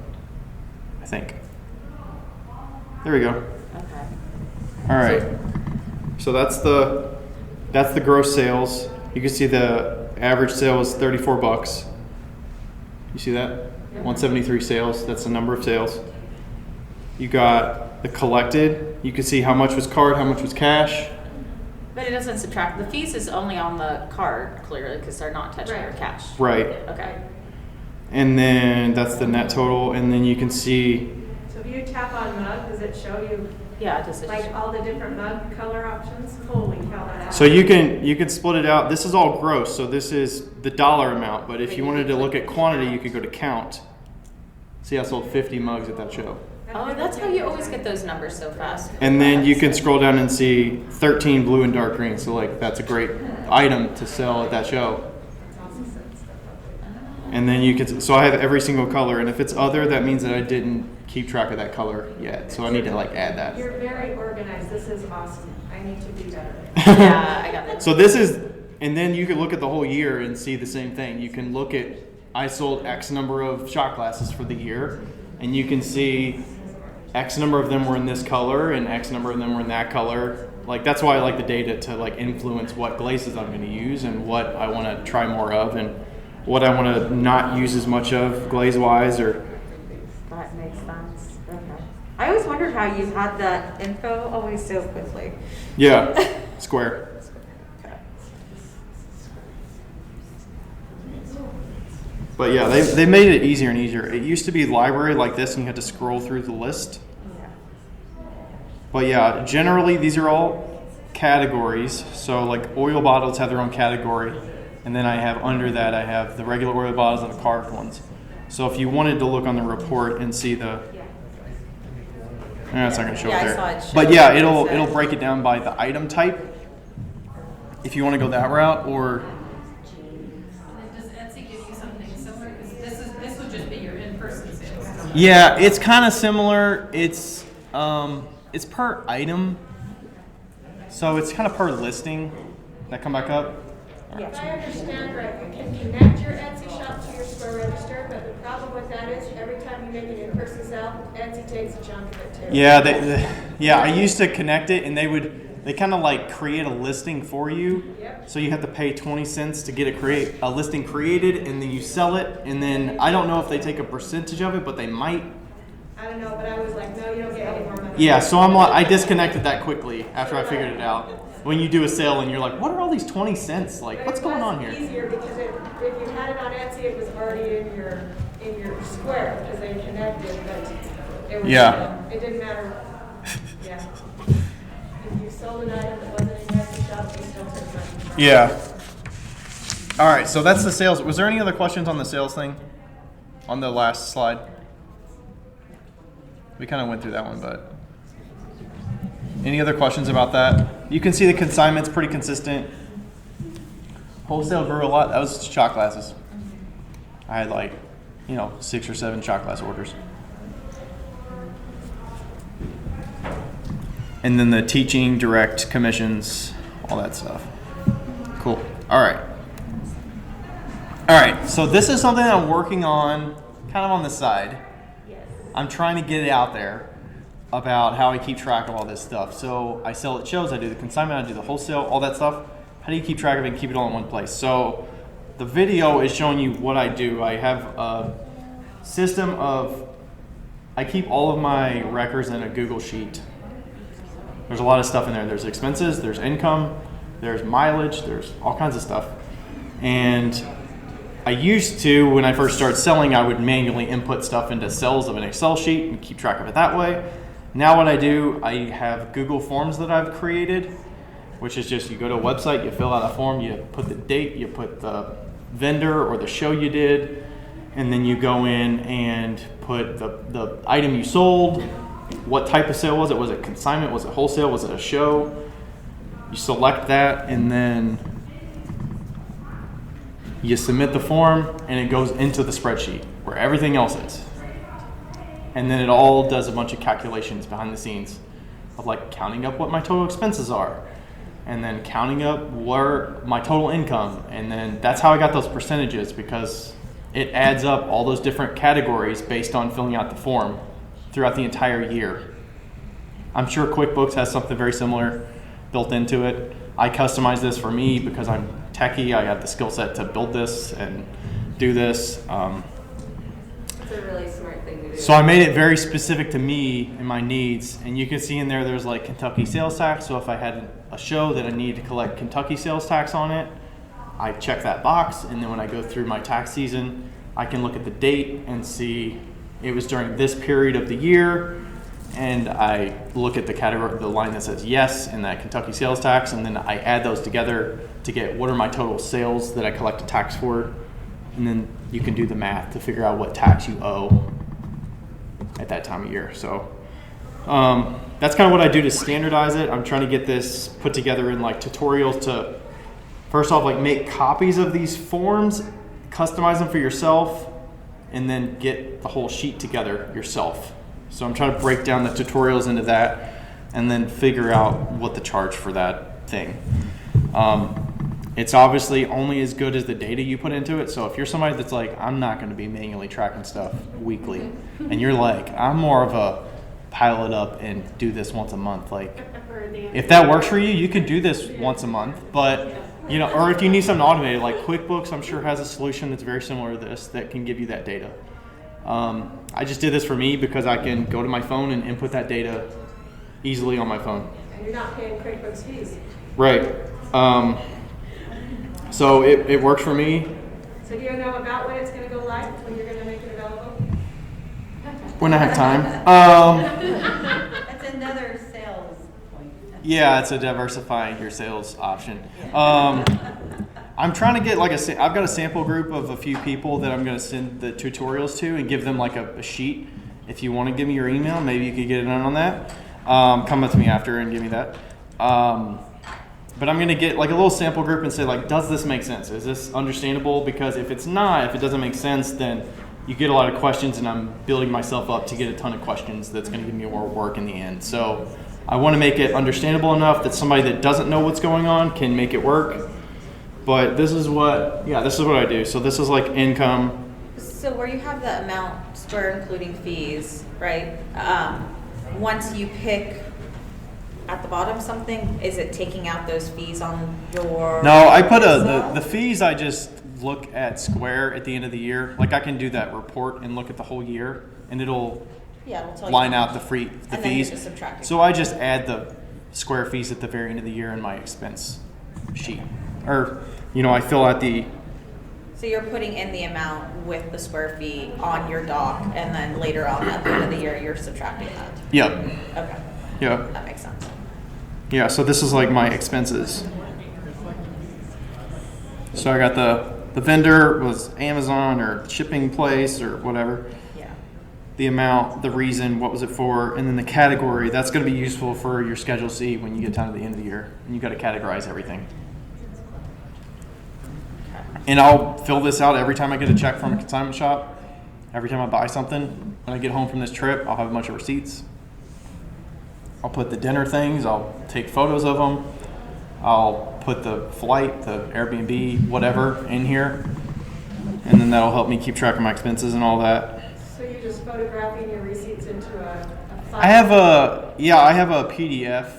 I think. There we go. Okay. All right. So that's the gross sales. You can see the average sale is $34. You see that? 173 sales. That's the number of sales. You got the collected. You can see how much was card, how much was cash. But it doesn't subtract. The fees is only on the card, clearly, because they're not touching your cash. Right. Okay. And then that's the net total. And then you can see. So if you tap on mug, does it show you Yeah, it just like all the different mug color options? Holy cow, that's So you can split it out. This is all gross, so this is the dollar amount. But if you wanted to look at quantity, you could go to count. See, I sold 50 mugs at that show. Oh, that's how you always get those numbers so fast. And then you can scroll down and see 13 blue and dark green. So like that's a great item to sell at that show. And then you can, so I have every single color, and if it's other, that means that I didn't keep track of that color yet. So I need to like add that. You're very organized. This is awesome. I need to be better. Yeah, I got that. So this is, and then you can look at the whole year and see the same thing. You can look at, I sold X number of shot glasses for the year, and you can see X number of them were in this color and X number of them were in that color. Like that's why I like the data to like influence what glazes I'm going to use and what I want to try more of and what I want to not use as much of glaze wise or. That makes sense. Okay. I always wondered how you had that info always so quickly. Yeah, square. But yeah, they made it easier and easier. It used to be library like this and you had to scroll through the list. But yeah, generally these are all categories. So like oil bottles have their own category. And then I have under that, I have the regular oil bottles and the carved ones. So if you wanted to look on the report and see the, it's not going to show it there. But yeah, it'll break it down by the item type. If you want to go that route, or Does Etsy give you something similar? Because this would just be your in-person sales. yeah, it's kind of similar. It's per item, so it's kind of per listing. That come back up. If I understand right, you can connect your Etsy shop to your store register, but the problem with that is every time you make an in-person sale, Etsy takes a chunk of it too. Yeah, I used to connect it, and they kind of like create a listing for you. Yep. So you have to pay 20 cents to get a listing created, and then you sell it, and then I don't know if they take a percentage of it, but they might. I don't know, but I was like, no, you don't get any more money. Yeah, so I disconnected that quickly after I figured it out. When you do a sale and you're like, what are all these 20 cents? Like, what's going on here? It was easier because if you had it on Etsy, it was already in your square because they connected, but it was, it didn't matter. Yeah. If you sold an item that wasn't in your Etsy shop, you still took money. Yeah. All right, so that's the sales. Was there any other questions on the sales thing on the last slide? We kind of went through that one, but any other questions about that? You can see the consignment's pretty consistent. Wholesale grew a lot. That was shot glasses. I had like, 6 or 7 shot glass orders. And then the teaching, direct commissions, all that stuff. Cool. All right, so this is something that I'm working on kind of on the side. I'm trying to get it out there about how I keep track of all this stuff. So I sell at shows, I do the consignment, I do the wholesale, all that stuff. How do you keep track of it and keep it all in one place? So the video is showing you what I do. I have a system of, I keep all of my records in a Google Sheet. There's a lot of stuff in there. There's expenses, there's income, there's mileage, there's all kinds of stuff. And I used to, when I first started selling, I would manually input stuff into cells of an Excel sheet and keep track of it that way. Now what I do, I have Google Forms that I've created, which is just you go to a website, you fill out a form, you put the date, you put the vendor or the show you did, and then you go in and put the item you sold, what type of sale was it? Was it consignment? Was it wholesale? Was it a show? You select that, and then you submit the form, and it goes into the spreadsheet where everything else is. And then it all does a bunch of calculations behind the scenes of like counting up what my total expenses are, and then counting up where my total income. And then that's how I got those percentages, because it adds up all those different categories based on filling out the form throughout the entire year. I'm sure QuickBooks has something very similar built into it. I customize this for me because I'm techie. I have the skill set to build this and do this. It's a really smart thing to do. So I made it very specific to me and my needs. And you can see in there's like Kentucky sales tax. So if I had a show that I need to collect Kentucky sales tax on it, I check that box. And then when I go through my tax season, I can look at the date and see it was during this period of the year. And I look at the category, the line that says yes in that Kentucky sales tax, and then I add those together to get what are my total sales that I collected tax for, and then you can do the math to figure out what tax you owe at that time of year. So that's kind of what I do to standardize it. I'm trying to get this put together in like tutorials to, first off, like make copies of these forms, customize them for yourself, and then get the whole sheet together yourself. So I'm trying to break down the tutorials into that and then figure out what to charge for that thing. It's obviously only as good as the data you put into it. So if you're somebody that's like, I'm not going to be manually tracking stuff weekly, and you're like, I'm more of a pile it up and do this once a month. Like, if that works for you, you can do this once a month. But, you know, or if you need something automated, like QuickBooks, I'm sure has a solution that's very similar to this that can give you that data. I just did this for me because I can go to my phone and input that data easily on my phone. And you're not paying QuickBooks fees. Right. So it works for me. So do you know about when it's going to go live, when you're going to make it available? When I have time. That's another sales point. Yeah, it's a diversifying your sales option. I'm trying to get like I've got a sample group of a few people that I'm going to send the tutorials to and give them like a sheet. If you want to give me your email, maybe you could get it on that. Come up to me after and give me that. But I'm going to get like a little sample group and say like, does this make sense? Is this understandable? Because if it's not, if it doesn't make sense, then you get a lot of questions, and I'm building myself up to get a ton of questions that's going to give me more work in the end. So I want to make it understandable enough that somebody that doesn't know what's going on can make it work. But this is what I do. So this is like income. So where you have the amount square including fees, right? Once you pick at the bottom something, is it taking out those fees on your? No, I put the fees. I just look at square at the end of the year. Like I can do that report and look at the whole year, and it'll tell line you out the fees. Then you're just subtracting. So I just add the square fees at the very end of the year in my expense sheet. Or, I fill out the... So you're putting in the amount with the square feet on your doc, and then later on at the end of the year, you're subtracting that? Yep. Okay. Yep. That makes sense. Yeah, so this is like my expenses. So I got the vendor was Amazon or shipping place or whatever. Yeah. The amount, the reason, what was it for, and then the category. That's going to be useful for your Schedule C when you get down to the end of the year. And you got to categorize everything. And I'll fill this out every time I get a check from a consignment shop. Every time I buy something, when I get home from this trip, I'll have a bunch of receipts. I'll put the dinner things, I'll take photos of them. I'll put the flight, the Airbnb, whatever in here. And then that'll help me keep track of my expenses and all that. So you're just photographing your receipts into a file? I have a PDF.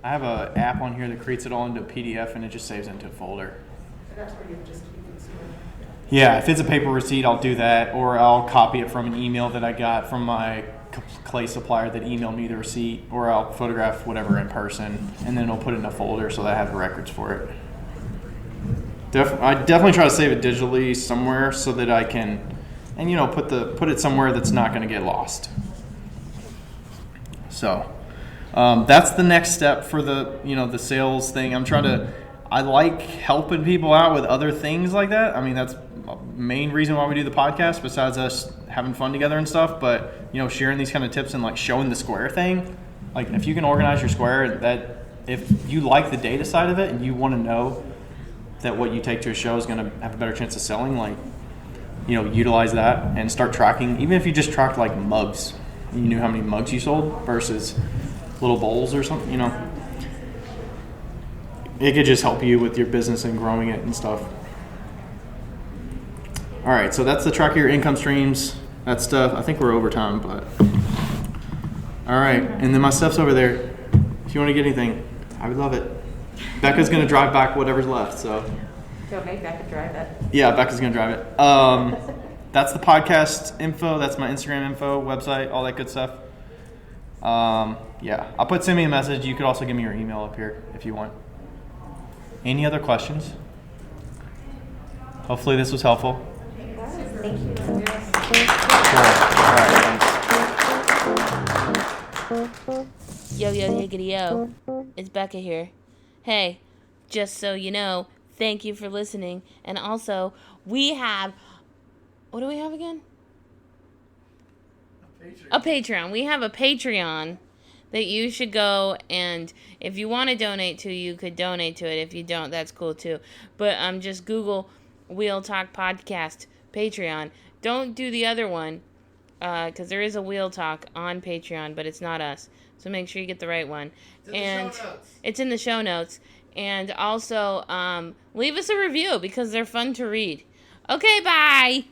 I have an app on here that creates it all into a PDF, and it just saves into a folder. So that's where you just keep it stored? Yeah, if it's a paper receipt, I'll do that, or I'll copy it from an email that I got from my clay supplier that emailed me the receipt, or I'll photograph whatever in person, and then I'll put it in a folder so that I have the records for it. I definitely try to save it digitally somewhere so that I can, and put it somewhere that's not going to get lost. So. That's the next step for the sales thing. I like helping people out with other things like that. I mean, that's the main reason why we do the podcast, besides us having fun together and stuff. But, sharing these kind of tips and like showing the Square thing, like if you can organize your Square, that if you like the data side of it and you want to know that what you take to a show is going to have a better chance of selling, like, utilize that and start tracking. Even if you just tracked like mugs, you knew how many mugs you sold versus little bowls or something, it could just help you with your business and growing it and stuff. All right, so that's the track of your income streams, that stuff. I think we're over time, but all right. And then my stuff's over there. If you want to get anything, I would love it. Becca's going to drive back whatever's left, so. So make Becca drive it. Yeah, Becca's going to drive it. That's the podcast info. That's my Instagram info, website, all that good stuff. Yeah, send me a message. You could also give me your email up here if you want. Any other questions? Hopefully this was helpful. Thank you. Cool. All right, thanks. Yo, higgity yo. It's Becca here. Hey, just so you know, thank you for listening. And also, we have... What do we have again? A Patreon. We have a Patreon that you should go, and if you want to donate to, you could donate to it. If you don't, that's cool too. But just Google Wheel Talk Podcast Patreon. Don't do the other one, because there is a Wheel Talk on Patreon, but it's not us. So make sure you get the right one. It's in the show notes. And also, leave us a review because they're fun to read. Okay, bye!